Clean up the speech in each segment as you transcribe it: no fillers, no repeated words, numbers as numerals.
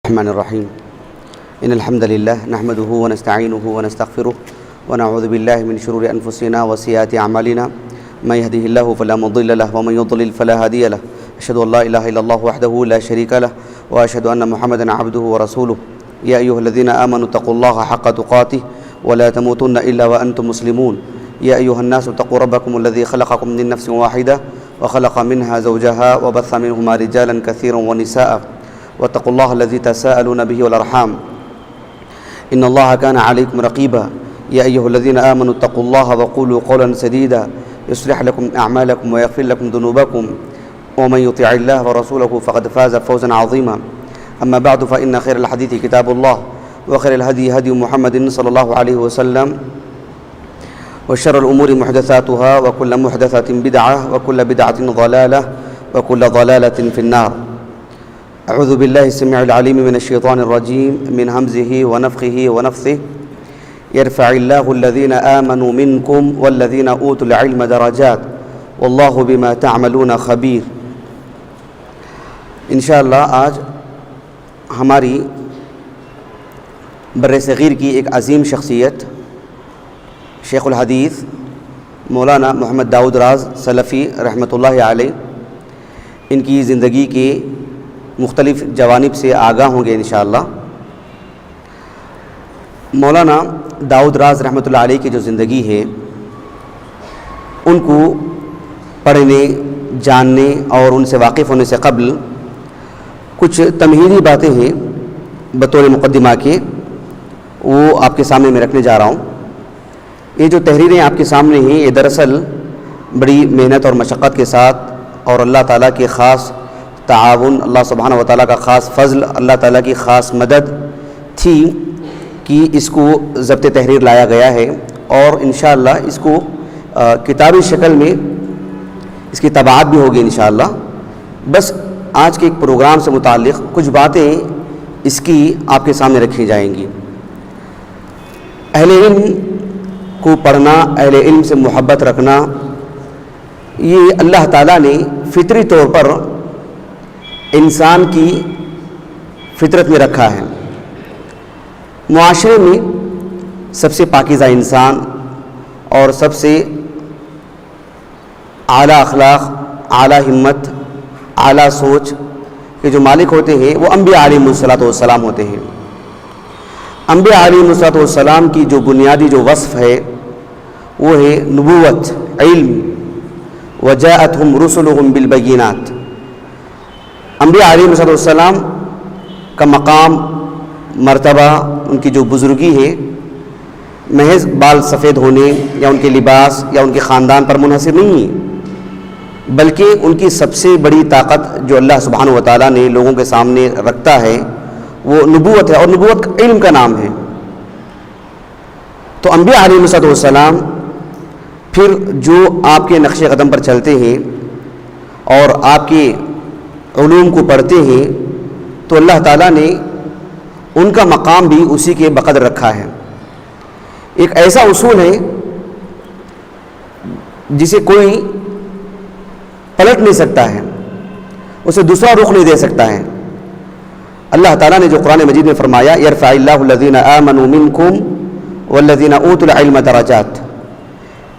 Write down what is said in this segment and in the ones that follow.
الرحمن الرحیم ان الحمد للہ نحمده ونستعینه ونستغفره ونعوذ باللہ من شرور انفسنا وسیئات اعمالنا من يهده الله فلا مضل له ومن يضلل فلا هادي له اشهد ان لا اله الا الله وحده لا شريك له واشهد ان محمدا عبده ورسوله يا ايها الذين امنوا اتقوا الله حق تقاته ولا تموتن الا وانتم مسلمون يا ايها الناس اتقوا ربكم الذي خلقكم من نفس واحده وخلق منها زوجها وبث منهما رجالا كثيرا ونساء واتقوا الله الذي تساءلون به والارحام ان الله كان عليكم رقيبا يا ايها الذين امنوا اتقوا الله وقولوا قولا سديدا يصلح لكم اعمالكم ويغفر لكم ذنوبكم ومن يطع الله ورسوله فقد فاز فوزا عظيما اما بعد فان خير الحديث كتاب الله وخير الهدي هدي محمد صلى الله عليه وسلم وشر الامور محدثاتها وكل محدثة بدعة وكل بدعة ضلالة وكل ضلالة في النار. اعوذ باللہ السمیع العلیم من الشیطان الرجیم من ہمزہ ونفخہ ونفثہ یرفع اللہ الذین آمنوا منکم والذین اوتوا العلم درجات واللہ بما تعملون خبیر. انشاءاللہ آج ہماری بر صغیر کی ایک عظیم شخصیت شیخ الحدیث مولانا محمد داؤد راز سلفی رحمۃ اللہ علیہ، ان کی زندگی کے مختلف جوانب سے آگاہ ہوں گے انشاءاللہ. مولانا داؤد راز رحمۃ اللہ علیہ کی جو زندگی ہے، ان کو پڑھنے، جاننے اور ان سے واقف ہونے سے قبل کچھ تمہیدی باتیں ہیں بطور مقدمہ کے، وہ آپ کے سامنے میں رکھنے جا رہا ہوں. یہ جو تحریریں آپ کے سامنے ہیں، یہ دراصل بڑی محنت اور مشقت کے ساتھ اور اللہ تعالیٰ کے خاص تعاون، اللہ سبحانہ و تعالیٰ کا خاص فضل، اللہ تعالیٰ کی خاص مدد تھی کہ اس کو ضبط تحریر لایا گیا ہے، اور انشاءاللہ اس کو کتابی شکل میں اس کی طباعت بھی ہوگی انشاءاللہ. بس آج کے ایک پروگرام سے متعلق کچھ باتیں اس کی آپ کے سامنے رکھی جائیں گی. اہل علم کو پڑھنا، اہل علم سے محبت رکھنا، یہ اللہ تعالیٰ نے فطری طور پر انسان کی فطرت میں رکھا ہے. معاشرے میں سب سے پاکیزہ انسان اور سب سے اعلیٰ اخلاق، اعلیٰ ہمت، اعلیٰ سوچ کے جو مالک ہوتے ہیں وہ انبیاء علیہم الصلوۃ والسلام ہوتے ہیں. انبیاء علیہم الصلوۃ والسلام کی جو بنیادی جو وصف ہے وہ ہے نبوت، علم، وجاءتہم رسلہم بالبینات. انبیاء علیہ السلام کا مقام، مرتبہ، ان کی جو بزرگی ہے، محض بال سفید ہونے یا ان کے لباس یا ان کے خاندان پر منحصر نہیں ہے، بلکہ ان کی سب سے بڑی طاقت جو اللہ سبحانہ و تعالیٰ نے لوگوں کے سامنے رکھتا ہے وہ نبوت ہے، اور نبوت علم کا نام ہے. تو انبیاء علیہ السلام پھر جو آپ کے نقش قدم پر چلتے ہیں اور آپ کے علوم کو پڑھتے ہیں، تو اللہ تعالیٰ نے ان کا مقام بھی اسی کے بقدر رکھا ہے. ایک ایسا اصول ہے جسے کوئی پلٹ نہیں سکتا ہے، اسے دوسرا رخ نہیں دے سکتا ہے. اللہ تعالیٰ نے جو قرآن مجید میں فرمایا، یرفع اللہ الذین آمنوا منکم والذین اوتوا العلم درجات،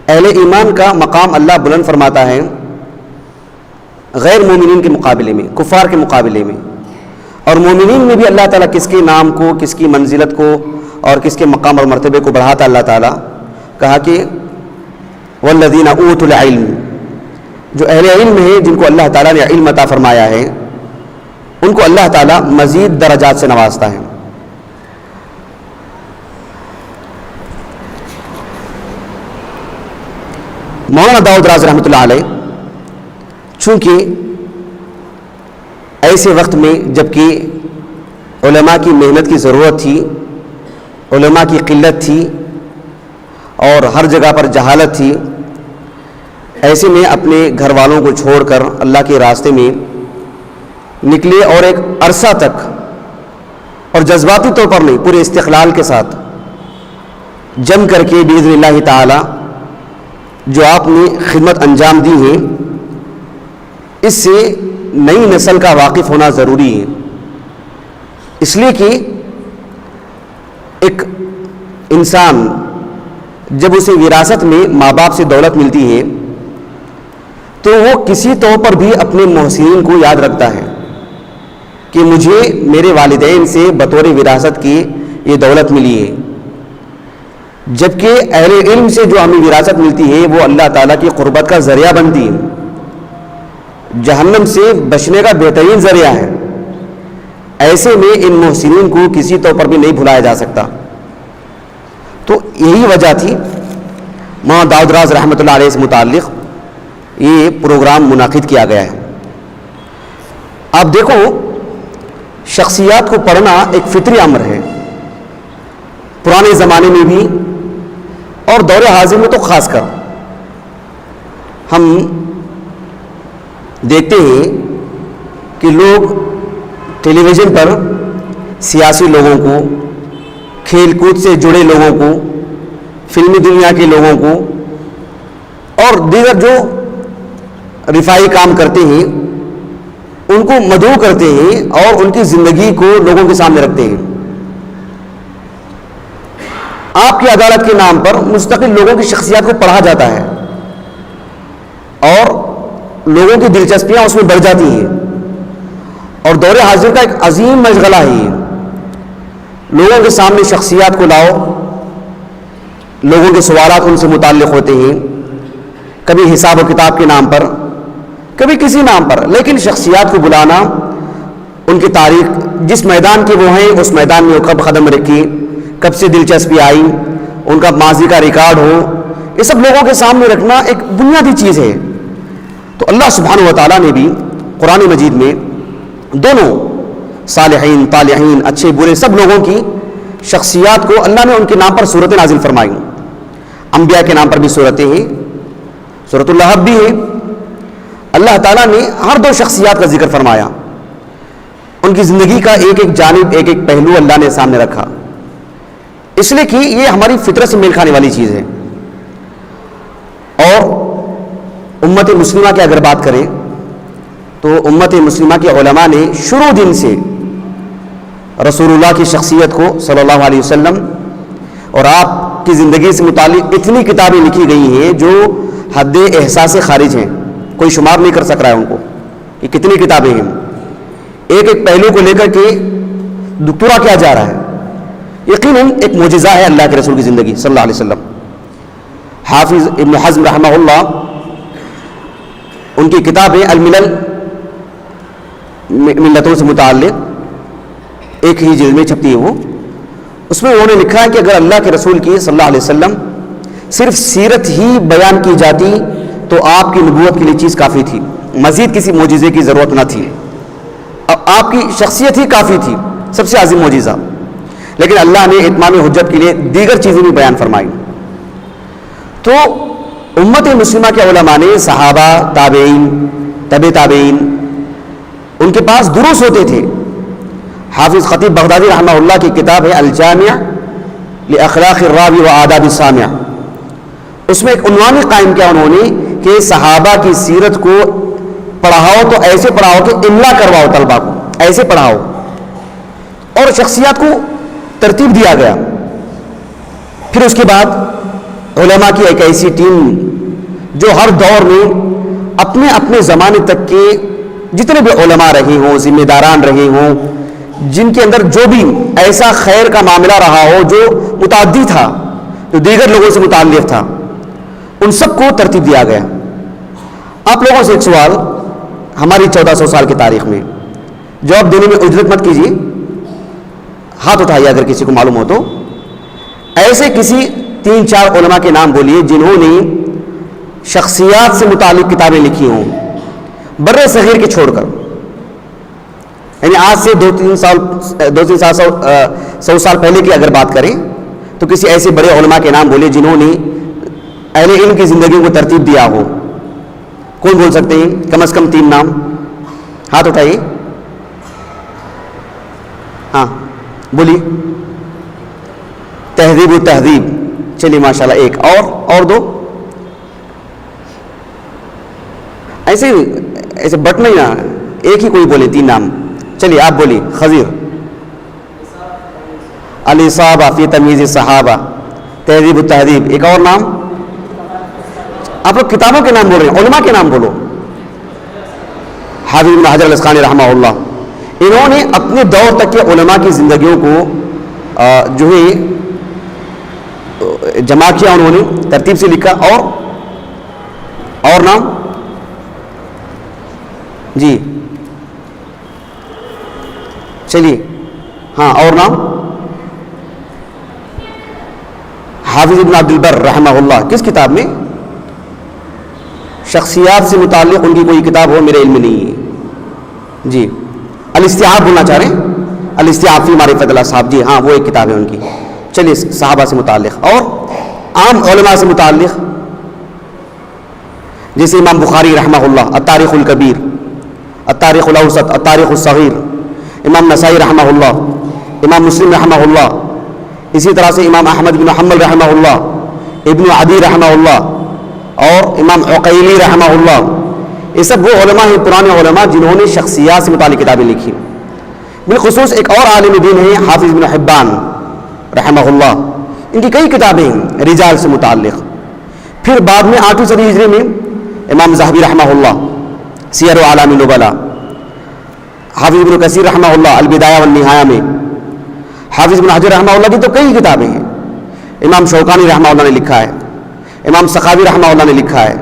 اہل ایمان کا مقام اللہ بلند فرماتا ہے غیر مومنین کے مقابلے میں، کفار کے مقابلے میں. اور مومنین میں بھی اللہ تعالیٰ کس کے نام کو، کس کی منزلت کو اور کس کے مقام اور مرتبے کو بڑھاتا. اللہ تعالیٰ کہا کہ والذین اوتوا العلم، جو اہل علم ہیں، جن کو اللہ تعالیٰ نے علم عطا فرمایا ہے، ان کو اللہ تعالیٰ مزید درجات سے نوازتا ہے. مولانا داؤد راز رحمۃ اللہ علیہ چونکہ ایسے وقت میں جب کہ علماء کی محنت کی ضرورت تھی، علماء کی قلت تھی اور ہر جگہ پر جہالت تھی، ایسے میں اپنے گھر والوں کو چھوڑ کر اللہ کے راستے میں نکلے، اور ایک عرصہ تک، اور جذباتی طور پر نہیں، پورے استقلال کے ساتھ جم کر کے باذن اللہ تعالی جو آپ نے خدمت انجام دی ہے، اس سے نئی نسل کا واقف ہونا ضروری ہے. اس لیے کہ ایک انسان جب اسے وراثت میں ماں باپ سے دولت ملتی ہے تو وہ کسی طور پر بھی اپنے محسنین کو یاد رکھتا ہے کہ مجھے میرے والدین سے بطور وراثت کی یہ دولت ملی ہے. جبکہ اہل علم سے جو ہمیں وراثت ملتی ہے وہ اللہ تعالیٰ کی قربت کا ذریعہ بنتی ہے, جہنم سے بچنے کا بہترین ذریعہ ہے. ایسے میں ان محسنین کو کسی طور پر بھی نہیں بھلایا جا سکتا. تو یہی وجہ تھی مولانا داؤد راز رحمۃ اللہ علیہ سے متعلق یہ پروگرام منعقد کیا گیا ہے. آپ دیکھو, شخصیات کو پڑھنا ایک فطری امر ہے, پرانے زمانے میں بھی اور دور حاضر میں تو خاص کر. ہم دیکھتے ہیں کہ لوگ ٹیلی ویژن پر سیاسی لوگوں کو, کھیل کود سے جڑے لوگوں کو, فلمی دنیا کے لوگوں کو اور دیگر جو رفاہی کام کرتے ہیں ان کو مدعو کرتے ہیں اور ان کی زندگی کو لوگوں کے سامنے رکھتے ہیں. آپ کی عدالت کے نام پر مستقل لوگوں کی شخصیات کو پڑھا جاتا ہے اور لوگوں کی دلچسپیاں اس میں بڑھ جاتی ہیں. اور دور حاضر کا ایک عظیم مشغلہ ہے یہ, لوگوں کے سامنے شخصیات کو لاؤ, لوگوں کے سوالات ان سے متعلق ہوتے ہیں, کبھی حساب و کتاب کے نام پر, کبھی کسی نام پر, لیکن شخصیات کو بلانا, ان کی تاریخ جس میدان کے وہ ہیں اس میدان میں وہ کب قدم رکھی, کب سے دلچسپی آئی, ان کا ماضی کا ریکارڈ ہو, یہ سب لوگوں کے سامنے رکھنا ایک بنیادی چیز ہے. تو اللہ سبحانہ و تعالیٰ نے بھی قرآن مجید میں دونوں صالحین, طالحین, اچھے برے سب لوگوں کی شخصیات کو اللہ نے ان کے نام پر صورتیں نازل فرمائی. انبیاء کے نام پر بھی صورتیں ہیں, سورۃ اللہب بھی ہے. اللہ تعالیٰ نے ہر دو شخصیات کا ذکر فرمایا, ان کی زندگی کا ایک ایک جانب, ایک ایک پہلو اللہ نے سامنے رکھا, اس لیے کہ یہ ہماری فطرت سے میل کھانے والی چیز ہے. اور امت مسلمہ کی اگر بات کریں تو امت مسلمہ کے علماء نے شروع دن سے رسول اللہ کی شخصیت کو صلی اللہ علیہ وسلم اور آپ کی زندگی سے متعلق اتنی کتابیں لکھی گئی ہیں جو حد احساس سے خارج ہیں, کوئی شمار نہیں کر سک رہا ہے ان کو کہ کتنی کتابیں ہیں. ایک ایک پہلو کو لے کر کے دکتورا کیا جا رہا ہے. یقیناً ایک معجزہ ہے اللہ کے رسول کی زندگی صلی اللہ علیہ وسلم. حافظ ابن حزم رحمہ اللہ, ان کی کتاب ہے الملل, ملتوں سے متعلق ایک ہی جلد میں چھپتی ہے وہ, اس میں انہوں نے لکھا ہے کہ اگر اللہ کے رسول کی صلی اللہ علیہ وسلم صرف سیرت ہی بیان کی جاتی تو آپ کی نبوت کے لیے چیز کافی تھی, مزید کسی معجزے کی ضرورت نہ تھی. آپ کی شخصیت ہی کافی تھی, سب سے عظیم معجزہ. لیکن اللہ نے اتمام حجت کے لیے دیگر چیزیں بھی بیان فرمائی. تو امت مسلمہ کے علماء نے صحابہ, تابعین, تبع تابعین, ان کے پاس دروس ہوتے تھے. حافظ خطیب بغدادی رحمہ اللہ کی کتاب ہے الجامع لاخلاق الراوی و آداب السامع, اس میں ایک عنوان قائم کیا انہوں نے کہ صحابہ کی سیرت کو پڑھاؤ تو ایسے پڑھاؤ کہ املا کرواؤ طلبہ کو, ایسے پڑھاؤ. اور شخصیات کو ترتیب دیا گیا. پھر اس کے بعد علماء کی ایک ایسی ٹیم جو ہر دور میں اپنے اپنے زمانے تک کے جتنے بھی علماء رہے ہوں, ذمہ داران رہے ہوں, جن کے اندر جو بھی ایسا خیر کا معاملہ رہا ہو جو متعدی تھا, جو دیگر لوگوں سے متعلق تھا, ان سب کو ترتیب دیا گیا. آپ لوگوں سے ایک سوال, ہماری 1400 سال کی تاریخ میں جواب دینے میں اجرت مت کیجیے, ہاتھ اٹھائیے اگر کسی کو معلوم ہو تو. ایسے کسی 3-4 علماء کے نام بولیے جنہوں نے شخصیات سے متعلق کتابیں لکھی ہوں, بر صغیر کے چھوڑ کر, یعنی آج سے 200-300 سال پہلے کی اگر بات کریں تو کسی ایسے بڑے علماء کے نام بولے جنہوں نے اہل علم کی زندگیوں کو ترتیب دیا ہو. کون بول سکتے ہیں؟ کم از کم 3 نام, ہاتھ اٹھائیے. ہاں بولیے. تہذیب و تہذیب, چلیے ماشاءاللہ, ایک اور 2 ایسے بٹ نہیں نا, ایک ہی کوئی بولے 3 نام. چلیے آپ بولیے. خضیر, الاصابہ فی تمیز الصحابہ، تہذیب التہذیب. ایک اور نام، آپ لوگ کتابوں کے نام بول رہے ہیں، علماء کے نام بولو. حافظ ابن حجر الاسقلانی رحمہ اللہ، انہوں نے اپنے دور تک کے علماء کی زندگیوں کو جو ہے جمع کیا، انہوں نے ترتیب سے لکھا. اور نام جی چلیے، ہاں اور نام، حافظ ابن عبد البر رحمہ اللہ، کس کتاب میں؟ شخصیات سے متعلق ان کی کوئی کتاب ہو میرے علم میں نہیں ہے. جی الاستیعاب بولنا چاہ رہے ہیں، الاستیعاب فی معرفت الاصحاب، جی ہاں وہ ایک کتاب ہے ان کی. چلیے صحابہ سے متعلق. اور عام علماء سے متعلق جیسے امام بخاری رحمہ اللہ، التاریخ الکبیر، التاریخ الاوسط، التاریخ الصغیر. امام نسائی رحمہ اللہ، امام مسلم رحمہ اللہ، اسی طرح سے امام احمد بن حنبل رحمہ اللہ، ابن عدی رحمہ اللہ، اور امام عقیلی رحمہ اللہ. یہ سب وہ علماء ہیں، پرانے علماء، جنہوں نے شخصیات سے متعلق کتابیں لکھی. بالخصوص ایک اور عالم دین ہے حافظ بن حبان رحمہ اللہ، ان کی کئی کتابیں ہیں رجال سے متعلق. پھر بعد میں 8ویں صدی ہجری میں امام ذہبی رحمہ اللہ، سیر و اعلام النبلاء. حافظ ابن کثیر رحمہ اللہ، البدایہ والنہایہ میں. حافظ ابن حجر رحمہ اللہ کی تو کئی کتابیں ہیں. امام شوکانی رحمہ اللہ نے لکھا ہے، امام سخاوی رحمہ اللہ نے لکھا ہے.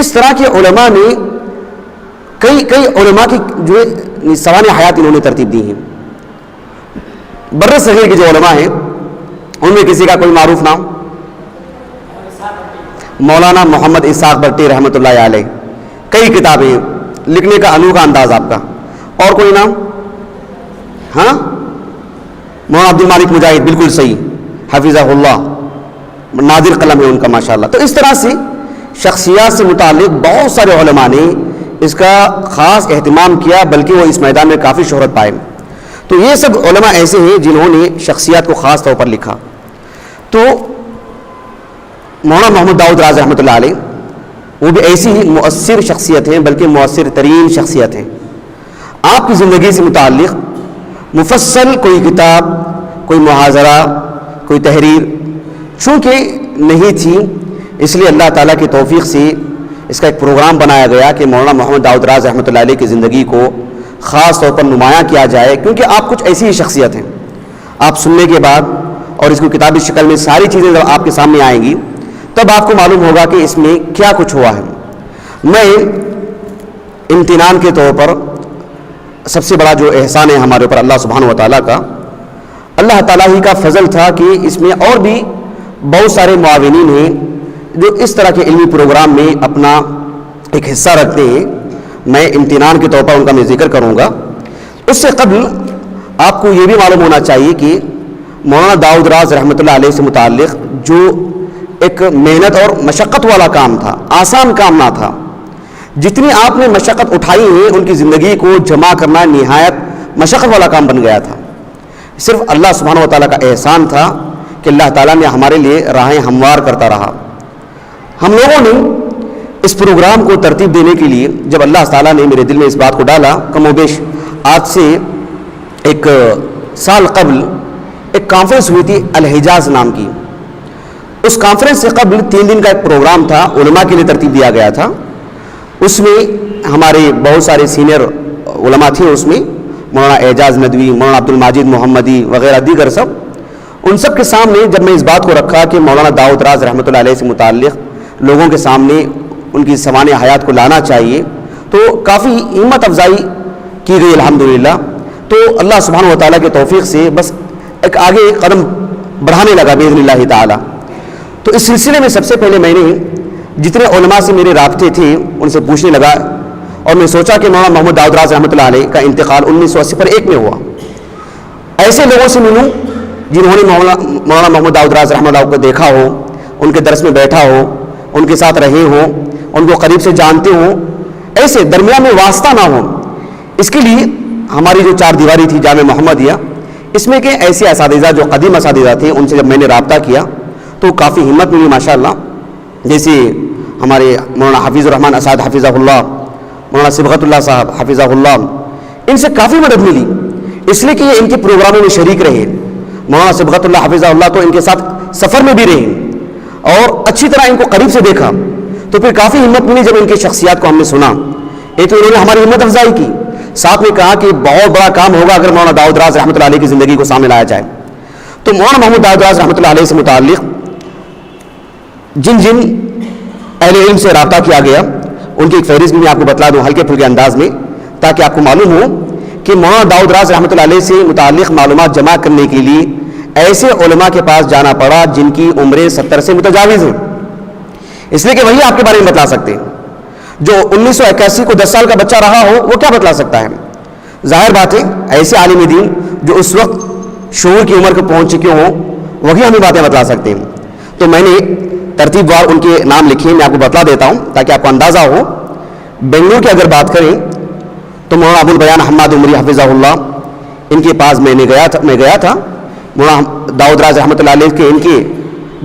اس طرح کے علماء نے کئی علماء کی جو سوانح حیات انہوں نے ترتیب دی ہیں. بر صغیر کے جو علماء ہیں ان میں کسی کا کوئی معروف نام؟ مولانا محمد اسحاق بٹی رحمۃ اللہ علیہ، کئی کتابیں ہیں، لکھنے کا انوکھا انداز آپ کا. اور کوئی نام؟ ہاں مولانا عبد المالک مجاہد، بالکل صحیح، حفظہ اللہ، نادر قلم ہے ان کا ماشاءاللہ. تو اس طرح سے شخصیات سے متعلق بہت سارے علماء نے اس کا خاص اہتمام کیا، بلکہ وہ اس میدان میں کافی شہرت پائے. تو یہ سب علماء ایسے ہیں جنہوں نے شخصیات کو خاص طور پر لکھا. تو مولانا محمد داؤد راز رحمۃ اللہ علیہ وہ بھی ایسی ہی مؤثر شخصیت ہیں، بلکہ مؤثر ترین شخصیت ہیں. آپ کی زندگی سے متعلق مفصل کوئی کتاب، کوئی محاضرہ، کوئی تحریر چونکہ نہیں تھی، اس لیے اللہ تعالیٰ کی توفیق سے اس کا ایک پروگرام بنایا گیا کہ مولانا محمد داؤد راز رحمۃ اللہ علیہ کی زندگی کو خاص طور پر نمایاں کیا جائے، کیونکہ آپ کچھ ایسی ہی شخصیت ہیں. آپ سننے کے بعد اور اس کو کتابی شکل میں ساری چیزیں جب آپ کے سامنے آئیں گی تب آپ کو معلوم ہوگا کہ اس میں کیا کچھ ہوا ہے. میں امتنان کے طور پر سب سے بڑا جو احسان ہے ہمارے اوپر اللہ سبحانہ و تعالیٰ کا، اللہ تعالیٰ ہی کا فضل تھا کہ اس میں اور بھی بہت سارے معاونین ہیں جو اس طرح کے علمی پروگرام میں اپنا ایک حصہ رکھتے ہیں. میں امتنان کے طور پر ان کا میں ذکر کروں گا. اس سے قبل آپ کو یہ بھی معلوم ہونا چاہیے کہ مولانا داؤد راز رحمۃ اللہ علیہ سے متعلق جو ایک محنت اور مشقت والا کام تھا، آسان کام نہ تھا. جتنی آپ نے مشقت اٹھائی ہے ان کی زندگی کو جمع کرنا نہایت مشقت والا کام بن گیا تھا. صرف اللہ سبحانہ و تعالیٰ کا احسان تھا کہ اللہ تعالیٰ نے ہمارے لیے راہیں ہموار کرتا رہا. ہم لوگوں نے اس پروگرام کو ترتیب دینے کے لیے جب اللہ تعالیٰ نے میرے دل میں اس بات کو ڈالا، کم و بیش آج سے ایک سال قبل ایک کانفرنس ہوئی تھی الحجاز نام کی. اس کانفرنس سے قبل 3 دن کا ایک پروگرام تھا، علماء کے لیے ترتیب دیا گیا تھا. اس میں ہمارے بہت سارے سینئر علماء تھے، اس میں مولانا اعجاز ندوی، مولانا عبد الماجد محمدی وغیرہ دیگر سب. ان سب کے سامنے جب میں اس بات کو رکھا کہ مولانا داؤد راز رحمۃ اللہ علیہ سے متعلق لوگوں کے سامنے ان کی سوانح حیات کو لانا چاہیے، تو کافی ہمت افزائی کی گئی الحمدللہ. تو اللہ سبحانہ و تعالیٰ کے توفیق سے بس ایک آگے قدم بڑھانے لگا باذن اللہ تعالیٰ. تو اس سلسلے میں سب سے پہلے میں نے جتنے علماء سے میرے رابطے تھے ان سے پوچھنے لگا، اور میں سوچا کہ مولانا محمد داؤد راز رحمۃ اللہ علیہ کا انتقال 1980 میں ہوا. ایسے لوگوں سے ملوں جنہوں نے مولانا محمد داؤد راز رحمۃ اللہ کو دیکھا ہو، ان کے درس میں بیٹھا ہو، ان کے ساتھ رہے ہوں، ان کو قریب سے جانتے ہوں، ایسے درمیان میں واسطہ نہ ہو. اس کے لیے ہماری جو 4 دیواری تھی جامع محمدیہ، اس میں کہ ایسے اساتذہ جو قدیم اساتذہ تھے ان سے جب میں نے رابطہ کیا تو کافی ہمت ملی ماشاءاللہ. جیسے ہمارے مولانا حفیظ الرحمن اسعد حفظہ اللہ، مولانا صبغت اللہ صاحب حفظہ اللہ، ان سے کافی مدد ملی، اس لیے کہ یہ ان کے پروگراموں میں شریک رہے. مولانا صبغت اللہ حفظہ اللہ تو ان کے ساتھ سفر میں بھی رہے اور اچھی طرح ان کو قریب سے دیکھا، تو پھر کافی ہمت ملی جب ان کی شخصیات کو ہم نے سنا. ایک تو انہوں نے ہماری ہمت افزائی کی، ساتھ میں کہا کہ بہت بڑا کام ہوگا اگر مولانا داؤد راز رحمۃ اللہ علیہ کی زندگی کو سامنے لایا جائے. تو مولانا محمود داؤد راز رحمۃ اللہ علیہ سے متعلق جن جن اہل علم سے رابطہ کیا گیا ان کی ایک فہرست بھی میں آپ کو بتلا دوں ہلکے پھلکے انداز میں، تاکہ آپ کو معلوم ہو کہ مولانا داؤد راز رحمۃ اللہ علیہ سے متعلق معلومات جمع کرنے کے لیے ایسے علماء کے پاس جانا پڑا جن کی عمریں 70 سے متجاوز ہیں، اس لیے کہ وہی آپ کے بارے میں بتلا سکتے ہیں. جو 1981 کو 10 سال کا بچہ رہا ہو وہ کیا بتلا سکتا ہے؟ ظاہر بات ہے ایسے عالم دین جو اس وقت شعور کی عمر کو پہنچ چکے ہوں وہی ہمیں باتیں بتلا سکتے ہیں. تو میں نے ترتیب وار ان کے نام لکھے، میں آپ کو بتلا دیتا ہوں تاکہ آپ کو اندازہ ہو. بنگلور کی اگر بات کریں تو مولانا ابو البیان حماد عمری حفظہ اللہ، ان کے پاس میں گیا تھا. مولانا داؤد راز رحمۃ اللہ علیہ کے ان کے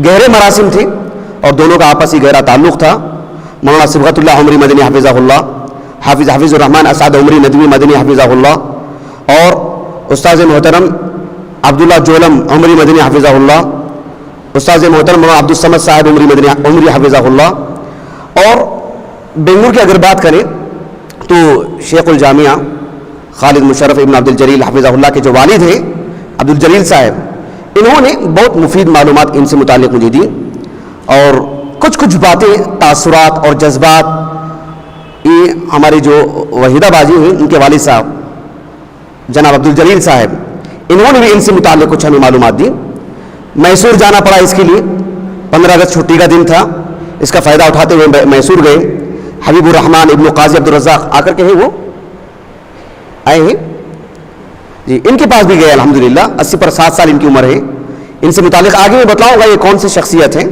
گہرے مراسم تھے اور دونوں کا آپسی گہرا تعلق تھا. مولانا صبغت اللہ عمری مدنی حفظہ اللہ، حافظ الرحمن اسعد عمری ندوی مدنی حفظہ اللہ، اور استاذ محترم عبداللہ جولم عمری مدنی حفظہ اللہ، استاذ محترم مولانا عبدالصمد صاحب عمری حفظہ اللہ. اور بنگلور کی اگر بات کریں تو شیخ الجامعہ خالد مشرف ابن عبدالجلیل حفظہ اللہ کے جو والد ہیں عبدالجلیل صاحب، انہوں نے بہت مفید معلومات ان سے متعلق مجھے دی، اور کچھ باتیں تاثرات اور جذبات یہ ہمارے جو وحیدہ باجی ہیں ان کے والد صاحب جناب عبدالجلیل صاحب، انہوں نے بھی ان سے متعلق کچھ ہمیں معلومات دی. میسور جانا پڑا اس کے لیے، 15 اگست چھٹی کا دن تھا، اس کا فائدہ اٹھاتے ہوئے میسور گئے. حبیب الرحمان ابن قاضی عبدالرزاق آ کر کے ہیں، وہ آئے ہیں جی، ان کے پاس بھی گئے الحمدللہ. 80 پر 7 سال ان کی عمر ہے. ان سے متعلق آگے میں بتلاؤں گا یہ کون سی شخصیت ہے.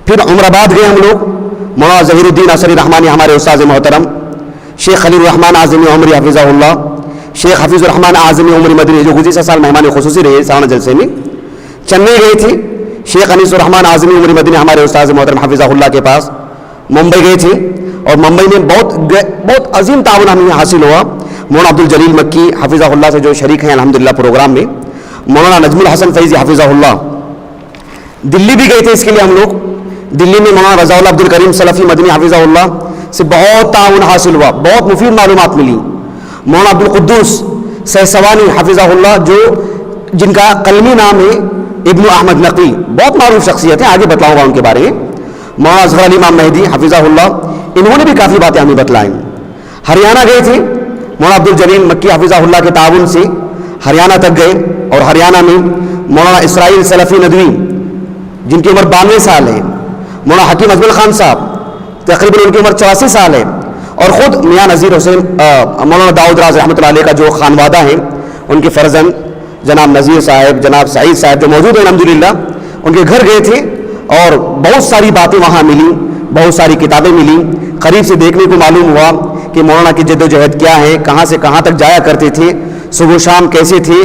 پھر عمر آباد گئے ہم لوگ، مولانا ظہیر الدین اثری رحمانی ہمارے استاذ محترم، شیخ خلیل الرحمان اعظمی عمری حفظہ اللہ، شیخ حفیظ الرحمان اعظمی عمری مدنی جو گزشتہ سال مہمان خصوصی رہے سالانہ جلسے میں. چنئی گئے تھے، شیخ انیس الرحمان اعظمی عمری مدنی ہمارے استاذ محترم حفظہ اللہ کے پاس. ممبئی گئے تھے اور ممبئی میں بہت عظیم تعاون ہمیں حاصل ہوا. مولانا عبدالجلیل مکی حفظہ اللہ سے جو شریک ہیں الحمدللہ پروگرام میں، مولانا نجم الحسن فیضی حفظہ اللہ. دلی بھی گئے تھے اس کے لیے ہم لوگ. دلی میں مولانا رضا اللہ عبد الکریم سلفی مدنی حفظہ اللہ سے بہت تعاون حاصل ہوا، بہت مفید معلومات ملی. مولانا عبد القدوس سہسوانی حفظہ اللہ جن کا قلمی نام ہے ابن احمد نقی، بہت معروف شخصیت ہے، آگے بتلاؤں گا ان کے بارے میں. مولانا اصغر علی امام مہدی حفظہ اللہ، انہوں نے بھی کافی باتیں ہمیں بتلائیں. ہریانہ گئے تھے، مولانا عبدالجلیل مکی حفظہ اللہ کے تعاون سے ہریانہ تک گئے، اور ہریانہ میں مولانا اسرائیل سلفی ندوی جن کی عمر 92 سال ہے، مولانا حکیم ازمل خان صاحب تقریباً ان کی عمر 84 سال ہے، اور خود میاں نذیر حسین مولانا داؤد راز رحمۃ اللہ علیہ کا جو خانوادہ ہیں ان کے فرزند جناب نذیر صاحب، جناب سعید صاحب جو موجود ہیں الحمدللہ، ان کے گھر گئے تھے اور بہت ساری باتیں وہاں ملی، بہت ساری کتابیں ملی. قریب سے دیکھنے کو معلوم ہوا کہ مولانا کی جد و جہد کیا ہے، کہاں سے کہاں تک جایا کرتے تھے، صبح و شام کیسے تھے.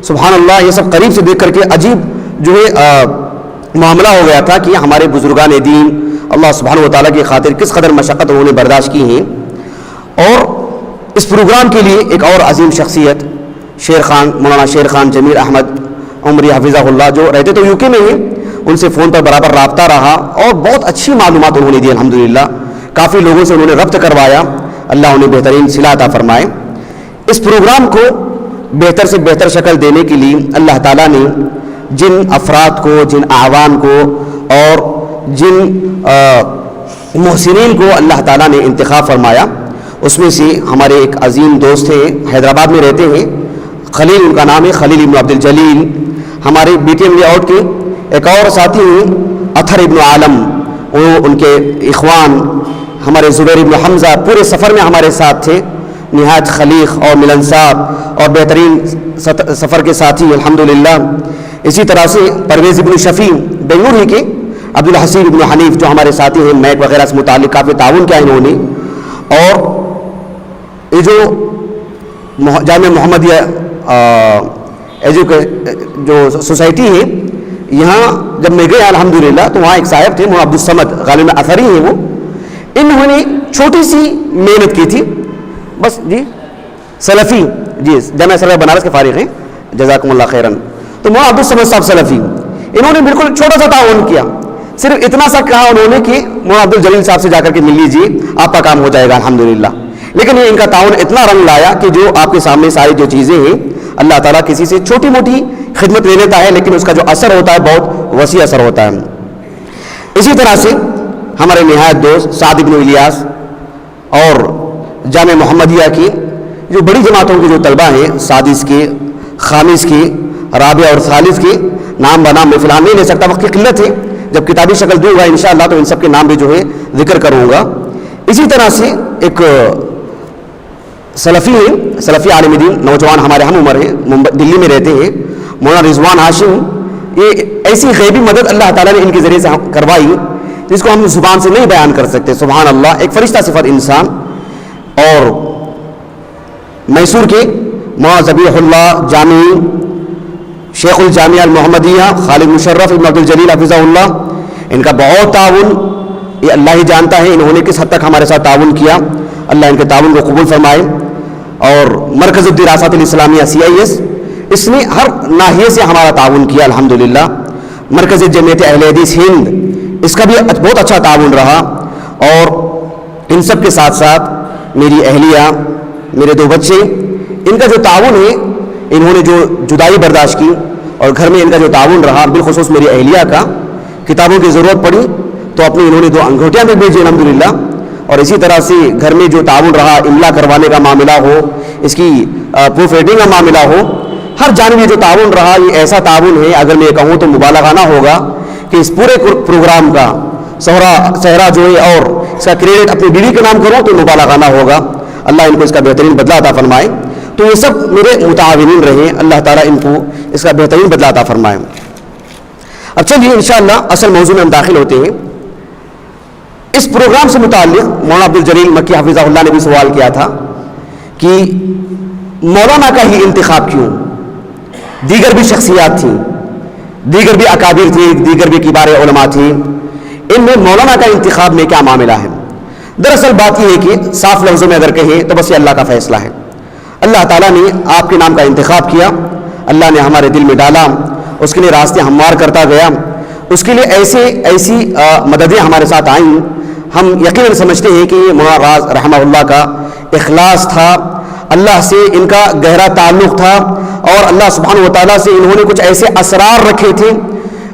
سبحان اللہ، یہ سب قریب سے دیکھ کر کے عجیب جو ہے معاملہ ہو گیا تھا کہ ہمارے بزرگان دین اللہ سبحانہ و تعالیٰ کی خاطر کس قدر مشقت انہوں نے برداشت کی ہیں. اور اس پروگرام کے لیے ایک اور عظیم شخصیت شیر خان، مولانا شیر خان جمیل احمد عمری حفظہ اللہ، جو رہتے تو یو کے میں ہیں، ان سے فون پر برابر رابطہ رہا اور بہت اچھی معلومات انہوں نے دی الحمدللہ. کافی لوگوں سے انہوں نے ربط کروایا، اللہ انہیں بہترین صلہ عطا فرمائے. اس پروگرام کو بہتر سے بہتر شکل دینے کے لیے اللہ تعالیٰ نے جن افراد کو، جن اعوان کو اور جن محسنین کو اللہ تعالیٰ نے انتخاب فرمایا، اس میں سے ہمارے ایک عظیم دوست ہیں، حیدرآباد میں رہتے ہیں، خلیل ان کا نام ہے، خلیل ابن عبدالجلیل. ہمارے بی ٹی ایم لے آؤٹ کے ایک اور ساتھی ہیں اطہر ابن عالم، وہ ان کے اخوان ہمارے زبیر ابن حمزہ پورے سفر میں ہمارے ساتھ تھے، نہایت خلیق اور ملنسار اور بہترین سفر کے ساتھی الحمدللہ. اسی طرح سے پرویز ابن شفیع بنگلور ہی کے، عبدالحسین ابن حنیف جو ہمارے ساتھی ہیں، میک وغیرہ سے متعلق کافی تعاون کیا انہوں نے. اور یہ جو جامعہ محمدیہ جو سوسائٹی ہے، یہاں جب میں گیا الحمدللہ تو وہاں ایک صاحب تھے، مولانا عبدالصمد غالب اثری ہیں، وہ انہوں نے چھوٹی سی محنت کی تھی بس جی، سلفی جی، جامعہ سلفیہ بنارس کے فارغ ہیں، جزاکم اللہ خیرن. تو مولانا عبد الصمد صاحب سلفی انہوں نے بالکل چھوٹا سا تعاون کیا, صرف اتنا سا کہا انہوں نے کہ مولانا عبد الجلیل صاحب سے جا کر کے مل لیجیے, آپ کا کام ہو جائے گا الحمدللہ. لیکن یہ ان کا تعاون اتنا رنگ لایا کہ جو آپ کے سامنے ساری جو چیزیں ہیں, اللہ تعالیٰ کسی سے چھوٹی موٹی خدمت لے لیتا ہے لیکن اس کا جو اثر ہوتا ہے بہت وسیع اثر ہوتا ہے. اسی طرح سے ہمارے نہایت دوست سعد بن الیاس اور جامع محمدیہ کی جو بڑی جماعتوں کے جو طلبہ ہیں, سادس کے, خامس کے, رابع اور ثالث کے, نام بنام میں فی الحال نہیں لے سکتا, وقت کی قلت ہے, جب کتابی شکل دوں گا انشاءاللہ تو ان سب کے نام بھی جو ہے ذکر کروں گا. اسی طرح سے ایک سلفی ہیں, سلفی عالم دین نوجوان ہمارے ہم عمر ہیں, دلی میں رہتے ہیں, مولانا رضوان ہاشم. یہ ایسی غیبی مدد اللہ تعالیٰ نے ان کے ذریعے سے کروائی جس کو ہم زبان سے نہیں بیان کر سکتے. سبحان اللہ, ایک فرشتہ صفت انسان. اور میسور کے مولانا ذبیح اللہ جامعی, شیخ الجامعہ المحمدیہ خالد مشرف ابن عبد الجلیل حفظہ اللہ, ان کا بہت تعاون یہ اللہ ہی جانتا ہے انہوں نے کس حد تک ہمارے ساتھ تعاون کیا, اللہ ان کے تعاون کو قبول فرمائے. اور مرکز الدراسات الاسلامیہ CIS, اس نے ہر ناحیے سے ہمارا تعاون کیا الحمدللہ. مرکز جمعیت اہل حدیث ہند, اس کا بھی بہت اچھا تعاون رہا. اور ان سب کے ساتھ ساتھ میری اہلیہ, میرے 2 بچے, ان کا جو تعاون ہے, انہوں نے جو جدائی برداشت کی اور گھر میں ان کا جو تعاون رہا, بالخصوص میری اہلیہ کا, کتابوں کی ضرورت پڑی تو اپنی انہوں نے 2 انگوٹیاں بھی بھیجی الحمدللہ. اور اسی طرح سے گھر میں جو تعاون رہا, املا کروانے کا معاملہ ہو, اس کی پروف ریڈنگ کا معاملہ ہو, ہر جانب یہ جو تعاون رہا, یہ ایسا تعاون ہے اگر میں کہوں تو مبالغہ نہ ہوگا کہ اس پورے پروگرام کا صحرا جو ہے اور اس کا کریڈٹ اپنی بیوی کے نام کروں تو مبالغہ نہ ہوگا. اللہ ان کو اس کا بہترین بدلہ عطا فرمائے. تو یہ سب میرے متعاونین رہے, اللہ تعالیٰ ان کو اس کا بہترین بدلہ عطا فرمائے. اب چلیے انشاءاللہ اصل موضوع میں ہم داخل ہوتے ہیں. اس پروگرام سے متعلق مولانا عبد الجلیل مکی حفظہ اللہ نے بھی سوال کیا تھا کہ مولانا کا ہی انتخاب کیوں؟ دیگر بھی شخصیات تھیں, دیگر بھی اکابر تھے, دیگر بھی کبار علماء تھے, ان میں مولانا کا انتخاب میں کیا معاملہ ہے؟ دراصل بات یہ ہے کہ صاف لفظوں میں اگر کہیں تو بس یہ اللہ کا فیصلہ ہے. اللہ تعالیٰ نے آپ کے نام کا انتخاب کیا, اللہ نے ہمارے دل میں ڈالا, اس کے لیے راستے ہموار کرتا گیا, اس کے لیے ایسی مددیں ہمارے ساتھ آئیں. ہم یقیناً سمجھتے ہیں کہ یہ مولانا راز رحمہ اللہ کا اخلاص تھا, اللہ سے ان کا گہرا تعلق تھا, اور اللہ سبحانہ و تعالیٰ سے انہوں نے کچھ ایسے اسرار رکھے تھے.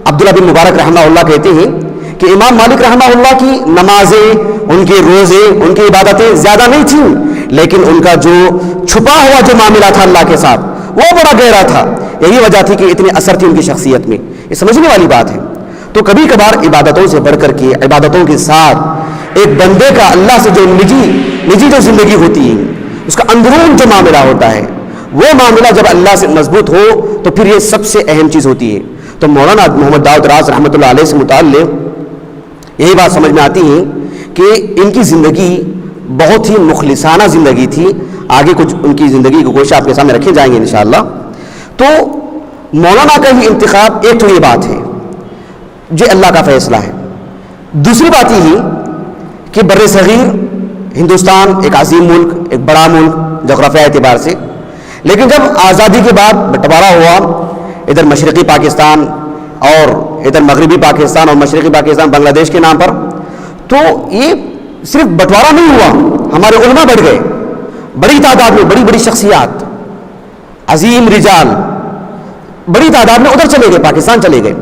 عبداللہ بن مبارک رحمہ اللہ کہتے ہیں کہ امام مالک رحمہ اللہ کی نمازیں, ان کے روزے, ان کی عبادتیں زیادہ نہیں تھیں, لیکن ان کا جو چھپا ہوا جو معاملہ تھا اللہ کے ساتھ وہ بڑا گہرا تھا. یہی وجہ تھی کہ اتنے اثر تھی ان کی شخصیت میں. یہ سمجھنے والی بات ہے. تو کبھی کبھار عبادتوں سے بڑھ کر کے, عبادتوں کے ساتھ ایک بندے کا اللہ سے جو نجی جو زندگی ہوتی ہے, اس کا اندرون جو معاملہ ہوتا ہے, وہ معاملہ جب اللہ سے مضبوط ہو تو پھر یہ سب سے اہم چیز ہوتی ہے. تو مولانا محمد داؤد راز رحمۃ اللہ علیہ سے متعلق یہی بات سمجھ میں آتی ہے کہ ان کی زندگی بہت ہی مخلصانہ زندگی تھی. آگے کچھ ان کی زندگی کے گوشے آپ کے سامنے رکھے جائیں گے انشاءاللہ. تو مولانا کا ہی انتخاب, ایک تو یہ بات ہے جو اللہ کا فیصلہ ہے. دوسری بات یہ کہ بر صغیر ہندوستان ایک عظیم ملک, ایک بڑا ملک جغرافیہ اعتبار سے, لیکن جب آزادی کے بعد بٹوارا ہوا, ادھر مشرقی پاکستان اور ادھر مغربی پاکستان اور مشرقی پاکستان بنگلہ دیش کے نام پر, تو یہ صرف بٹوارا نہیں ہوا, ہمارے علماء بڑھ گئے, بڑی تعداد میں بڑی بڑی شخصیات, عظیم رجال بڑی تعداد میں ادھر چلے گئے, پاکستان چلے گئے.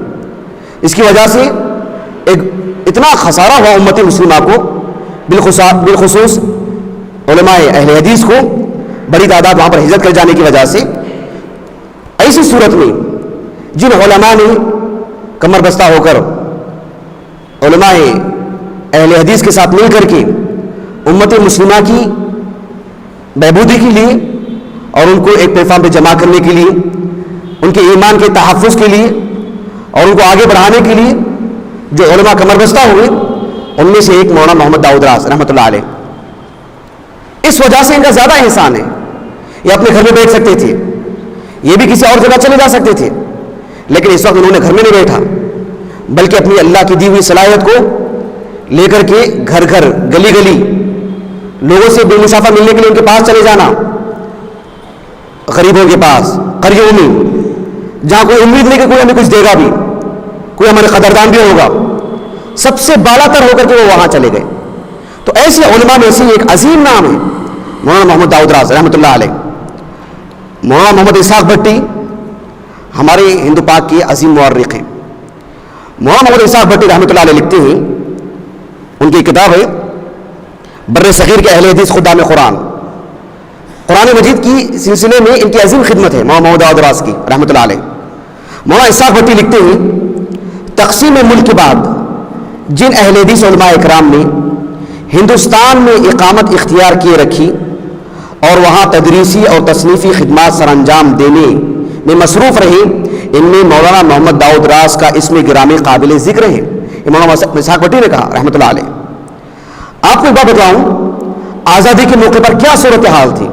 اس کی وجہ سے ایک اتنا خسارہ ہوا امت مسلمہ کو, بالخصوص علماء اہل حدیث کو بڑی تعداد وہاں پر ہجرت کر جانے کی وجہ سے. ایسی صورت میں جن علماء نے کمر بستہ ہو کر علماء اہل حدیث کے ساتھ مل کر کے امت مسلمہ کی بہبودی کے لیے اور ان کو ایک پلیٹ فارم پہ جمع کرنے کے لیے, ان کے ایمان کے تحفظ کے لیے اور ان کو آگے بڑھانے کے لیے جو علماء کمر بستہ ہوئے, ان میں سے ایک مولانا محمد داؤد راز رحمۃ اللہ علیہ. اس وجہ سے ان کا زیادہ احسان ہے. یہ اپنے گھر میں بیٹھ سکتے تھے, یہ بھی کسی اور جگہ چلے جا سکتے تھے, لیکن اس وقت انہوں نے گھر میں نہیں بیٹھا, بلکہ اپنی اللہ کی دی ہوئی صلاحیت کو لے کر کے گھر گھر, گلی گلی لوگوں سے بے مسافہ ملنے کے لیے ان کے پاس چلے جانا, غریبوں کے پاس, قریوں میں, جہاں کوئی امید نہیں کہ کوئی ہمیں کچھ دے گا بھی، کوئی ہمارے قدردان بھی ہوگا، سب سے بالا تر ہو کر کے وہ وہاں چلے گئے. تو ایسے علماء میں سے ایک عظیم نام ہے مولانا محمد داؤد راز رحمۃ اللہ علیہ. مولانا محمد اسحاق بھٹی ہمارے ہندو پاک کے عظیم مورخ ہیں. مولانا محمد اسحاق بھٹی رحمۃ اللہ علیہ لکھتے ہیں، ان کی کتاب ہے بر صغیر کے اہل حدیث خدام قرآن. قرآن مجید کی سلسلے میں ان کی عظیم خدمت ہے مولانا محمد داؤد راز کی رحمۃ اللہ علیہ. مولانا اسحاق بھٹی لکھتے ہیں، تقسیم ملک کے بعد جن اہل حدیث علماء اکرام نے ہندوستان میں اقامت اختیار کیے رکھی اور وہاں تدریسی اور تصنیفی خدمات سر انجام دینے میں مصروف رہے، ان میں مولانا محمد داؤد راز کا اسم گرامی قابل ذکر ہے. یہ مولانا اسحاق بھٹی نے کہا رحمۃ اللہ علیہ. آپ کو ایک بات بتاؤں، آزادی کے موقع پر کیا صورتحال تھی.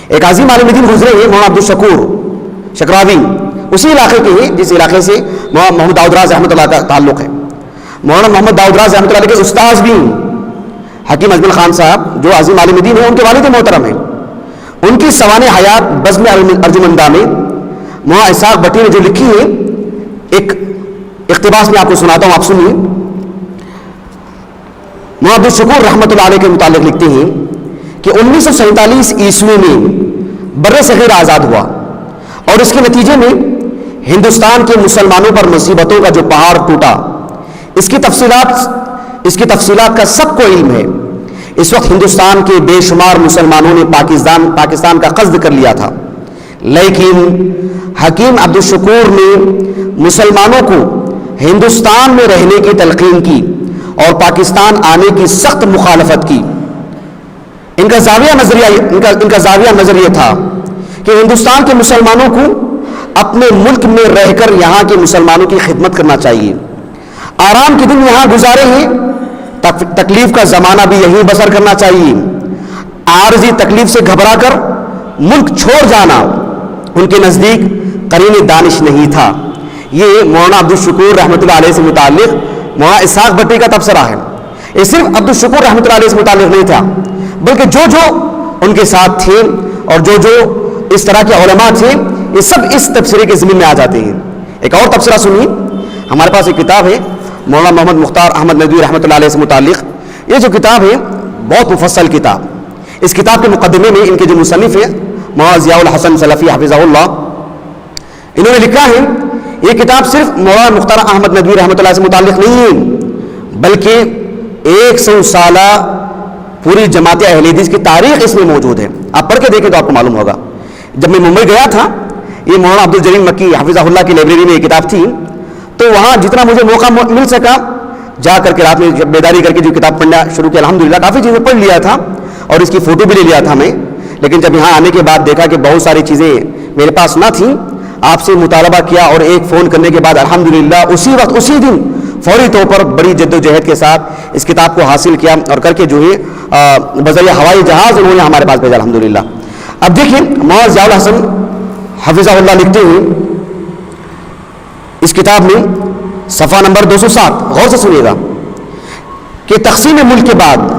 ایک عظیم عالم دین گزرے ہیں مولانا عبدالشکور شکراوی، اسی علاقے کے ہیں جس علاقے سے مولانا محمد داؤد راز رحمۃ اللہ کا تعلق ہے. مولانا محمد داؤد راز رحمۃ اللہ علیہ کے استاذ بھی حکیم اجمل خان صاحب جو عظیم عالم دین ہیں، ان کے والد محترم ہیں. ان کی سوانح حیات بزم ارجمندہ میں مولانا اسحاق بھٹی نے جو لکھی ہے، ایک اقتباس میں آپ کو سناتا ہوں، آپ سنیے. مولانا عبدالشکور رحمۃ اللہ علیہ کے متعلق لکھتے ہیں کہ 1947 عیسوی میں بر صغیر آزاد ہوا اور اس کے نتیجے میں ہندوستان کے مسلمانوں پر مصیبتوں کا جو پہاڑ ٹوٹا، اس کی تفصیلات کا سب کو علم ہے. اس وقت ہندوستان کے بے شمار مسلمانوں نے پاکستان کا قصد کر لیا تھا، لیکن حکیم عبدالشکور نے مسلمانوں کو ہندوستان میں رہنے کی تلقین کی اور پاکستان آنے کی سخت مخالفت کی. ان کا زاویہ نظر یہ تھا کہ ہندوستان کے مسلمانوں کو اپنے ملک میں رہ کر یہاں کے مسلمانوں کی خدمت کرنا چاہیے. آرام کے دن یہاں گزارے ہیں، تکلیف کا زمانہ بھی یہیں بسر کرنا چاہیے. عارضی تکلیف سے گھبرا کر ملک چھوڑ جانا ان کے نزدیک قرین دانش نہیں تھا. یہ مولانا عبدالشکور رحمۃ اللہ علیہ سے متعلق مولانا اسحاق بھٹی کا تبصرہ ہے. یہ صرف عبدالشکور رحمۃ اللہ علیہ سے متعلق نہیں تھا، بلکہ جو ان کے ساتھ تھے اور جو اس طرح کے علماء تھے، یہ سب اس تبصرے کے ضمن میں آ جاتے ہیں. ایک اور تبصرہ سنیے. ہمارے پاس ایک کتاب ہے مولانا محمد مختار احمد ندوی رحمۃ اللہ علیہ سے متعلق. یہ جو کتاب ہے بہت مفصل کتاب. اس کتاب کے مقدمے میں ان کے جو مصنف ہیں مولانا ضیاء الحسن سلفی حفظہ اللہ، انہوں نے لکھا ہے یہ کتاب صرف مولانا مختار احمد ندوی رحمۃ اللہ سے متعلق نہیں ہے، بلکہ 100 سالہ پوری جماعت اہل حدیث کی تاریخ اس میں موجود ہے. آپ پڑھ کے دیکھیں تو آپ کو معلوم ہوگا. جب میں ممبئی گیا تھا، یہ مولانا عبدالجلیل مکی حفظہ اللہ کی لائبریری میں یہ کتاب تھی، تو وہاں جتنا مجھے موقع مل سکا جا کر کے رات میں بیداری کر کے جو کتاب پڑھنا شروع کیا، الحمدللہ کافی چیزیں پڑھ لیا تھا اور اس کی فوٹو بھی لے لیا تھا میں. لیکن جب یہاں آنے کے بعد دیکھا کہ بہت ساری چیزیں میرے پاس نہ تھیں، آپ سے مطالبہ کیا اور ایک فون کرنے کے بعد الحمدللہ اسی وقت اسی دن فوری طور پر بڑی جد و جہد کے ساتھ اس کتاب کو حاصل کیا اور کر کے جو ہے بذریعہ ہوائی جہاز انہوں نے ہمارے پاس بھیجا الحمدللہ. اب دیکھیں مولانا ضیاء الحسن حفظہ اللہ لکھتے ہیں اس کتاب میں صفحہ نمبر 207، غور سے سنیے گا کہ تقسیم ملک کے بعد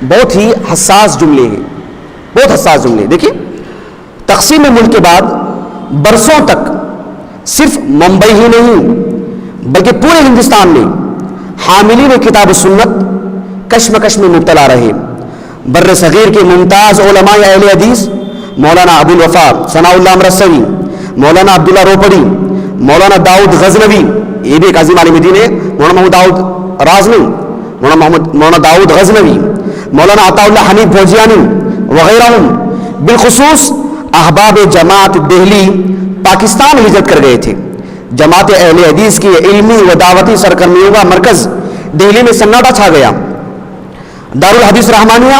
بہت ہی حساس جملے ہیں، بہت حساس جملے. دیکھیں تقسیم ملک کے بعد برسوں تک صرف ممبئی ہی نہیں بلکہ پورے ہندوستان میں حاملین کتاب سنت کشمکش میں مبتلا رہے. بر صغیر کے ممتاز علماء اہل حدیث مولانا ابو الوفا ثناء اللہ امرتسری، مولانا عبداللہ روپڑی، مولانا داؤد غزنوی، یہ بھی ایک عظیم عالم دین ہے، مولانا محمد داؤد رازمی، مولانا داؤد غزنوی، مولانا عطا اللہ حمید بھوجیانی وغیرہ، بالخصوص احباب جماعت دہلی پاکستان ہجرت کر گئے تھے. جماعت اہل حدیث کی علمی و دعوتی سرگرمیوں کا مرکز دہلی میں سناٹا چھا گیا. دارالحدیث رحمانیہ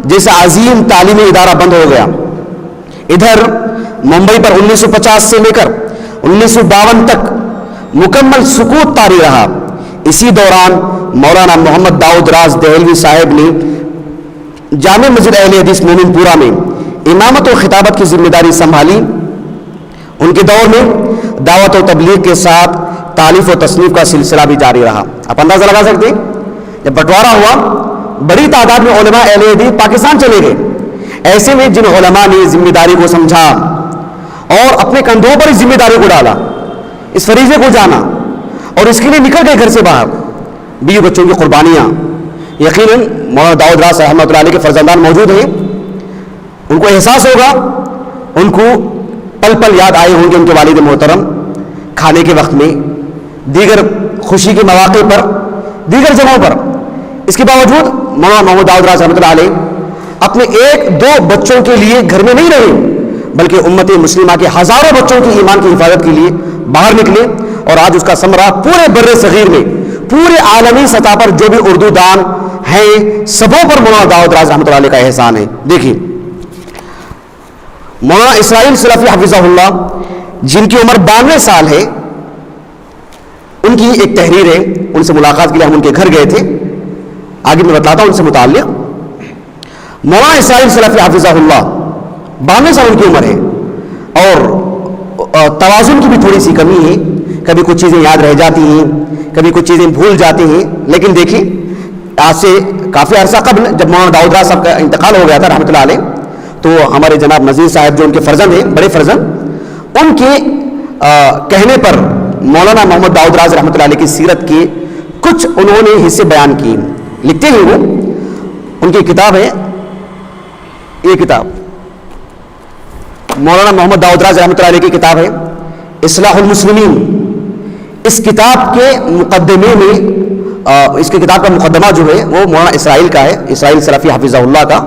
جیسا عظیم تعلیمی ادارہ بند ہو گیا. ادھر ممبئی پر 1950 سے لے کر 1952 تک مکمل سکوت طاری رہا. اسی دوران مولانا محمد داؤد راز دہلوی صاحب نے جامع مسجد اہل حدیث مومن پورہ میں امامت و خطابت کی ذمہ داری سنبھالی. ان کے دور میں دعوت و تبلیغ کے ساتھ تالیف و تصنیف کا سلسلہ بھی جاری رہا. آپ اندازہ لگا سکتے ہیں جب بٹوارا ہوا بڑی تعداد میں علماء اہل حدیث پاکستان چلے گئے. ایسے میں جن علماء نے ذمہ داری کو سمجھا اور اپنے کندھوں پر اس ذمہ داری کو ڈالا، اس فریضے کو جانا، اور اس کے لیے نکل گئے گھر سے باہر، بیوی بچوں کی قربانیاں. یقیناً مولانا داؤد راز رحمۃ اللہ علیہ کے فرزندان موجود ہیں، ان کو احساس ہوگا، ان کو پل پل یاد آئے ہوں گے ان کے والد محترم، کھانے کے وقت میں، دیگر خوشی کے مواقع پر، دیگر جگہوں پر. اس کے باوجود مولانا محمد داؤد راز رحمۃ اللہ علیہ اپنے ایک دو بچوں کے لیے گھر میں نہیں رہے، بلکہ امت مسلمہ کے ہزاروں بچوں کی ایمان کی حفاظت کے لیے باہر نکلے، اور آج اس کا ثمرہ پورے بر صغیر میں، پورے عالمی سطح پر جو بھی اردو دان ہیں سبوں پر مولانا داؤد راز رحمۃ اللہ علیہ کا احسان ہے. دیکھیے مولانا اسرائیل سلفی حفظہ اللہ، جن کی عمر 92 سال ہے، ان کی ایک تحریر ہے، ان سے ملاقات کے لیے ہم ان کے گھر گئے تھے، آگے میں بتاتا ہوں ان سے متعلق. مولانا اسرائیل سلفی حفظہ اللہ 92 سال ان کی عمر ہے، اور توازن کی بھی تھوڑی سی کمی ہے، کبھی کچھ چیزیں یاد رہ جاتی ہیں، کبھی کچھ چیزیں بھول جاتی ہیں. لیکن دیکھیں آج سے کافی عرصہ قبل جب مولانا داؤد راز صاحب کا انتقال ہو گیا تھا رحمۃ اللہ علیہ، تو ہمارے جناب نذیر صاحب جو ان کے فرزند ہیں، بڑے فرزند، ان کے کہنے پر مولانا محمد داؤد راز رحمۃ اللہ علیہ کی سیرت کے کچھ انہوں نے حصے بیان کیے. لکھتے ہیں وہ، ان کی کتاب ہے، یہ کتاب مولانا محمد داؤد راز رحمۃ اللہ علیہ کی کتاب ہے اصلاح المسلمین. اس کتاب کے مقدمے میں، اس کی کتاب کا مقدمہ جو ہے وہ مولانا اسرائیل کا ہے، اسرائیل سلفی حفظہ اللہ کا،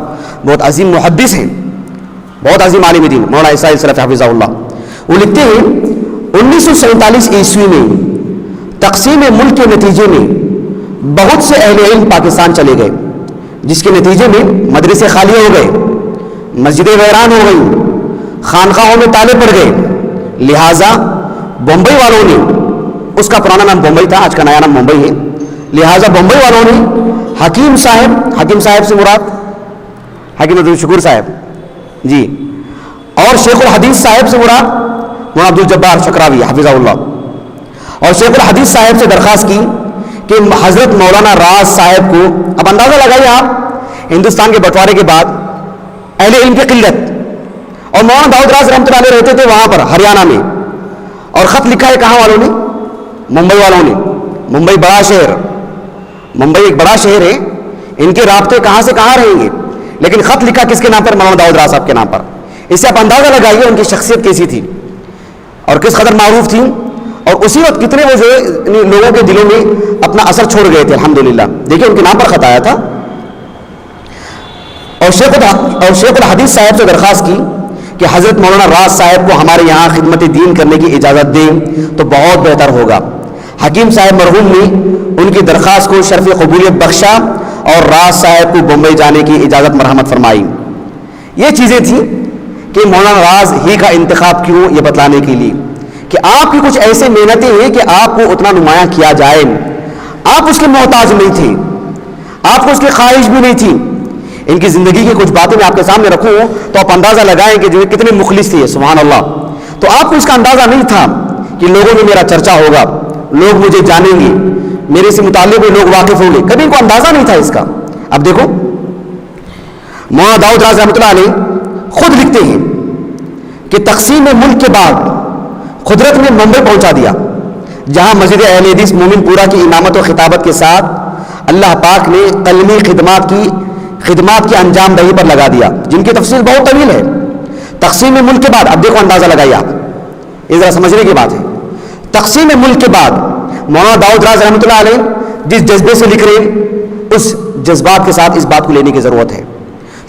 بہت عظیم محدث ہیں، بہت عظیم عالم دین مولانا اسرائیل سلفی حفظہ اللہ. وہ لکھتے ہیں 1947 عیسوی میں تقسیم ملک کے نتیجے میں بہت سے اہل علم پاکستان چلے گئے، جس کے نتیجے میں مدرسے خالی ہو گئے، مسجدیں ویران ہو گئیں، خانقاہوں میں تالے پڑ گئے. لہٰذا بمبئی والوں نے، اس کا پرانا نام بمبئی تھا، آج کا نیا نام ممبئی ہے، لہٰذا بمبئی والوں نے حکیم صاحب سے مراد حکیم عبد الشکور صاحب جی، اور شیخ الحدیث صاحب سے مراد مولانا عبد الجبار شکراوی حفظہ اللہ، اور شیخ الحدیث صاحب سے درخواست کی کہ حضرت مولانا راز صاحب کو، اب اندازہ لگائیے آپ ہندوستان کے بٹوارے کے بعد اہل علم کی قلت، اور مولانا داؤد راز رحمۃ اللہ علیہ رہتے تھے وہاں پر ہریانہ میں، اور خط لکھا ہے کہاں والوں نے؟ ممبئی والوں نے. ممبئی بڑا شہر، ممبئی ایک بڑا شہر ہے، ان کے رابطے کہاں سے کہاں رہیں گے، لیکن خط لکھا کس کے نام پر؟ مولانا داؤد راز صاحب کے نام پر. اس سے آپ اندازہ لگائیے ان کی شخصیت کیسی تھی اور کس قدر معروف تھی، اور اسی وقت کتنے وہ جو ہے لوگوں کے دلوں میں اپنا اثر چھوڑ گئے تھے الحمدللہ. دیکھیں ان کے نام پر خط آیا تھا، اور شیخ الحدیث صاحب سے درخواست کی کہ حضرت مولانا راز صاحب کو ہمارے یہاں خدمت دین کرنے کی اجازت دیں تو بہت بہتر ہوگا. حکیم صاحب مرحوم نے ان کی درخواست کو شرف قبولیت بخشا اور راز صاحب کو بمبئی جانے کی اجازت مرحمت فرمائی. یہ چیزیں تھیں کہ مولانا راز ہی کا انتخاب کیوں، یہ بتلانے کے لیے کہ آپ کی کچھ ایسے محنتیں ہیں کہ آپ کو اتنا نمایاں کیا جائے. آپ اس کے محتاج نہیں تھے، آپ کو اس کی خواہش بھی نہیں تھی. ان کی زندگی کی کچھ باتیں میں آپ کے سامنے رکھوں تو آپ اندازہ لگائیں کہ جو کتنے مخلص تھے، سبحان اللہ. تو آپ کو اس کا اندازہ نہیں تھا کہ لوگوں میں میرا چرچا ہوگا، لوگ مجھے جانیں گے، میرے سے متعلق ہوئے لوگ واقف ہوں گے، کبھی ان کو اندازہ نہیں تھا اس کا. اب دیکھو مولانا داؤد راز رحمۃ اللہ علیہ خود لکھتے ہیں کہ تقسیم ملک کے بعد قدرت نے ممبئی پہنچا دیا، جہاں مسجد اہل حدیث مومن پورہ کی امامت و خطابت کے ساتھ اللہ پاک نے قلمی خدمات کی انجام دہی پر لگا دیا، جن کی تفصیل بہت طویل ہے. تقسیم ملک کے بعد، اب دیکھو اندازہ لگائیے آپ، یہ ذرا سمجھنے کی بات ہے. تقسیم ملک کے بعد مولانا داؤد راز رحمۃ اللہ علیہ جس جذبے سے لکھ رہے ہیں، اس جذبات کے ساتھ اس بات کو لینے کی ضرورت ہے.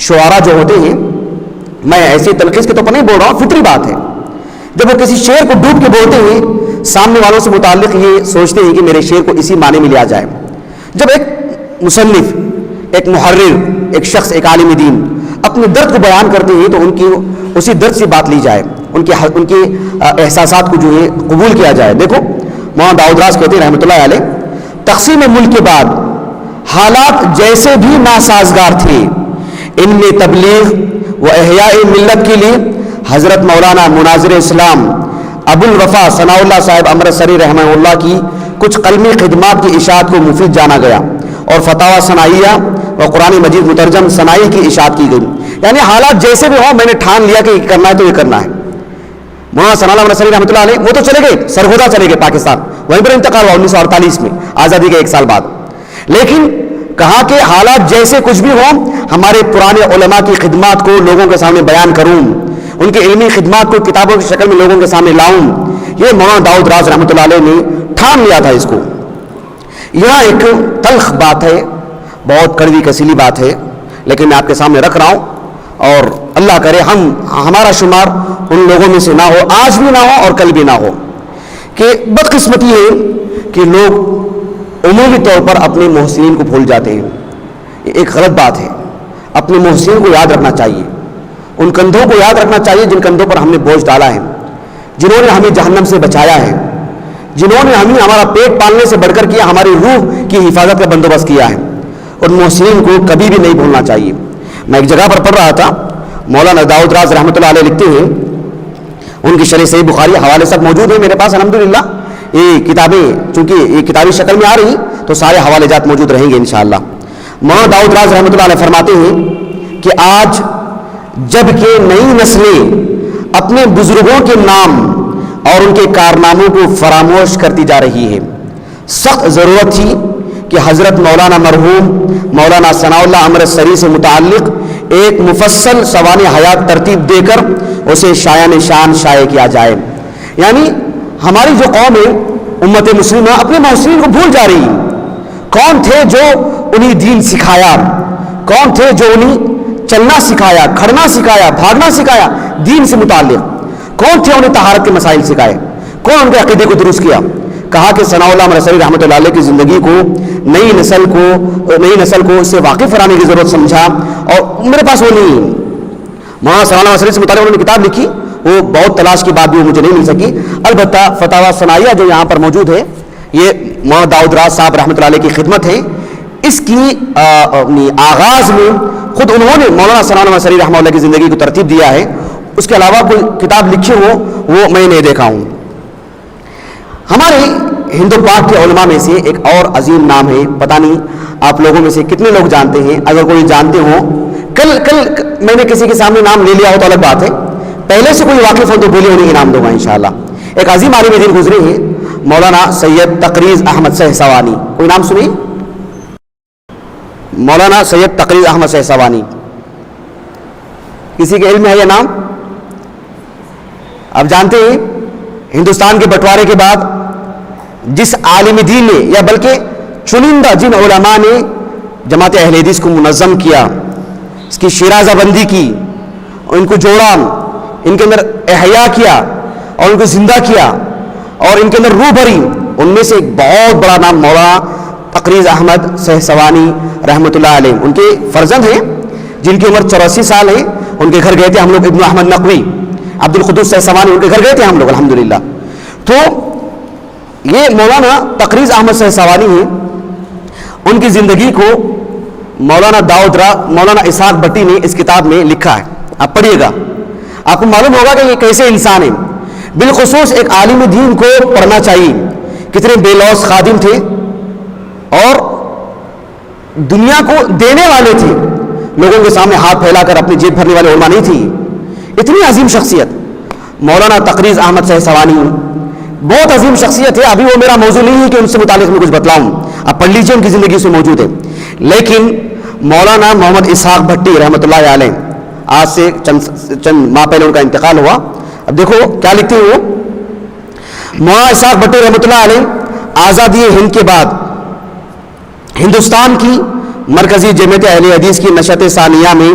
شعراء جو ہوتے ہیں، میں ایسی تلخیص کے طور پر نہیں بول رہا ہوں، فطری بات ہے، جب وہ کسی شعر کو ڈوب کے بولتے ہیں، سامنے والوں سے متعلق یہ سوچتے ہیں کہ میرے شعر کو اسی معنی میں لیا جائے. جب ایک مصنف، ایک محرر، ایک شخص، ایک عالم دین اپنے درد کو بیان کرتے ہیں تو ان کی اسی درد سے بات لی جائے، ان کے احساسات کو جو ہے قبول کیا جائے. دیکھو مولانا داؤد راز کہتے ہیں رحمۃ اللہ علیہ، تقسیم ملک کے بعد حالات جیسے بھی ناسازگار تھے، ان میں تبلیغ و احیاء ملت کے لیے حضرت مولانا مناظر اسلام ابو الوفا ثناء اللہ صاحب امرتسری رحمہ اللہ کی کچھ قلمی خدمات کی اشاعت کو مفید جانا گیا، اور فتاوی ثنائیہ و قرآن مجید مترجم ثنائی کی اشاعت کی گئی. یعنی حالات جیسے بھی ہوں، میں نے ٹھان لیا کہ یہ کرنا ہے تو یہ کرنا ہے. مولانا ثناء اللہ نصری رحمۃ اللہ علیہ وہ تو چلے گئے، سرگودا چلے گئے پاکستان، وہیں پر انتقال ہوا 1948 میں، آزادی کے 1 سال بعد. لیکن کہا کہ حالات جیسے کچھ بھی ہوں، ہمارے پرانے علماء کی خدمات کو لوگوں کے سامنے بیان کروں، ان کی علمی خدمات کو کتابوں کی شکل میں لوگوں کے سامنے لاؤں. یہ مولانا داؤد راز رحمۃ اللہ علیہ نے ٹھان لیا تھا اس کو. یہاں ایک تلخ بات ہے، بہت کڑوی کسیلی بات ہے، لیکن میں آپ کے سامنے رکھ رہا ہوں، اور اللہ کرے ہمارا شمار ان لوگوں میں سے نہ ہو، آج بھی نہ ہو اور کل بھی نہ ہو، کہ بدقسمتی ہے کہ لوگ عمومی طور پر اپنے محسنین کو بھول جاتے ہیں. یہ ایک غلط بات ہے. اپنے محسنین کو یاد رکھنا چاہیے، ان کندھوں کو یاد رکھنا چاہیے جن کندھوں پر ہم نے بوجھ ڈالا ہے، جنہوں نے ہمیں جہنم سے بچایا ہے، جنہوں نے ہمیں ہمارا پیٹ پالنے سے بڑھ کر کیا ہماری روح کی حفاظت کا بندوبست کیا ہے. ان محسنین کو کبھی بھی نہیں بھولنا چاہیے. میں ایک جگہ پر پڑھ رہا تھا، مولانا داؤد راز رحمۃ اللہ علیہ لکھتے ہیں، ان کی شرح صحیح بخاری حوالے سب موجود ہیں میرے پاس الحمدللہ. یہ کتابیں چونکہ یہ کتابی شکل میں آ رہی تو سارے حوالے جات موجود رہیں گے انشاءاللہ. مولانا داؤد راز رحمۃ اللہ علیہ فرماتے ہیں کہ آج جب کہ نئی نسلیں اپنے بزرگوں کے نام اور ان کے کارناموں کو فراموش کرتی جا رہی ہے، سخت ضرورت تھی کہ حضرت مولانا مرحوم مولانا ثناء اللہ امرتسری سے متعلق ایک مفصل سوانح حیات ترتیب دے کر اسے شایان شان شائع کیا جائے. یعنی ہماری جو قوم ہے امت مسلمہ اپنے محسنین کو بھول جا رہی ہے. کون تھے جو انہیں دین سکھایا، کون تھے جو انہیں چلنا سکھایا، کھڑنا سکھایا، بھاگنا سکھایا دین سے متعلق، کون تھے انہیں طہارت کے مسائل سکھائے، کون ان کے عقیدے کو درست کیا. کہا کہ ثناء اللہ نصری رحمۃ اللہ علیہ کی زندگی کو نئی نسل کو اس سے واقف کرانے کی ضرورت سمجھا، اور میرے پاس وہ نہیں. مولانا ثناء اللہ نصری سے متعلق انہوں نے کتاب لکھی، وہ بہت تلاش کے بعد بھی وہ مجھے نہیں مل سکی. البتہ فتاوی ثنائیہ جو یہاں پر موجود ہے، یہ مولانا داؤد راز صاحب رحمۃ اللہ علیہ کی خدمت ہے. اس کی آغاز میں خود انہوں نے مولانا ثناء اللہ نصری رحمۃ اللہ کی زندگی کو ترتیب دیا ہے. اس کے علاوہ کوئی کتاب لکھی ہو وہ میں نہیں دیکھا ہوں. ہمارے ہندو پاک کے علماء میں سے ایک اور عظیم نام ہے، پتہ نہیں آپ لوگوں میں سے کتنے لوگ جانتے ہیں. اگر کوئی جانتے ہوں، کل میں نے کسی کے سامنے نام لے لیا ہو تو الگ بات ہے، پہلے سے کوئی واقف ہو تو بولے انہیں انعام دوں گا انشاءاللہ. ایک عظیم عالم دین گزرے ہیں مولانا سید تقریض احمد سہسوانی. کوئی نام سنی؟ مولانا سید تقریض احمد سہسوانی، کسی کے علم میں ہے یہ نام؟ آپ جانتے ہیں ہندوستان کے بٹوارے کے بعد جس عالم دین نے، یا بلکہ چنندہ جن علماء نے جماعت اہل حدیث کو منظم کیا، اس کی شیرازہ بندی کی، ان کو جوڑا، ان کے اندر احیاء کیا اور ان کو زندہ کیا اور ان کے اندر روح بھری، ان میں سے ایک بہت بڑا نام مولانا تقریض احمد سہسوانی رحمۃ اللہ علیہ. ان کے فرزند ہیں جن کی عمر 84 سال ہے. ان کے گھر گئے تھے ہم لوگ، ابن احمد نقوی، عبد القدوس سہسوانی، ان کے گھر گئے تھے ہم لوگ الحمدللہ. تو یہ مولانا تقریض احمد سہسوانی ہیں. ان کی زندگی کو مولانا اسحاق بھٹی نے اس کتاب میں لکھا ہے. آپ پڑھیے گا، آپ کو معلوم ہوگا کہ یہ کیسے انسان ہیں. بالخصوص ایک عالم دین کو پڑھنا چاہیے. کتنے بے لوث خادم تھے اور دنیا کو دینے والے تھے، لوگوں کے سامنے ہاتھ پھیلا کر اپنی جیب بھرنے والے علماء نہیں تھی. اتنی عظیم شخصیت مولانا تقریض احمد سہسوانی بہت عظیم شخصیت ہے. ابھی وہ میرا موضوع نہیں ہے کہ ان سے متعلق میں کچھ بتلاؤں، آپ پڑھ لیجیے، ان کی زندگی سے موجود ہے. لیکن مولانا محمد اسحاق بھٹی رحمۃ اللہ علیہ، آج سے چند ماہ پہلے ان کا انتقال ہوا. اب دیکھو کیا لکھتے ہیں وہ. مولانا اسحاق بھٹی رحمۃ اللہ علیہ آزادی ہند کے بعد ہندوستان کی مرکزی جماعت اہل حدیث کی نشست ثانیہ میں،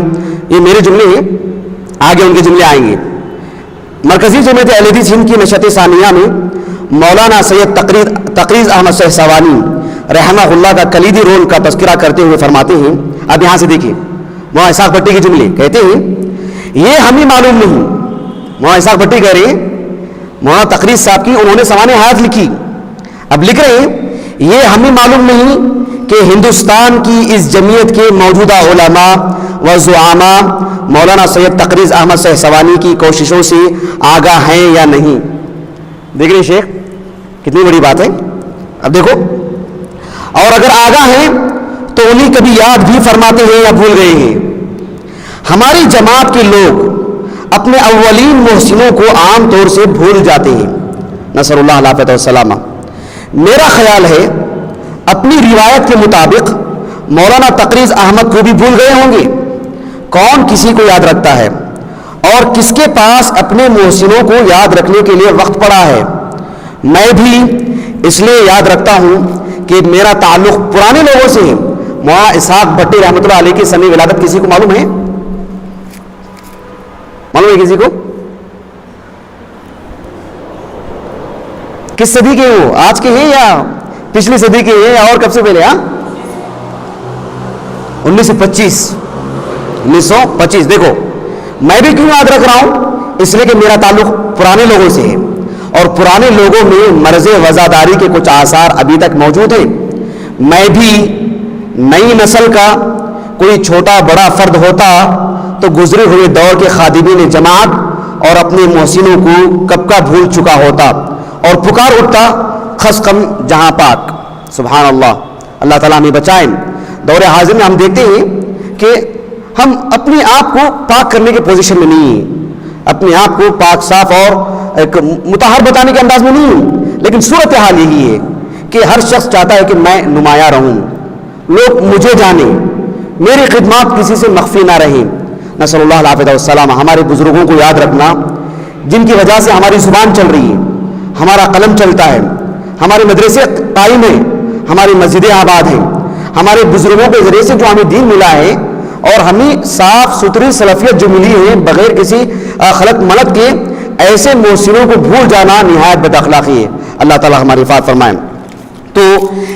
یہ میرے جملے ہیں، آگے ان کے جملے آئیں گے. مرکزی جماعت اہل حدیث ہند کی نشست ثانیہ میں مولانا سید تقریض احمد سہسوانی رحمہ اللہ کا کلیدی رول کا تذکرہ کرتے ہوئے فرماتے ہیں. اب یہاں سے دیکھیں مولانا اسحاق بھٹی کے جملے. کہتے ہیں یہ ہمیں معلوم نہیں، مولانا اسحاق بھٹی کہہ رہے ہیں مولانا تقریض صاحب کی انہوں نے سوانح حیات لکھی. اب لکھ رہے ہیں یہ ہمیں معلوم نہیں کہ ہندوستان کی اس جمعیت کے موجودہ علماء و زعماء مولانا سید تقریض احمد سہسوانی کی کوششوں سے آگاہ ہیں یا نہیں. دیکھ رہے شیخ کتنی بڑی بات ہے. اب دیکھو، اور اگر آگاہ ہیں تو انہیں کبھی یاد بھی فرماتے ہیں یا بھول گئے ہیں. ہماری جماعت کے لوگ اپنے اولین محسنوں کو عام طور سے بھول جاتے ہیں، نسأل اللہ العافیۃ والسلامہ۔ میرا خیال ہے اپنی روایت کے مطابق مولانا تقریض احمد کو بھی بھول گئے ہوں گے۔ کون کسی کو یاد رکھتا ہے، اور کس کے پاس اپنے محسنوں کو یاد رکھنے کے لیے وقت پڑا ہے؟ میں بھی اس لیے یاد رکھتا ہوں کہ میرا تعلق پرانے لوگوں سے ہے۔ مولانا اسحاق بھٹی رحمۃ اللہ علیہ کی سنِ ولادت کسی کو معلوم ہے؟ معلوم ہے کسی کو؟ کس صدی کے ہو؟ آج کے ہیں یا پچھلی صدی کے ہیں، یا اور کب سے پہلے؟ 1925۔ دیکھو میں بھی کیوں یاد رکھ رہا ہوں؟ اس لیے کہ میرا تعلق پرانے لوگوں سے ہے، اور پرانے لوگوں میں مرض وزاداری کے کچھ آثار ابھی تک موجود ہیں۔ میں بھی نئی نسل کا کوئی چھوٹا بڑا فرد ہوتا تو گزرے ہوئے دور کے خادمین جماعت اور اپنے محسنوں کو کب کا بھول چکا ہوتا، اور پکار اٹھتا خس کم جہاں پاک۔ سبحان اللہ، اللہ تعالیٰ ہمیں بچائیں۔ دور حاضر میں ہم دیکھتے ہیں کہ ہم اپنے آپ کو پاک کرنے کے پوزیشن میں نہیں ہیں، اپنے آپ کو پاک صاف اور ایک مطہر بتانے کے انداز میں نہیں ہیں، لیکن صورتحال یہی ہے کہ ہر شخص چاہتا ہے کہ میں نمایاں رہوں، لوگ مجھے جانیں، میری خدمات کسی سے مخفی نہ رہیں۔ نسأل اللہ العافیۃ والسلام۔ ہمارے بزرگوں کو یاد رکھنا، جن کی وجہ سے ہماری زبان چل رہی ہے، ہمارا قلم چلتا ہے، ہمارے مدرسے قائم ہیں، ہماری مسجدیں آباد ہیں، ہمارے بزرگوں کے ذریعے سے جو ہمیں دین ملا ہے، اور ہمیں صاف ستھری سلفیت جو ملی ہے بغیر کسی خلط ملط کے، ایسے محسنوں کو بھول جانا نہایت بد اخلاقی ہے۔ اللہ تعالیٰ ہماری حفاظت فرمائے۔ تو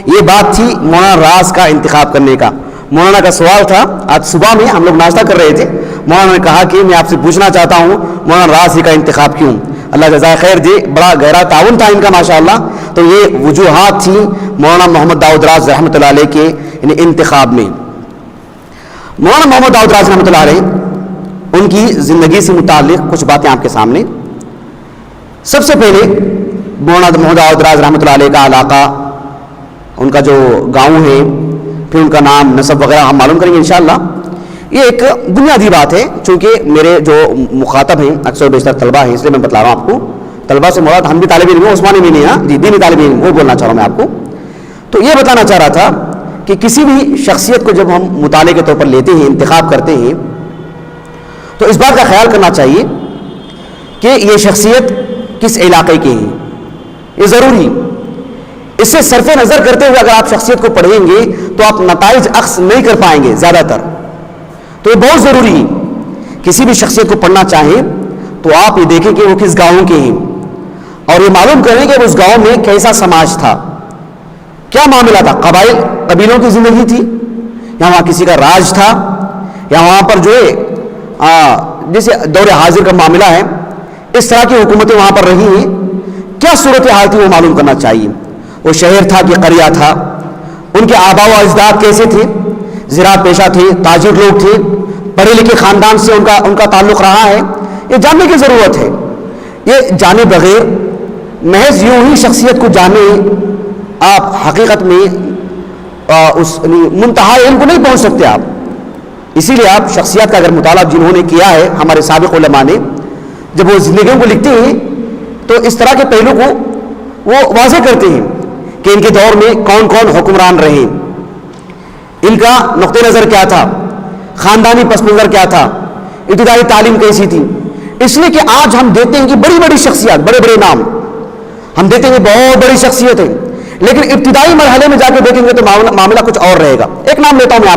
یہ بات تھی مولانا راز کا انتخاب کرنے کا۔ مولانا کا سوال تھا، آج صبح میں ہم لوگ ناشتہ کر رہے تھے، مولانا نے کہا کہ میں آپ سے پوچھنا چاہتا ہوں مولانا راز کا انتخاب کیوں؟ اللہ جزائے خیر جی، بڑا گہرا تعاون تھا ان کا ماشاءاللہ۔ تو یہ وجوہات تھیں مولانا محمد داؤد راز رحمۃ اللہ علیہ کے انتخاب میں۔ مولانا محمد داؤد راز رحمۃ اللہ علیہ، ان کی زندگی سے متعلق کچھ باتیں آپ کے سامنے۔ سب سے پہلے مولانا محمد داؤد راز رحمۃ اللہ علیہ کا علاقہ، ان کا جو گاؤں ہے، پھر ان کا نام نسب وغیرہ ہم معلوم کریں گے انشاءاللہ۔ یہ ایک بنیادی بات ہے، چونکہ میرے جو مخاطب ہیں اکثر بیشتر طلبہ ہیں، اس لیے میں بتلا رہا ہوں آپ کو۔ طلبہ سے مراد ہم بھی طالب علم ہیں، عثمانی بھی نہیں ہیں جی، دینی طالب علم، وہ بولنا چاہ رہا ہوں میں آپ کو۔ تو یہ بتانا چاہ رہا تھا کہ کسی بھی شخصیت کو جب ہم مطالعے کے طور پر لیتے ہیں، انتخاب کرتے ہیں، تو اس بات کا خیال کرنا چاہیے کہ یہ شخصیت کس علاقے کی ہے، یہ ضروری۔ اس سے صرف نظر کرتے ہوئے اگر آپ شخصیت کو پڑھیں گے تو آپ نتائج اخذ نہیں کر پائیں گے زیادہ تر۔ تو یہ بہت ضروری ہے، کسی بھی شخصیت کو پڑھنا چاہیں تو آپ یہ دیکھیں کہ وہ کس گاؤں کے ہیں، اور یہ معلوم کریں کہ اس گاؤں میں کیسا سماج تھا، کیا معاملہ تھا، قبیلوں کی زندگی تھی، یا وہاں کسی کا راج تھا، یا وہاں پر جو ہے جیسے دور حاضر کا معاملہ ہے، اس طرح کی حکومتیں وہاں پر رہی ہیں، کیا صورتحال تھی وہ معلوم کرنا چاہیے۔ وہ شہر تھا کہ قریہ تھا، ان کے آباء و اجداد کیسے تھے، زراعت پیشہ تھے، تاجر لوگ تھے، پڑھے لکھے خاندان سے ان کا تعلق رہا ہے، یہ جاننے کی ضرورت ہے۔ یہ جانے بغیر محض یوں ہی شخصیت کو جانے آپ حقیقت میں اس منتہا علم کو نہیں پہنچ سکتے آپ۔ اسی لیے آپ شخصیات کا اگر مطالعہ جنہوں نے کیا ہے ہمارے سابق علماء نے، جب وہ زندگیوں کو لکھتے ہیں تو اس طرح کے پہلو کو وہ واضح کرتے ہیں کہ ان کے دور میں کون کون حکمران رہے، ان کا نقطہ نظر کیا تھا، خاندانی پس منظر کیا تھا، ابتدائی تعلیم کیسی تھی۔ اس لیے کہ آج ہم دیتے ہیں کہ بڑی بڑی شخصیات، بڑے بڑے نام ہم دیتے ہیں کہ بہت بڑی شخصیت ہے، لیکن ابتدائی مرحلے میں جا کے دیکھیں گے تو معاملہ کچھ اور رہے گا۔ ایک نام لیتا ہوں میں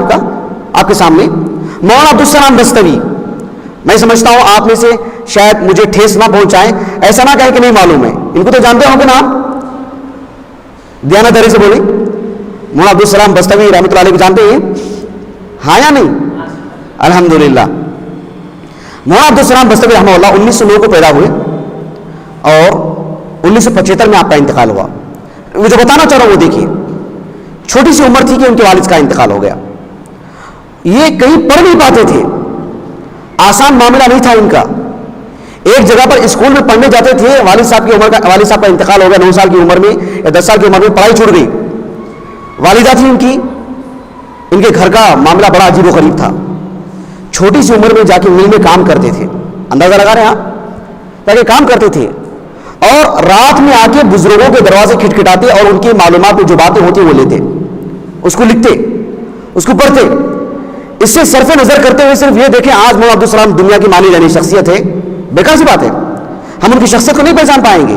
آپ کے سامنے، مولانا عبدالسلام بستوی۔ میں سمجھتا ہوں آپ میں سے شاید مجھے ٹھیس نہ پہنچائیں، ایسا نہ کہیں کہ نہیں معلوم ہے، ان کو تو جانتے ہوں گے نام، دیانتداری سے بولیں، مولانا عبدالسلام بستوی رحمۃ اللہ علیہ کو جانتے ہیں؟ ہاں یا نہیں؟ الحمدللہ۔ مولانا عبدالسلام بستوی رحمہ اللہ 1909 کو پیدا ہوئے اور 1975 میں آپ کا انتقال ہوا۔ وہ جو بتانا چاہ رہا ہوں وہ دیکھیے، چھوٹی سی عمر تھی کہ ان کے والد کا انتقال ہو گیا۔ یہ کہیں پڑھ نہیں پاتے تھے، آسان معاملہ نہیں تھا ان کا۔ ایک جگہ پر اسکول میں پڑھنے جاتے تھے، والد صاحب کا انتقال ہو گیا 9 سال کی عمر میں یا 10 سال کی عمر میں، پڑھائی چھوٹ گئی۔ والدہ تھی ان کی، ان کے گھر کا معاملہ بڑا عجیب و غریب تھا، چھوٹی سی عمر میں جا کے مل میں کام کرتے تھے، اندازہ لگا رہے ہیں آپ؟ تاکہ کام کرتے تھے اور رات میں آ کے بزرگوں کے دروازے کھٹکھٹاتے اور ان کی معلومات میں جو باتیں ہوتی وہ لیتے، اس کو لکھتے، اس کو پڑھتے۔ اس سے صرف نظر کرتے ہوئے صرف یہ دیکھیں آج مولانا عبدالسلام دنیا کی مانی جانی شخصیت ہے، بیکار سی بات ہے، ہم ان کی شخصیت کو نہیں پہچان پائیں گے۔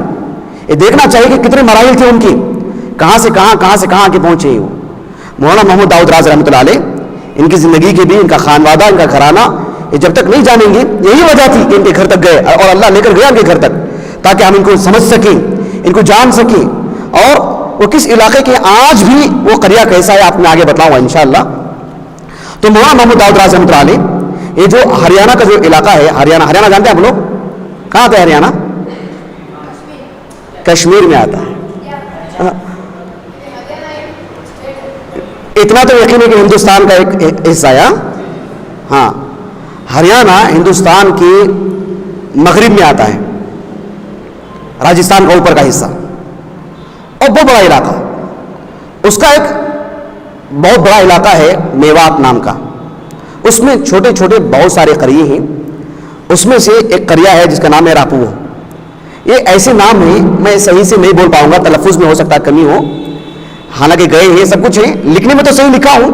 یہ دیکھنا چاہیے کہ کتنے مراحل تھے ان کی، کہاں سے کہاں کے پہنچے ہیں وہ۔ مولانا محمد داؤد راز رحمۃ اللہ علیہ، ان کی زندگی کے بھی، ان کا خانوادہ، ان کا گھرانہ، یہ جب تک نہیں جانیں گے، یہی وجہ تھی کہ ان کے گھر تک گئے اور اللہ لے کر گیا ان کے گھر تک، تاکہ ہم ان کو سمجھ سکیں، ان کو جان سکیں، اور وہ کس علاقے کے آج بھی وہ قریہ کیسا ہے آپ میں آگے بتلاؤں گا انشاءاللہ۔ تو مولانا محمد داؤد راز رحمۃ اللہ علیہ، یہ جو ہریانہ کا جو علاقہ ہے، ہریانہ جانتے ہیں آپ لوگ؟ کہاں آتا ہے ہریانہ؟ کشمیر میں آتا ہے۔ اتنا تو یقین ہے کہ ہندوستان کا ایک حصہ ہے۔ ہاں، ہریانہ ہندوستان کے مغرب میں آتا ہے، راجستھان کا اوپر کا حصہ، اور بہت بڑا علاقہ۔ اس کا ایک بہت بڑا علاقہ ہے میوات نام کا، اس میں چھوٹے چھوٹے بہت سارے قریے ہیں۔ اس میں سے ایک قریہ ہے جس کا نام ہے راپو۔ یہ ایسے نام ہیں، میں صحیح سے نہیں بول پاؤں گا، تلفظ میں ہو سکتا ہے کمی ہو، حالانکہ گئے ہیں سب کچھ ہے، لکھنے میں تو صحیح لکھا ہوں،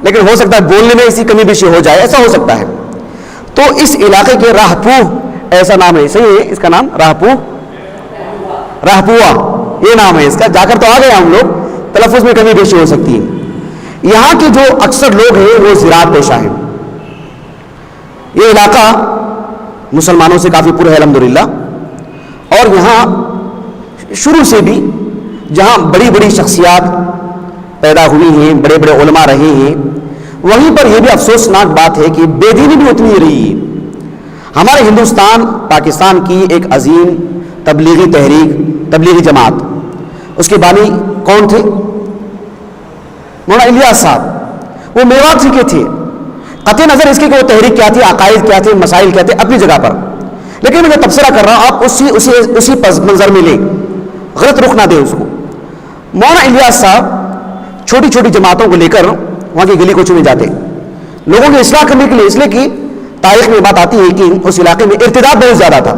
لیکن ہو سکتا ہے بولنے میں اسی کمی بیشی ہو جائے، ایسا ہو سکتا ہے۔ تو اس علاقے کے راہپو ایسا نام ہے، صحیح ہے اس کا نام راہپوا، یہ نام ہے اس کا۔ جا کر تو آ گئے ہم لوگ، تلفظ میں کمی بیشی ہو سکتی ہے۔ یہاں کے جو اکثر لوگ ہیں وہ زراعت پیشہ ہیں۔ یہ علاقہ مسلمانوں سے کافی پر ہے الحمدللہ، اور یہاں شروع سے بھی جہاں بڑی بڑی شخصیات پیدا ہوئی ہیں، بڑے بڑے علماء رہے ہیں، وہیں پر یہ بھی افسوسناک بات ہے کہ بے دینی بھی اتنی رہی ہے۔ ہمارے ہندوستان پاکستان کی ایک عظیم تبلیغی تحریک، تبلیغی جماعت، اس کے بانی کون تھے؟ مولانا الیاس صاحب، وہ میوات کے تھے۔ قطع نظر اس کے کہ وہ تحریک کیا تھی، عقائد کیا تھے، مسائل کیا تھے، اپنی جگہ پر، لیکن میں جو تبصرہ کر رہا ہوں آپ اسی پس منظر میں لیں، غلط رخ نہ دیں اس کو۔ مولانا الیاس صاحب چھوٹی چھوٹی جماعتوں کو لے کر وہاں کی گلی کوچوں میں جاتے لوگوں کی اصلاح کرنے کے لیے، اس لیے کہ تاریخ میں بات آتی ہے کہ اس علاقے میں ارتداد بہت زیادہ تھا،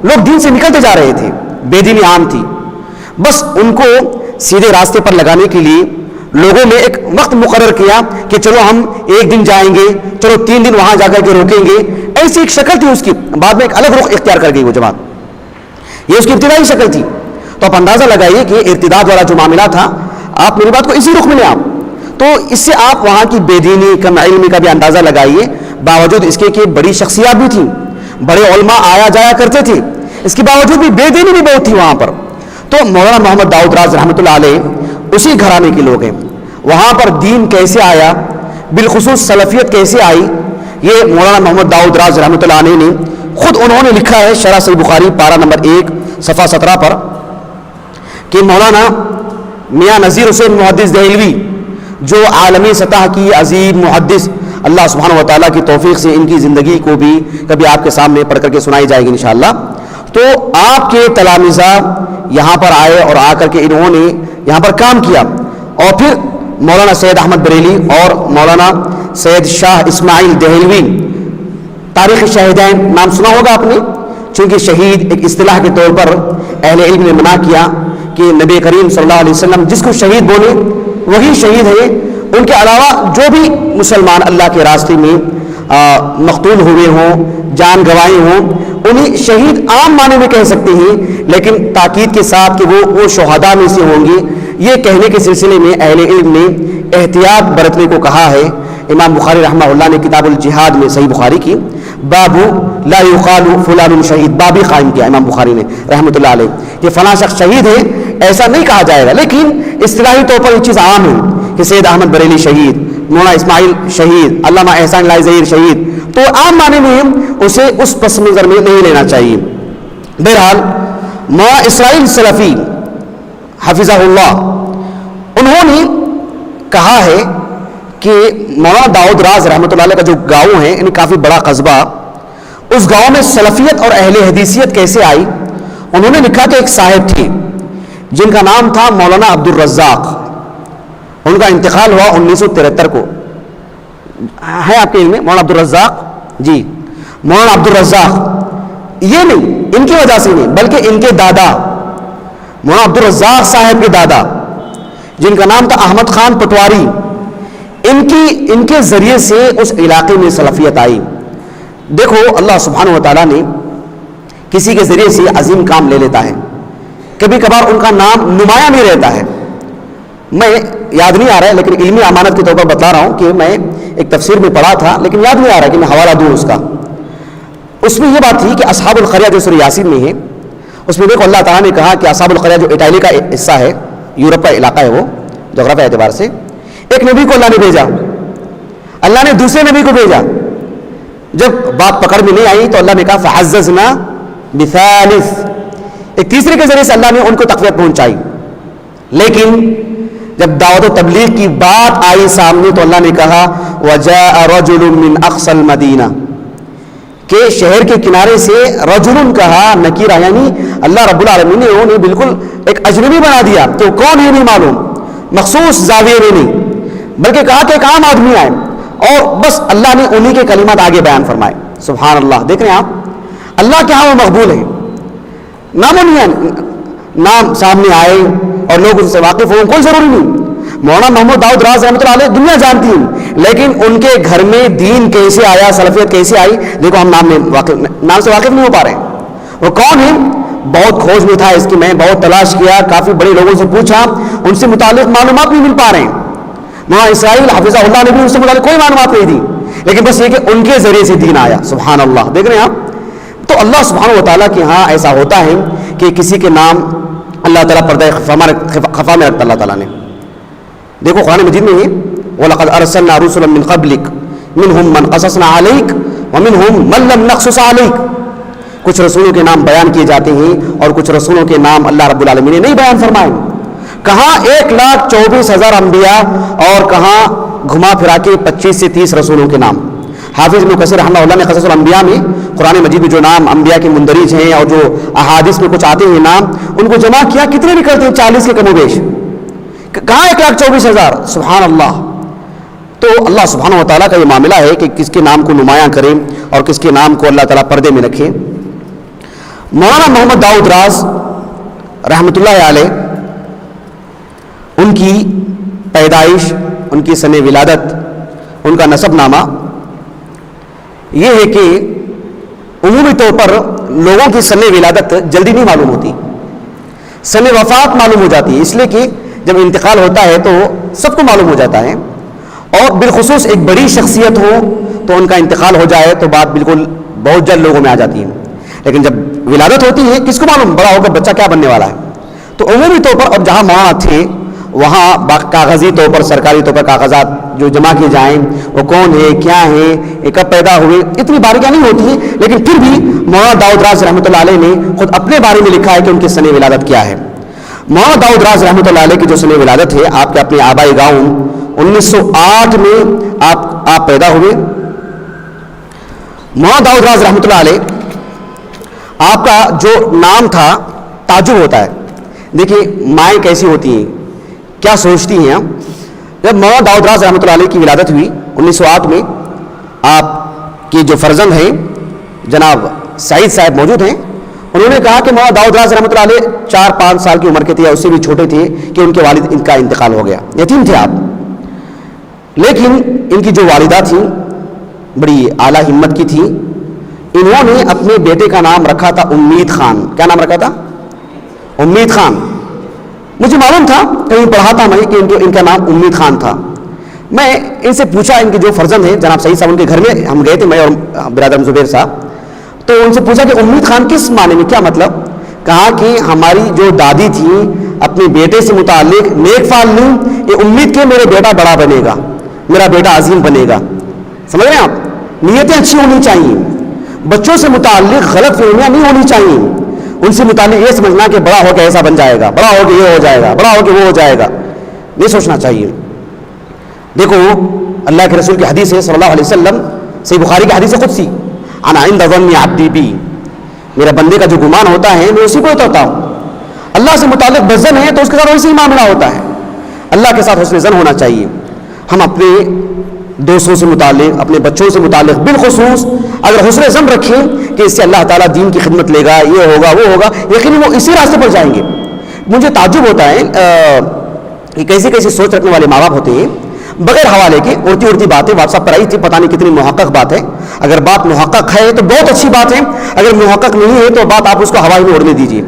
لوگ دین سے نکلتے جا رہے تھے، بے دینی عام تھی۔ بس ان کو سیدھے راستے پر لگانے کے لیے لوگوں نے ایک وقت مقرر کیا کہ چلو ہم ایک دن جائیں گے، چلو 3 دن وہاں جا کر کے روکیں گے، ایسی ایک شکل تھی اس کی۔ بعد میں ایک الگ رخ اختیار کر گئی وہ جماعت، یہ اس کی ابتدائی شکل تھی۔ تو آپ اندازہ لگائیے کہ ارتداد والا جو معاملہ تھا، آپ میری بات کو اسی رخ میں لیں آپ، تو اس سے آپ وہاں کی بے دینی، کم علمی کا بھی اندازہ لگائیے، باوجود اس کے کہ بڑی شخصیات بھی تھیں، بڑے علماء آیا جایا کرتے تھے، اس کے باوجود بھی بے دینی بھی بہت تھی وہاں پر۔ تو مولانا محمد داؤد راز رحمۃ اللہ علیہ اسی گھرانے کے لوگ ہیں۔ وہاں پر دین کیسے آیا، بالخصوص سلفیت کیسے آئی، یہ مولانا محمد داؤد راز رحمۃ اللہ علیہ نے خود انہوں نے لکھا ہے شرح صحیح بخاری پارہ نمبر 1 صفحہ 17 پر کہ مولانا میاں نذیر حسین محدث دہلوی، جو عالمی سطح کی عظیم محدث، اللہ سبحانہ و تعالیٰ کی توفیق سے ان کی زندگی کو بھی کبھی آپ کے سامنے پڑھ کر کے سنائی جائے گی انشاءاللہ۔ تو آپ کے تلامذہ یہاں پر آئے اور آ کر کے انہوں نے یہاں پر کام کیا، اور پھر مولانا سید احمد بریلی اور مولانا سید شاہ اسماعیل دہلوی، تاریخ شہیدین نام سنا ہوگا آپ نے، چونکہ شہید ایک اصطلاح کے طور پر اہل علم نے منع کیا کہ نبی کریم صلی اللہ علیہ وسلم جس کو شہید بولے وہی شہید ہے، ان کے علاوہ جو بھی مسلمان اللہ کے راستے میں مقتول ہوئے ہوں، جان گنوائے ہوں، انہیں شہید عام معنی میں کہہ سکتے ہیں، لیکن تاکید کے ساتھ کہ وہ شہداء میں سے ہوں گے، یہ کہنے کے سلسلے میں اہل علم نے احتیاط برتنے کو کہا ہے۔ امام بخاری رحمہ اللہ نے کتاب الجہاد میں صحیح بخاری کی بابو لا یقال فلان شہید، باب ہی قائم کیا امام بخاری نے رحمۃ اللہ علیہ کہ فلاں شخص شہید ہے ایسا نہیں کہا جائے گا، لیکن اصطلاحی طور پر یہ چیز عام ہے کہ سید احمد بریلی شہید، مولانا اسماعیل شہید، علامہ احسان اللہ ظہیر شہید، تو عام معنی میں اسے اس پس منظر میں نہیں لینا چاہیے۔ بہرحال مولانا اسرائیل سلفی حفظہ اللہ، انہوں نے کہا ہے کہ مولانا داؤد راز رحمۃ اللہ علیہ کا جو گاؤں ہے، یعنی کافی بڑا قصبہ، اس گاؤں میں سلفیت اور اہل حدیثیت کیسے آئی۔ انہوں نے لکھا کہ ایک صاحب تھے جن کا نام تھا مولانا عبد الرزاق، ان کا انتقال ہوا 1973 کو، ہے آپ کے علم میں مولانا عبد الرزاق؟ جی، مولانا عبد الرزاق یہ نہیں ان کی وجہ سے نہیں، بلکہ ان کے دادا مولانا عبدالرزاق صاحب کے دادا جن کا نام تھا احمد خان پٹواری، ان کے ذریعے سے اس علاقے میں سلفیت آئی۔ دیکھو اللہ سبحانہ و تعالیٰ نے کسی کے ذریعے سے عظیم کام لے لیتا ہے، کبھی کبھار ان کا نام نمایاں نہیں رہتا ہے۔ میں یاد نہیں آ رہا ہے لیکن علمی امانت کے طور پر بتا رہا ہوں کہ میں ایک تفسیر میں پڑھا تھا لیکن یاد نہیں آ رہا کہ میں حوالہ دوں اس کا۔ اس میں یہ بات تھی کہ اصحاب القریہ جو سورہ یاسین میں ہے، اس میں دیکھو اللہ تعالیٰ نے کہا کہ اصحاب القریہ جو اٹالی کا حصہ ہے، یورپ کا علاقہ ہے، وہ جغرافیہ اعتبار سے، ایک نبی کو اللہ نے بھیجا، اللہ نے دوسرے نبی کو بھیجا، جب بات پکڑ میں نہیں آئی تو اللہ نے کہا فعززنا بثالث، ایک تیسرے کے ذریعے سے اللہ نے ان کو تقویت پہنچائی۔ لیکن جب دعوت و تبلیغ کی بات آئی سامنے تو اللہ نے کہا وجاء رجل من اقصى المدینہ، کہ شہر کے کنارے سے رجل کہا نکیرہ، یعنی اللہ رب العالمین نے انہیں بالکل ایک اجنبی بنا دیا کہ وہ کون ہے نہیں معلوم، مخصوص زاویے میں نہیں، بلکہ کہا کہ ایک عام آدمی آئے اور بس اللہ نے انہی کے کلمات آگے بیان فرمائے۔ سبحان اللہ، دیکھ رہے ہیں آپ اللہ کے ہاں وہ مقبول ہے، نام نہیں ہے، نام سامنے آئے اور لوگ ان سے واقف ہوں کوئی ضروری نہیں۔ مولانا محمد داؤد راز رحمۃ اللہ علیہ دنیا جانتی ہے لیکن ان کے گھر میں دین کیسے آیا، سلفیت کیسے آئی، دیکھو ہم نام سے واقف نہیں ہو پا رہے ہیں۔ وہ کون ہے؟ بہت کھوج میں تھا اس کی، میں بہت تلاش کیا، کافی بڑے لوگوں سے پوچھا، ان سے متعلق معلومات نہیں مل پا رہے ہیں۔ مولانا اسرائیل حافظہ اللہ نے بھی ان سے متعلق کوئی معلومات نہیں دی، لیکن بس یہ کہ ان کے ذریعے سے دین آیا۔ سبحان اللہ، دیکھ رہے ہیں آپ۔ تو اللہ سبحانہ و تعالیٰ کے ہاں ایسا ہوتا ہے کہ کسی کے نام اللہ تعالیٰ پردہ خفا میں رکھتا اللہ تعالیٰ نے۔ دیکھو قرآن مجید میں ہے وَلَقَدْ أَرْسَلْنَا رُسُلًا مِّن قَبْلِكَ مِنْهُمْ مَنْ قَصَصْنَا عَلَيْكَ وَمِنْهُمْ مَنْ لَمْ نَقْصُصْ عَلَيْكَ، کچھ رسولوں کے نام بیان کیے جاتے ہیں اور کچھ رسولوں کے نام اللہ رب العالمین نے نہیں بیان فرمائے۔ کہاں 1,24,000 انبیاء اور کہاں گھما پھرا کے 25 سے 30 رسولوں کے نام۔ حافظ ابن کثیر رحمہ اللہ نے قصص الانبیاء میں قرآن مجید میں جو نام انبیاء کے مندرج ہیں اور جو احادیث میں کچھ آتے ہیں نام، ان کو جمع کیا، کتنے نکلتے ہیں؟ 40 کے کم و بیش۔ کہاں 1,24,000؟ سبحان اللہ۔ تو اللہ سبحانہ و تعالیٰ کا یہ معاملہ ہے کہ کس کے نام کو نمایاں کریں اور کس کے نام کو اللہ تعالیٰ پردے میں رکھے۔ مولانا محمد داؤد راز رحمۃ اللہ علیہ، ان کی پیدائش، ان کی سن ولادت، ان کا نسب نامہ یہ ہے کہ عمومی طور پر لوگوں کی سن ولادت جلدی نہیں معلوم ہوتی، سن وفات معلوم ہو جاتی ہے، اس لیے کہ جب انتقال ہوتا ہے تو سب کو معلوم ہو جاتا ہے، اور بالخصوص ایک بڑی شخصیت ہو تو ان کا انتقال ہو جائے تو بات بالکل بہت جلد لوگوں میں آ جاتی ہے۔ لیکن جب ولادت ہوتی ہے کس کو معلوم بڑا ہو کر بچہ کیا بننے والا ہے؟ تو عمومی طور پر اب جہاں مولانا تھے وہاں کاغذی طور پر، سرکاری طور پر کاغذات جو جمع کیے جائیں، وہ کون ہے، کیا ہے، یہ کب پیدا ہوئے، اتنی باریکیاں نہیں ہوتی ہیں، لیکن پھر بھی مولانا داؤد راز رحمۃ اللہ علیہ نے خود اپنے بارے میں لکھا ہے کہ ان کی سن ولادت کیا ہے۔ مولانا داؤد راز رحمۃ اللہ علیہ کی جو سن ولادت ہے، آپ کے اپنے آبائی گاؤں 1908 میں آپ پیدا ہوئے۔ مولانا داؤد راز رحمۃ اللہ علیہ، آپ کا جو نام تھا تعجب ہوتا ہے، دیکھیے مائیں کیسی ہوتی ہیں، کیا سوچتی ہیں۔ جب مولانا داؤد راز رحمۃ اللہ علیہ کی ولادت ہوئی 1908 میں، آپ کی جو فرزند ہیں جناب سعید صاحب موجود ہیں، انہوں نے کہا کہ مولانا داؤد راز رحمۃ اللہ علیہ 4-5 سال کی عمر کے تھے یا اس سے بھی چھوٹے تھے کہ ان کے والد ان کا انتقال ہو گیا، یتیم تھے آپ۔ لیکن ان کی جو والدہ تھیں بڑی اعلیٰ ہمت کی تھیں، انہوں نے اپنے بیٹے کا نام رکھا تھا امید خان۔ کیا نام رکھا تھا؟ امید خان۔ مجھے معلوم تھا، کہیں پڑھا تھا میں کہ ان کا نام امید خان تھا۔ میں ان سے پوچھا، ان کے جو فرزند ہیں جناب سعید صاحب، ان کے گھر میں ہم گئے تھے، میں اور برادر زبیر صاحب، تو ان سے پوچھا کہ امید خان کس معنی میں، کیا مطلب؟ کہا کہ ہماری جو دادی تھی اپنے بیٹے سے متعلق نیک فعل لی، یہ امید کہ میرا بیٹا بڑا بنے گا، میرا بیٹا عظیم بنے گا۔ سمجھ رہے ہیں آپ؟ نیتیں اچھی ہونی چاہیے، بچوں سے متعلق غلط فہمیاں نہیں ہونی چاہیے، ان سے متعلق یہ سمجھنا کہ بڑا ہو کے ایسا بن جائے گا، بڑا ہو کے یہ ہو جائے گا، بڑا ہو کے وہ ہو جائے گا، نہیں سوچنا چاہیے۔ دیکھو اللہ کے رسول کی حدیث ہے صلی اللہ علیہ وسلم، صحیح بخاری کی حدیث قدسی، انا عند ظن عبدی بی، میرا بندے کا جو گمان ہوتا ہے میں اسی کو اترتا ہوں۔ اللہ سے متعلق بزن ہے تو اس کے ساتھ ویسے ہی معاملہ ہوتا ہے، اللہ کے ساتھ حسن ظن ہونا چاہیے۔ ہم اپنے دوستوں سے متعلق، اپنے بچوں سے متعلق بالخصوص اگر حسن ظن رکھیں کہ اس سے اللہ تعالیٰ دین کی خدمت لے گا، یہ ہوگا وہ ہوگا، یقیناً وہ اسی راستے پر جائیں گے. مجھے تعجب ہوتا ہے کہ کیسی کیسی سوچ رکھنے والے ماں باپ ہوتے ہیں بغیر حوالے کے اڑتی باتیں واٹس ایپ پر آئی تھی، پتہ نہیں کتنی محقق بات ہے. اگر بات محقق ہے تو بہت اچھی بات ہے، اگر محقق نہیں ہے تو بات آپ اس کو ہوائی میں اڑنے دیجیے.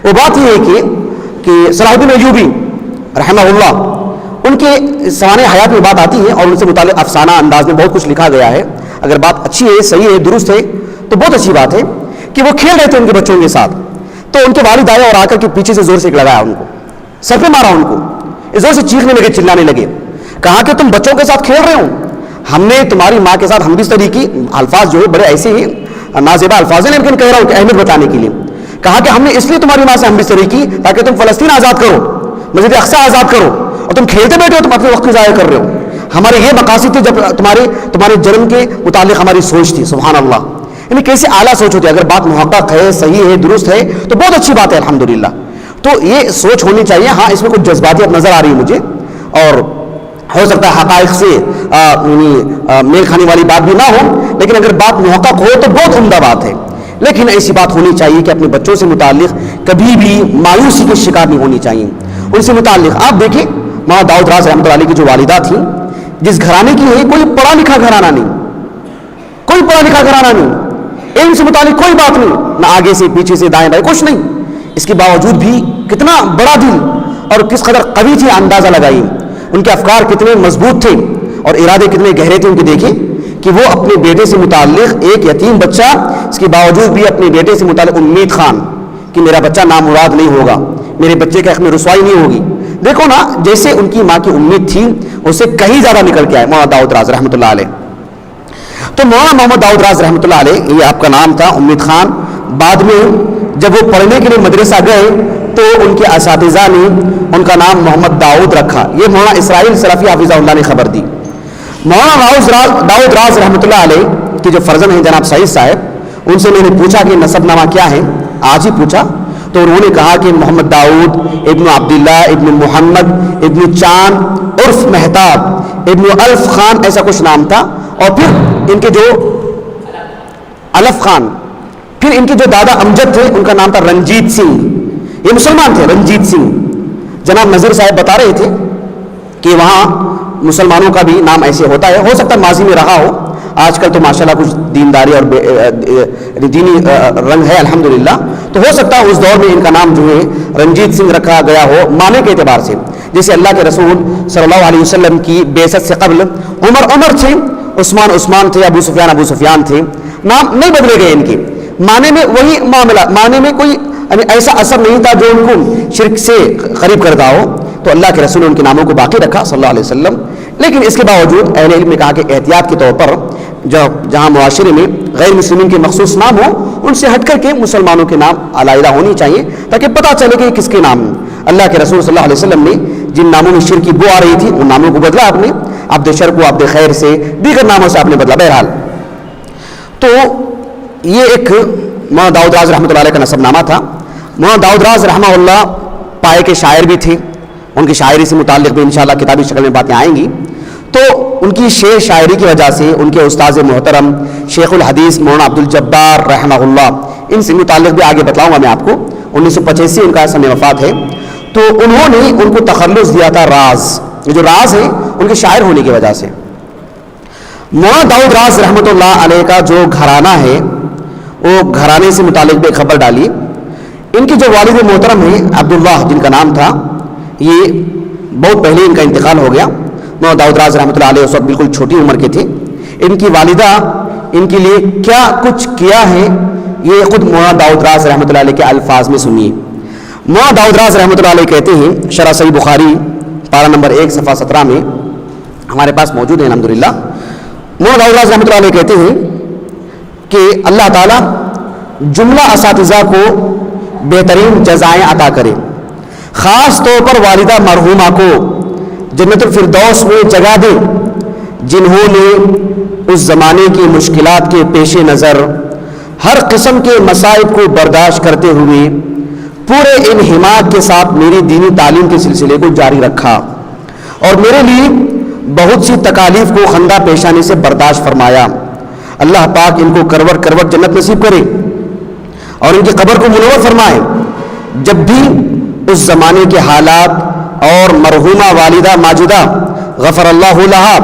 وہ بات یہ ہے کہ صلاح الدین ایوبی رحمہ اللہ، ان کے سوانح حیات میں بات آتی ہے اور ان سے متعلق افسانہ انداز میں بہت کچھ لکھا گیا ہے. اگر بات اچھی ہے، صحیح ہے، درست ہے تو بہت اچھی بات ہے کہ وہ کھیل رہے تھے ان کے بچوں کے ساتھ، تو ان کے والد آئے اور آ کر کے پیچھے سے زور سے لگایا، ان کو سر پہ مارا، ان کو زور سے چیخنے لگے، چلانے لگے. کہا کہ تم بچوں کے ساتھ کھیل رہے ہو، ہم نے تمہاری ماں کے ساتھ ہم بھی اس طریقے الفاظ جو ہے بڑے ایسے ہی نازیبا الفاظ ہیں، لیکن کہہ رہا ہوں کہ اہمیت بتانے کے لیے. کہا کہ ہم نے اس لیے تمہاری ماں سے ہم بھی اس طریقے کی تاکہ تم فلسطین آزاد کرو، مسجد اقصی آزاد کرو، اور تم کھیلتے بیٹھے ہو، تم اپنے وقت ضائع کر رہے ہو. ہمارے یہ مقاصد تھے جب تمہارے جنم کے متعلق ہماری سوچ تھی. سبحان اللہ، یعنی کیسے اعلیٰ سوچ ہوتی ہے. اگر بات محقق ہے، صحیح ہے، درست ہے تو بہت اچھی بات ہے الحمدللہ. تو یہ سوچ ہونی چاہیے. ہاں اس میں کچھ جذباتیت نظر آ رہی ہے مجھے، اور ہو سکتا ہے حقائق سے میل کھانے والی بات بھی نہ ہو، لیکن اگر بات محقق ہو تو بہت عمدہ بات ہے. لیکن ایسی بات ہونی چاہیے کہ اپنے بچوں سے متعلق کبھی بھی مایوسی کے شکار نہیں ہونی چاہیے. ان سے متعلق آپ دیکھیں مولانا داؤد راز رحمۃ اللہ علیہ کی جو والدہ تھیں، جس گھرانے کی ہے، کوئی پڑھا لکھا گھرانہ نہیں، کوئی پڑھا لکھا گھرانہ نہیں، علم سے متعلق کوئی بات نہیں، نہ آگے سے پیچھے سے دائیں بائیں کچھ نہیں. اس کے باوجود بھی کتنا بڑا دل اور کس قدر قوی تھی، اندازہ لگائیے. ان کے افکار کتنے مضبوط تھے اور ارادے کتنے گہرے تھے ان کے. دیکھیں کہ وہ اپنے بیٹے سے متعلق، ایک یتیم بچہ، اس کے باوجود بھی اپنے بیٹے سے متعلق امید خان کہ میرا بچہ نامراد نہیں ہوگا، میرے بچے کے حق میں رسوائی نہیں ہوگی. دیکھو نا، جیسے ان کی ماں کی امید تھی اس سے کہیں زیادہ نکل کے آئے مولانا داؤد راز رحمۃ اللہ علیہ. تو مولانا محمد داؤد راز رحمۃ اللہ علیہ، یہ آپ کا نام تھا امید خان. بعد میں جب وہ پڑھنے کے لیے مدرسہ گئے تو ان کے اساتذہ نے ان کا نام محمد داؤد رکھا. یہ مولانا اسرائیل سلفی حافظہ اللہ نے خبر دی. مولانا داؤد راز رحمۃ اللہ علیہ کے جو فرزند ہیں جناب سعید صاحب، ان سے میں نے پوچھا کہ نسب نامہ کیا ہے، آج ہی پوچھا، تو انہوں نے کہا کہ محمد داؤد ابن عبداللہ ابن محمد ابن چاند عرف مہتاب ابن الف خان، ایسا کچھ نام تھا. اور پھر ان کے جو الف خان، پھر ان کے جو دادا امجد تھے ان کا نام تھا رنجیت سنگھ. یہ مسلمان تھے، رنجیت سنگھ. جناب نذیر صاحب بتا رہے تھے کہ وہاں مسلمانوں کا بھی نام ایسے ہوتا ہے، ہو سکتا ہے ماضی میں رہا ہو، آج کل تو ماشاءاللہ کچھ دینداری اور دینی رنگ ہے الحمدللہ، تو ہو سکتا ہے اس دور میں ان کا نام جو ہے رنجیت سنگھ رکھا گیا ہو معنی کے اعتبار سے. جیسے اللہ کے رسول صلی اللہ علیہ وسلم کی بعثت سے قبل عمر تھے، عثمان تھے، ابو سفیان تھے، نام نہیں بدلے گئے. ان کے معنی میں وہی معاملہ، معنی میں کوئی ایسا اثر نہیں تھا جو ان کو شرک سے قریب کرتا ہو. تو اللہ کے رسول نے ان کے ناموں کو باقی رکھا صلی اللہ علیہ وسلم. لیکن اس کے باوجود اہل علم نے کہا کہ احتیاط کے طور پر جہاں معاشرے میں غیر مسلمین کے مخصوص نام ہو، ان سے ہٹ کر کے مسلمانوں کے نام علیحدہ ہونی چاہیے تاکہ پتہ چلے کہ کس کے نام. اللہ کے رسول صلی اللہ علیہ وسلم نے جن ناموں میں شرک کی بو آ رہی تھی ان ناموں کو بدلا آپ نے، عبد شر کو عبد خیر سے، دیگر ناموں سے آپ نے بدلا. بہرحال تو یہ ایک مولانا داؤد راز رحمۃ اللہ علیہ کا نسب نامہ تھا. مولانا داؤد راز رحمہ اللہ پائے کے شاعر بھی تھے، ان کی شاعری سے متعلق بھی انشاءاللہ کتابی شکل میں باتیں آئیں گی. تو ان کی شعر شاعری کی وجہ سے ان کے استاذ محترم شیخ الحدیث مولانا عبد الجبار رحمہ اللہ، ان سے متعلق بھی آگے بتلاؤں گا میں آپ کو. 1985 ان کا سن وفات ہے. تو انہوں نے ان کو تخلص دیا تھا راز. یہ جو راز ہے ان کے شاعر ہونے کی وجہ سے. مولانا داؤد راز رحمۃ اللہ علیہ کا جو گھرانہ ہے وہ گھرانے سے متعلق بھی خبر ڈالی. ان کے جو والد محترم ہیں عبداللہ جن کا نام تھا، یہ بہت پہلے ان کا انتقال ہو گیا. مولانا داؤد راز رحمۃ اللہ علیہ اس وقت بالکل چھوٹی عمر کے تھے. ان کی والدہ ان کے لیے کیا کچھ کیا ہے یہ خود مولانا داؤد راز رحمۃ اللہ علیہ کے الفاظ میں سنیے. مولانا داؤد راز رحمۃ اللہ علیہ کہتے ہیں، شرح صحیح بخاری پارہ نمبر 1 صفحہ 17 میں ہمارے پاس موجود ہے الحمدللہ. مولانا داؤد راز رحمۃ اللہ علیہ کہتے ہیں کہ اللہ تعالیٰ جملہ اساتذہ کو بہترین جزائیں عطا کرے، خاص طور پر والدہ مرحومہ کو جنت الفردوس میں جگہ دے، جنہوں نے اس زمانے کی مشکلات کے پیش نظر ہر قسم کے مصائب کو برداشت کرتے ہوئے پورے انہماک کے ساتھ میری دینی تعلیم کے سلسلے کو جاری رکھا اور میرے لیے بہت سی تکالیف کو خندہ پیشانی سے برداشت فرمایا. اللہ پاک ان کو کروٹ کروٹ جنت نصیب کرے اور ان کی قبر کو منور فرمائے. جب بھی اس زمانے کے حالات اور مرحومہ والدہ ماجدہ غفر اللہ لہا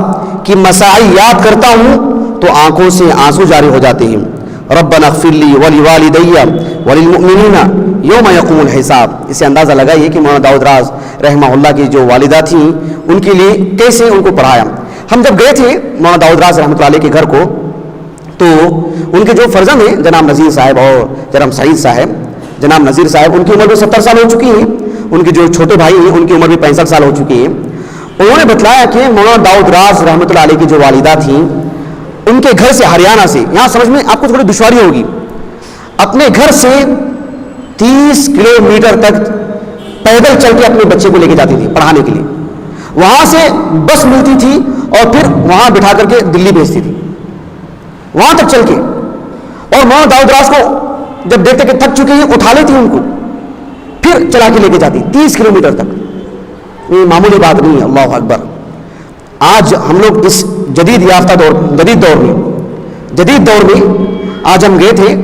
کی مساعی یاد کرتا ہوں تو آنکھوں سے آنسو جاری ہو جاتے ہیں. ربنا اغفر لی ولوالدی وللمؤمنین یوم یقوم الحساب. اس سے اندازہ لگائیے کہ مولانا داؤد راز رحمہ اللہ کی جو والدہ تھیں ان کے لیے کیسے ان کو پڑھایا. ہم جب گئے تھے مولانا داؤد راز رحمۃ اللہ علیہ کے گھر کو تو ان کے جو فرزند ہیں جناب نذیر صاحب اور جناب سعید صاحب، جناب نذیر صاحب ان کی عمر بھی 70 سال ہو چکی ہے، ان کے جو چھوٹے بھائی ہیں ان کی عمر بھی 65 سال ہو چکی ہے. انہوں نے بتلایا کہ مولانا داؤد راز رحمۃ اللہ علیہ کی جو والدہ تھیں ان کے گھر سے ہریانہ سے، یہاں سمجھ میں آپ کو تھوڑی دشواری ہوگی، اپنے گھر سے 30 کلومیٹر تک پیدل چل کے اپنے بچے کو لے کے جاتی تھی پڑھانے کے لیے. وہاں سے بس ملتی تھی اور پھر وہاں بٹھا کر کے دلی بھیجتی تھی وہاں تک چل کے. اور مولانا داؤد راز کو جب دیکھتے کہ تھک چکے ہیں اٹھا لیتی ان کو پھر چلا کے لے کے جاتی 30 کلومیٹر تک. یہ معمولی بات نہیں ہے. اللہ اکبر. آج ہم لوگ اس جدید دور میں آج ہم گئے تھے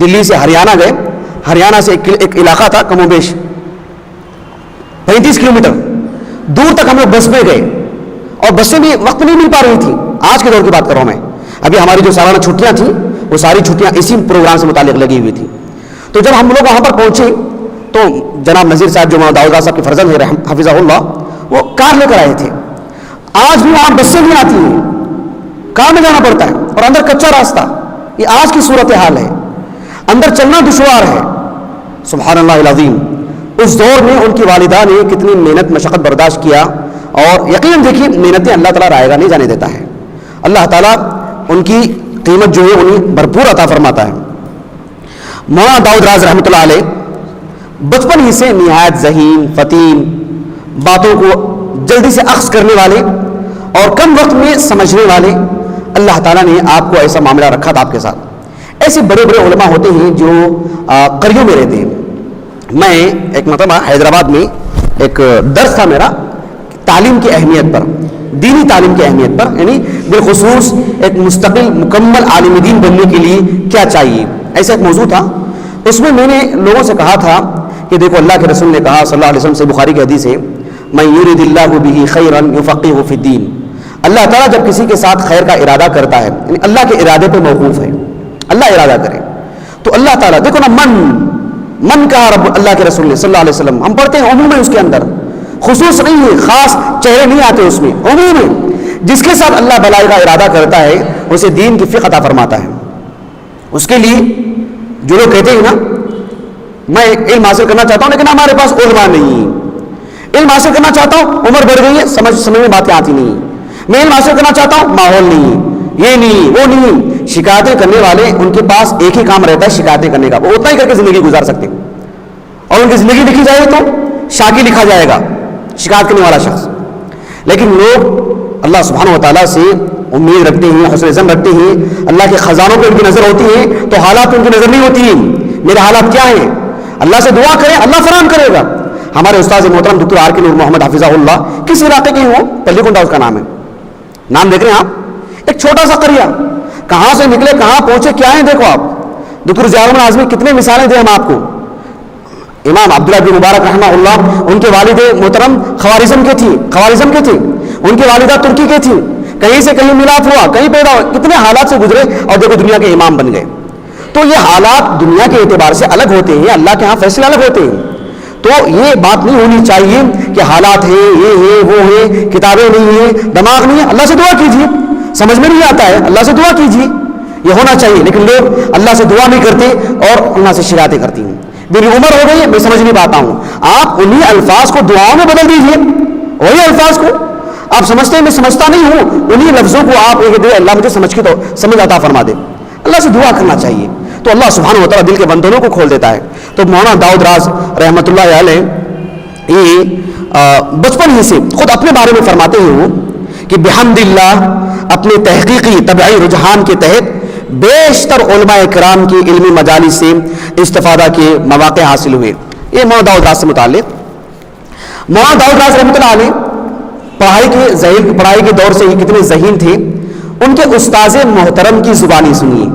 دلی سے ہریانہ گئے. ہریانہ سے ایک علاقہ تھا کم و بیش 35 کلومیٹر دور تک ہم لوگ بس میں گئے اور بسیں بھی وقت نہیں مل پا رہی تھی. آج کے دور کی بات کر رہا ہوں میں. ابھی ہماری جو سالانہ چھٹیاں تھیں وہ ساری چھٹیاں اسی پروگرام سے متعلق لگی ہوئی تھی. تو جب ہم لوگ وہاں پر پہنچے تو جناب نذیر صاحب جو مولانا داؤد راز صاحب کے فرزند ہیں حفظہ اللہ وہ کار لے کر آئے تھے. آج بھی وہاں بسیں نہیں آتی ہیں، کار میں جانا پڑتا ہے اور اندر کچا راستہ. یہ آج کی صورتحال ہے. اندر چلنا دشوار ہے. سبحان اللہ العظیم. اس دور میں ان کی والدہ نے کتنی محنت مشقت برداشت کیا اور یقیناً دیکھیے محنتیں اللہ تعالیٰ رائے گا نہیں جانے دیتا ہے. اللہ تعالیٰ ان کی قیمت جو ہے انہیں بھرپور عطا فرماتا ہے. مولانا داؤد راز رحمۃ اللہ علیہ بچپن ہی سے نہایت ذہین فطین، باتوں کو جلدی سے اخذ کرنے والے اور کم وقت میں سمجھنے والے. اللہ تعالیٰ نے آپ کو ایسا معاملہ رکھا تھا آپ کے ساتھ. ایسے بڑے بڑے علماء ہوتے ہیں جو قریوں میں رہتے ہیں. میں ایک مرتبہ حیدرآباد میں ایک درس تھا میرا تعلیم کی اہمیت پر، دینی تعلیم کی اہمیت پر، یعنی بالخصوص ایک مستقل مکمل عالم دین بننے کے لیے کیا چاہیے، ایسا ایک موضوع تھا. اس میں نے لوگوں سے کہا تھا کہ دیکھو اللہ کے رسول نے کہا صلی اللہ علیہ وسلم سے، بخاری کی حدیث ہے، من یرید اللہ بہ خیرا یفقہہ فی الدین. اللہ تعالیٰ جب کسی کے ساتھ خیر کا ارادہ کرتا ہے یعنی اللہ کے ارادے پہ موقوف ہے، اللہ ارادہ کرے تو اللہ تعالیٰ دیکھو نا من کہا رب اللہ کے رسول نے صلی اللہ علیہ وسلم. ہم پڑھتے ہیں عموم میں، اس کے اندر خصوص نہیں ہے، خاص چہرے نہیں آتے اس میں، عموم میں جس کے ساتھ اللہ بھلائی کا ارادہ کرتا ہے اسے دین کی فقہ عطا فرماتا ہے. اس کے لیے جو لوگ کہتے ہیں نا میں علم حاصل کرنا چاہتا ہوں لیکن ہمارے پاس علماء نہیں ہے، علم حاصل کرنا چاہتا ہوں عمر بڑھ گئی ہے سمجھ میں باتیں آتی نہیں، میں علم حاصل کرنا چاہتا ہوں ماحول نہیں ہے، یہ نہیں وہ نہیں. شکایتیں کرنے والے ان کے پاس ایک ہی کام رہتا ہے شکایتیں کرنے کا، وہ اتنا ہی کر کے زندگی گزار سکتے ہیں. اور ان کی زندگی لکھی جائے تو شاکی لکھا جائے گا شکایت کرنے والا شخص. لیکن لوگ اللہ سبحانہ و تعالیٰ سے امید رکھتے ہیں، حسن ظن رکھتے ہیں، اللہ کے خزانوں پہ ان کی نظر ہوتی ہے تو حالات ان کی نظر نہیں ہوتی ہیں. میرے حالات کیا ہیں؟ اللہ سے دعا کریں اللہ فراہم کرے گا. ہمارے استاد محترم ڈاکٹر آر کے نور محمد حفظہ اللہ کس علاقے کے ہوں؟ پلی کنڈا اس کا نام ہے. نام دیکھ رہے ہیں آپ؟ ایک چھوٹا سا قریہ، کہاں سے نکلے کہاں پہنچے کیا ہیں دیکھو آپ. ڈاکٹر ضیاء الرحمن اعظمی کتنے مثالیں دیں ہم آپ کو. امام عبداللہ بن مبارک رحمہ اللہ ان کے والد محترم خوارزم کے تھے، ان کی والدہ ترکی کے تھی، کہیں سے کہیں ملاپ ہوا کہیں پیدا ہوا، کتنے حالات سے گزرے اور دیکھو دنیا کے امام بن گئے. تو یہ حالات دنیا کے اعتبار سے الگ ہوتے ہیں، اللہ کے ہاں فیصلے الگ ہوتے ہیں. تو یہ بات نہیں ہونی چاہیے کہ حالات ہیں یہ ہے وہ ہے، کتابیں نہیں ہیں دماغ نہیں ہے. اللہ سے دعا کیجیے، سمجھ میں نہیں آتا ہے اللہ سے دعا کیجیے، یہ ہونا چاہیے. لیکن لوگ اللہ سے دعا نہیں کرتے اور اللہ سے شکایتیں کرتی ہیں. میری عمر ہو گئی ہے میں سمجھ نہیں پاتا ہوں. آپ انہی الفاظ کو دعاؤں میں بدل دیجیے، وہی الفاظ کو آپ سمجھتے ہیں میں سمجھتا نہیں ہوں، انہی لفظوں کو آپ اللہ مجھے سمجھ عطا فرما دے. اللہ سے دعا کرنا چاہیے تو اللہ سبحانہ و تعالیٰ دل کے بندھنوں کو کھول دیتا ہے. تو مولانا داؤد راز رحمۃ اللہ علیہ یہ بچپن ہی سے خود اپنے بارے میں فرماتے ہیں وہ کہ بحمد اللہ اپنے تحقیقی طبعی رجحان کے تحت بیشتر علماء کرام کی علمی مجالس سے استفادہ کے مواقع حاصل ہوئے. یہ مولانا داؤد راز سے متعلق. مولانا داؤد راز رحمۃ اللہ علیہ پڑھائی کے دور سے ہی کتنے ذہین تھے. ان کے استاذ محترم کی زبانی سنیے.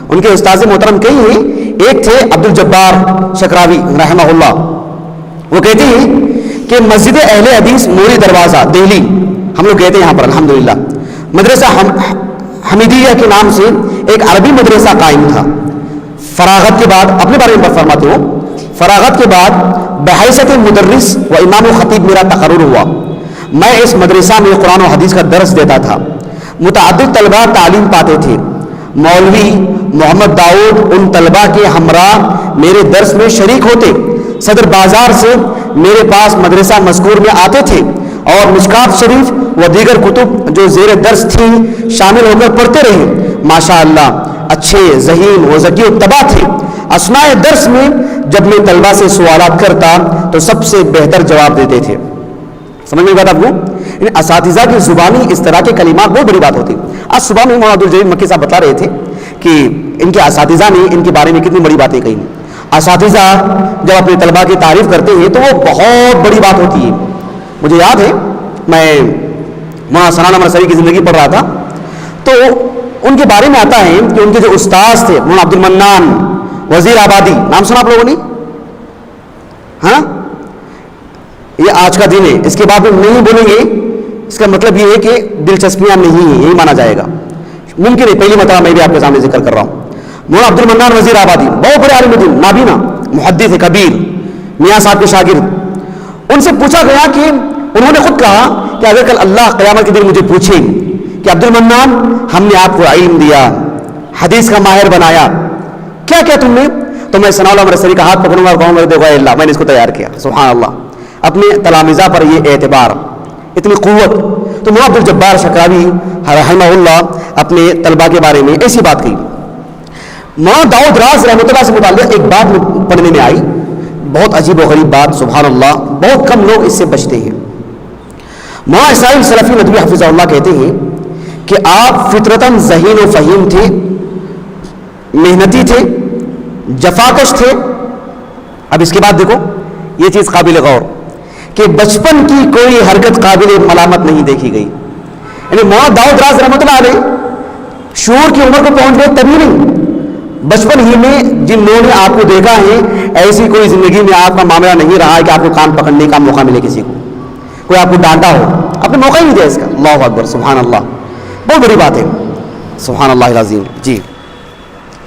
ان کے استاذ محترم کئی ہیں. ایک تھے عبد الجبار شکراوی رحمہ اللہ. وہ کہتے ہیں کہ مسجد اہل حدیث موری دروازہ دہلی, ہم لوگ گئے تھے یہاں پر الحمدللہ, مدرسہ حمیدیہ کے نام سے ایک عربی مدرسہ قائم تھا. فراغت کے بعد, اپنے بارے میں فرماتے ہو, فراغت کے بعد بحیثیت مدرس و امام و خطیب میرا تقرر ہوا. میں اس مدرسہ میں قرآن و حدیث کا درس دیتا تھا. متعدد طلباء تعلیم پاتے تھے. مولوی محمد داؤد ان طلباء کے ہمراہ میرے درس میں شریک ہوتے. صدر بازار سے میرے پاس مدرسہ مذکور میں آتے تھے اور مشکات شریف و دیگر کتب جو زیر درس تھیں شامل ہو کر پڑھتے رہے. ماشاءاللہ اچھے ذہین و ذکی و طبع تھے. اثناء درس میں جب میں طلباء سے سوالات کرتا تو سب سے بہتر جواب دیتے تھے. سمجھ میں بات آپ کو, اساتذہ کی زبانی اس طرح کے کلمات بہت بڑی بات ہوتی. آج صبح میں مولانا عبدالجلیل مکی صاحب بتا رہے تھے کہ ان کے اساتذہ نے ان کے بارے میں کتنی بڑی باتیں کہی. اساتذہ جب اپنے طلباء کی تعریف کرتے ہیں تو وہ بہت بڑی بات ہوتی ہے. مجھے یاد ہے میں مولانا ثناء اللہ مرسلی کی زندگی پڑھ رہا تھا تو ان کے بارے میں آتا ہے کہ ان کے جو استاذ تھے مولانا عبد المنان وزیر آبادی, نام سنا آپ لوگوں نے؟ ہاں, یہ آج کا دن ہے, اس کے بعد ہم نہیں بولیں گے. اس کا مطلب یہ ہے کہ دلچسپیاں نہیں ہیں, یہی مانا جائے گا. ممکن ہے پہلی مرتبہ میں بھی آپ کے سامنے ذکر کر رہا ہوں. مولانا عبد المنان وزیر آبادی بہت بڑے عالم دین, نابینا محدث کبیر, میاں صاحب کے شاگرد. ان سے پوچھا گیا کہ انہوں نے خود کہا کہ اگر کل اللہ قیامت کے دن مجھے پوچھے کہ عبد المنان ہم نے آپ کو علم دیا, حدیث کا ماہر بنایا, کیا کیا تم نے, تو میں ثناء اللہ مرسلی کا ہاتھ پکڑوں گا اور کہوں گا دیکھو اللہ میں نے اس کو تیار کیا. سبحان اللہ, اپنے تلامذہ پر یہ اعتبار, اتنی قوت. تو مولانا عبد الجبار شکراوی رحمہ اللہ اپنے طلباء کے بارے میں ایسی بات کہی. مولانا داؤد راز رحمۃ اللہ سے متعلق ایک بات پڑھنے میں آئی, بہت عجیب و غریب بات. سبحان اللہ, بہت کم لوگ اس سے بچتے ہیں. مولانا اسماعیل سلفی ندوی حفظہ اللہ کہتے ہیں کہ آپ فطرتاً ذہین و فہیم تھے, محنتی تھے, جفاکش تھے. اب اس کے بعد دیکھو یہ چیز قابل غور کہ بچپن کی کوئی حرکت قابل ملامت نہیں دیکھی گئی. یعنی مولانا داؤد راز رحمۃ اللہ علیہ شعور کی عمر کو پہنچ گئے تبھی نہیں, بچپن ہی میں جن لوگوں نے آپ کو دیکھا ہے ایسی کوئی زندگی میں آپ کا معاملہ نہیں رہا ہے کہ آپ کو کان پکڑنے کا موقع ملے, کسی کو کوئی آپ کو ڈانٹا ہو, آپ نے موقع ہی نہیں دیا اس کا. اللہ اکبر, سبحان اللہ, بہت بڑی بات ہے. سبحان اللہ العظیم. جی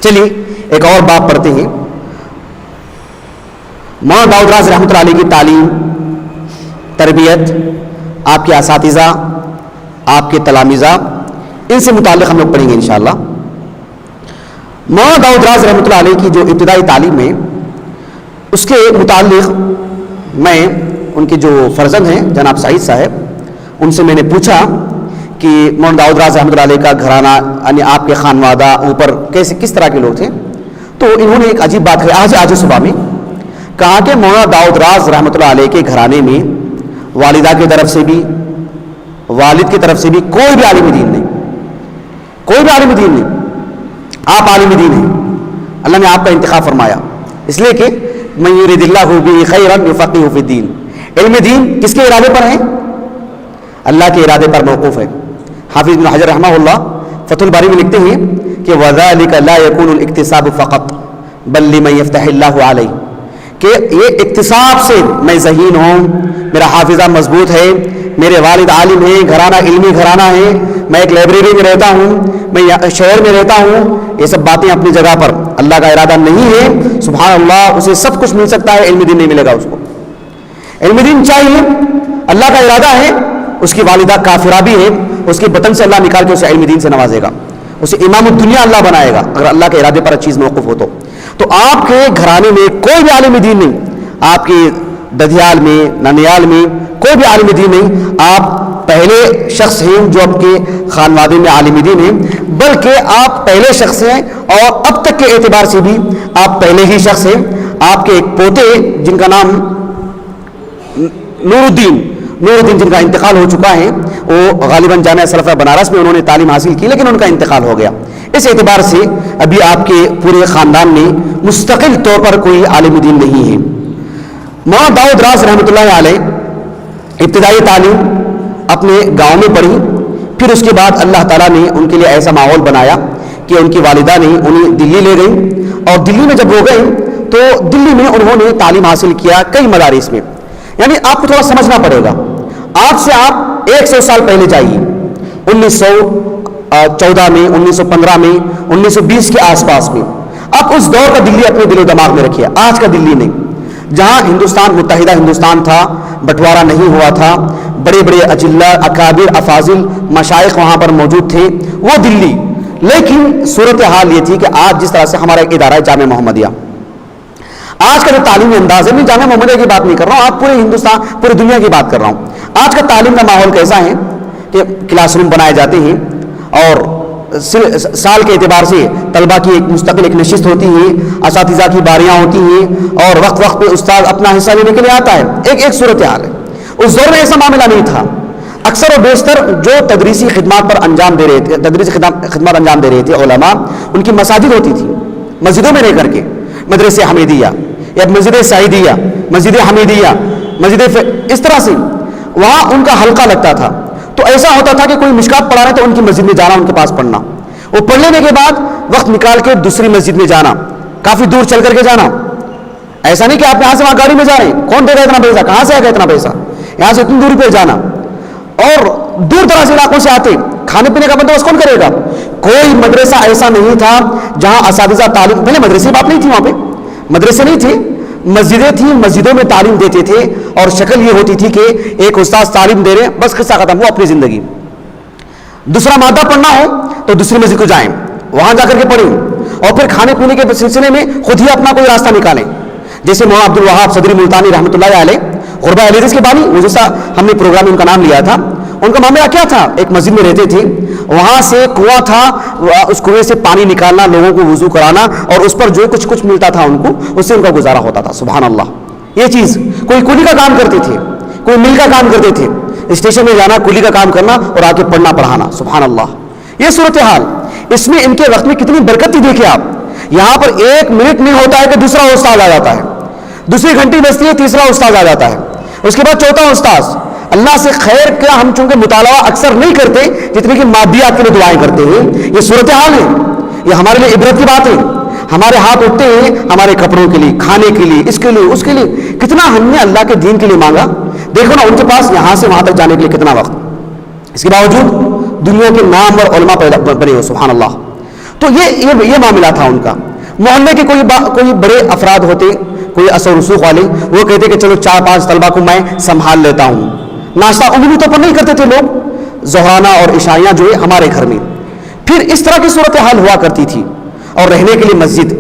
چلیے ایک اور بات پڑھتے ہیں. مولانا داؤد راز رحمۃ اللہ علیہ کی تعلیم, تربیت, آپ کے اساتذہ, آپ کے تلامذہ, ان سے متعلق ہم لوگ پڑھیں گے انشاءاللہ. مولانا داؤد راز رحمۃ اللہ علیہ کی جو ابتدائی تعلیم ہے اس کے متعلق میں ان کے جو فرزند ہیں جناب سعید صاحب, ان سے میں نے پوچھا کہ مولانا داؤد راز رحمۃ اللہ علیہ کا گھرانہ یعنی آپ کے خانوادہ اوپر کیسے کس طرح کے لوگ تھے. تو انہوں نے ایک عجیب بات کہی آج صبح میں, کہا کہ مولانا داؤد راز رحمۃ اللہ علیہ کے گھرانے میں والدہ کی طرف سے بھی والد کی طرف سے بھی کوئی بھی عالم دین نہیں, کوئی بھی عالم دین نہیں. آپ عالم دین ہیں, اللہ نے آپ کا انتخاب فرمایا, اس لیے کہ من یرید اللہ بہ خیرا یفقہہ فی الدین. علم دین کس کے ارادے پر ہے؟ اللہ کے ارادے پر موقوف ہے. حافظ بن حجر رحمہ اللہ فتح الباری میں لکھتے ہیں کہ وذلک لا یکون الاکتساب فقط بل لمن یفتح اللہ علیہ, کہ یہ اکتساب سے میں ذہین ہوں, میرا حافظہ مضبوط ہے, میرے والد عالم ہیں, گھرانہ علمی گھرانہ ہے, میں ایک لائبریری میں رہتا ہوں, میں شہر میں رہتا ہوں, یہ سب باتیں اپنی جگہ پر. اللہ کا ارادہ نہیں ہے, سبحان اللہ, اسے سب کچھ مل سکتا ہے, علم دین نہیں ملے گا اس کو. علم دین چاہیے, اللہ کا ارادہ ہے, اس کی والدہ کافرہ بھی ہے, اس کے بطن سے اللہ نکال کے اسے علم دین سے نوازے گا, اسے امام الدنیا اللہ بنائے گا اگر اللہ کے ارادے پر چیز موقف ہو تو. تو آپ کے گھرانے میں کوئی بھی عالم دین نہیں, آپ کے ددھیال میں, ننیال میں کوئی بھی عالم دین نہیں. آپ پہلے شخص ہیں جو آپ کے خانوادے میں عالم دین ہیں, بلکہ آپ پہلے شخص ہیں اور اب تک کے اعتبار سے بھی آپ پہلے ہی شخص ہیں. آپ کے ایک پوتے جن کا نام نور الدین جن کا انتقال ہو چکا ہے, وہ غالباً جامعہ سلفیہ بنارس میں انہوں نے تعلیم حاصل کی, لیکن ان کا انتقال ہو گیا. اس اعتبار سے ابھی آپ کے پورے خاندان میں مستقل طور پر کوئی عالم دین نہیں ہے. مولانا داؤد راز رحمۃ اللہ علیہ ابتدائی تعلیم اپنے گاؤں میں پڑھی. پھر اس کے بعد اللہ تعالیٰ نے ان کے لیے ایسا ماحول بنایا کہ ان کی والدہ نے انہیں دلی لے گئیں, اور دلی میں جب وہ گئے تو دلی میں انہوں نے تعلیم حاصل کیا کئی مدارس میں. یعنی آپ کو تھوڑا سمجھنا پڑے گا, آج سے آپ 100 سال پہلے جائیے, 1914 میں, 1915 میں, 1920 کے آس پاس میں. آپ اس دور کا دلی اپنے دل و دماغ میں رکھیے, آج کا دلی نہیں, جہاں ہندوستان متحدہ ہندوستان تھا, بٹوارا نہیں ہوا تھا, بڑے بڑے اجلا, اکابر, افاضل, مشائخ وہاں پر موجود تھے, وہ دلی. لیکن صورتحال یہ تھی کہ آج جس طرح سے ہمارا ایک ادارہ ہے جامعہ محمدیہ, آج کا جو تعلیمی انداز ہے, میں جامعہ محمدیہ کی بات نہیں کر رہا ہوں, آپ پورے ہندوستان, پوری دنیا کی بات کر رہا ہوں. آج کا تعلیم کا ماحول کیسا ہے کہ کلاس روم بنائے جاتے ہیں, اور سال کے اعتبار سے طلبہ کی ایک مستقل ایک نشست ہوتی ہے, اساتذہ کی باریاں ہوتی ہیں, اور وقت وقت پہ استاد اپنا حصہ لینے کے لیے آتا ہے. ایک صورتحال ہے. اس دور میں ایسا معاملہ نہیں تھا. اکثر و بیشتر جو تدریسی خدمات پر انجام دے رہے تھے, تدریسی خدمات انجام دے رہے تھے علماء, ان کی مساجد ہوتی تھی, مسجدوں میں رہ کر کے, مدرسہ حمیدیہ یا مسجد سعیدیہ, مسجد حمیدیہ, مسجد اس طرح سے وہاں ان کا حلقہ لگتا تھا. تو ایسا ہوتا تھا کہ کوئی مشکات پڑھا رہا ہے تو ان کی مسجد میں جانا, ان کے پاس پڑھنا, وہ پڑھ لینے کے بعد وقت نکال کے دوسری مسجد میں جانا, کافی دور چل کر کے جانا. ایسا نہیں کہ آپ یہاں سے وہاں گاڑی میں جا رہے ہیں, کون دے گا اتنا پیسہ, کہاں سے آئے گا اتنا پیسہ, یہاں سے اتنی دوری پہ جانا, اور دور دراز علاقوں سے آتے, کھانے پینے کا بندوبست کون کرے گا. کوئی مدرسہ ایسا نہیں تھا جہاں اساتذہ تعلیم, پہلے مدرسے بات نہیں تھی, وہاں پہ مدرسے نہیں تھے, مسجدیں تھیں, مسجدوں میں تعلیم دیتے تھے, اور شکل یہ ہوتی تھی کہ ایک استاد تعلیم دے رہے ہیں, بس قصہ ختم, وہ اپنی زندگی. دوسرا مادہ پڑھنا ہو تو دوسری مسجد کو جائیں, وہاں جا کر کے پڑھیں, اور پھر کھانے پینے کے سلسلے میں خود ہی اپنا کوئی راستہ نکالیں. جیسے مولانا عبد الوہاب صدری ملتانی رحمۃ اللہ علیہ, غربہ اہل حدیث کے بانی, وہ جیسا ہم نے پروگرام میں ان کا نام لیا تھا, ان کا معاملہ کیا تھا, ایک مسجد میں رہتے تھے, وہاں سے کنواں تھا, اس کنویں سے پانی نکالنا, لوگوں کو وضو کرانا, اور اس پر جو کچھ ملتا تھا ان کو, اس سے ان کا گزارا ہوتا تھا. سبحان اللہ. یہ چیز, کوئی کولی کا کام کرتے تھے, کوئی مل کا کام کرتے تھے, اسٹیشن میں جانا, کولی کا کام کرنا, اور آ کے پڑھنا پڑھانا. سبحان اللہ. یہ صورتحال, اس میں ان کے وقت میں کتنی برکت تھی. دیکھیں آپ, یہاں پر 1 منٹ نہیں ہوتا ہے کہ دوسرا استاد آ جاتا ہے, دوسری گھنٹی بجتی ہے, تیسرا استاد آ جاتا ہے, اس کے بعد چوتھا استاد. اللہ سے خیر کیا, ہم چونکہ مطالعہ اکثر نہیں کرتے جتنے کہ مادیات کے لیے دعائیں کرتے ہیں. یہ صورتحال ہے, یہ ہمارے لیے عبرت کی بات ہے. ہمارے ہاتھ اٹھتے ہیں ہمارے کپڑوں کے لیے, کھانے کے لیے, اس کے لیے, اس کے لیے, کتنا ہم نے اللہ کے دین کے لیے مانگا. دیکھو نا ان کے پاس یہاں سے وہاں تک جانے کے لیے کتنا وقت, اس کے باوجود دنیا کے نام اور علماء پیدا بنے ہو. سبحان اللہ. تو یہ معاملہ تھا ان کا. محلے کے کوئی بڑے افراد ہوتے, کوئی اثر رسوخ والے, وہ کہتے کہ چلو 4-5 طلبہ کو میں سنبھال لیتا ہوں. ناشتہ عمومی طور پر نہیں کرتے تھے لوگ, ظہرانہ اور عشائیاں جو ہے ہمارے گھر میں. پھر اس طرح کی صورتحال ہوا کرتی تھی. اور رہنے کے لیے مسجد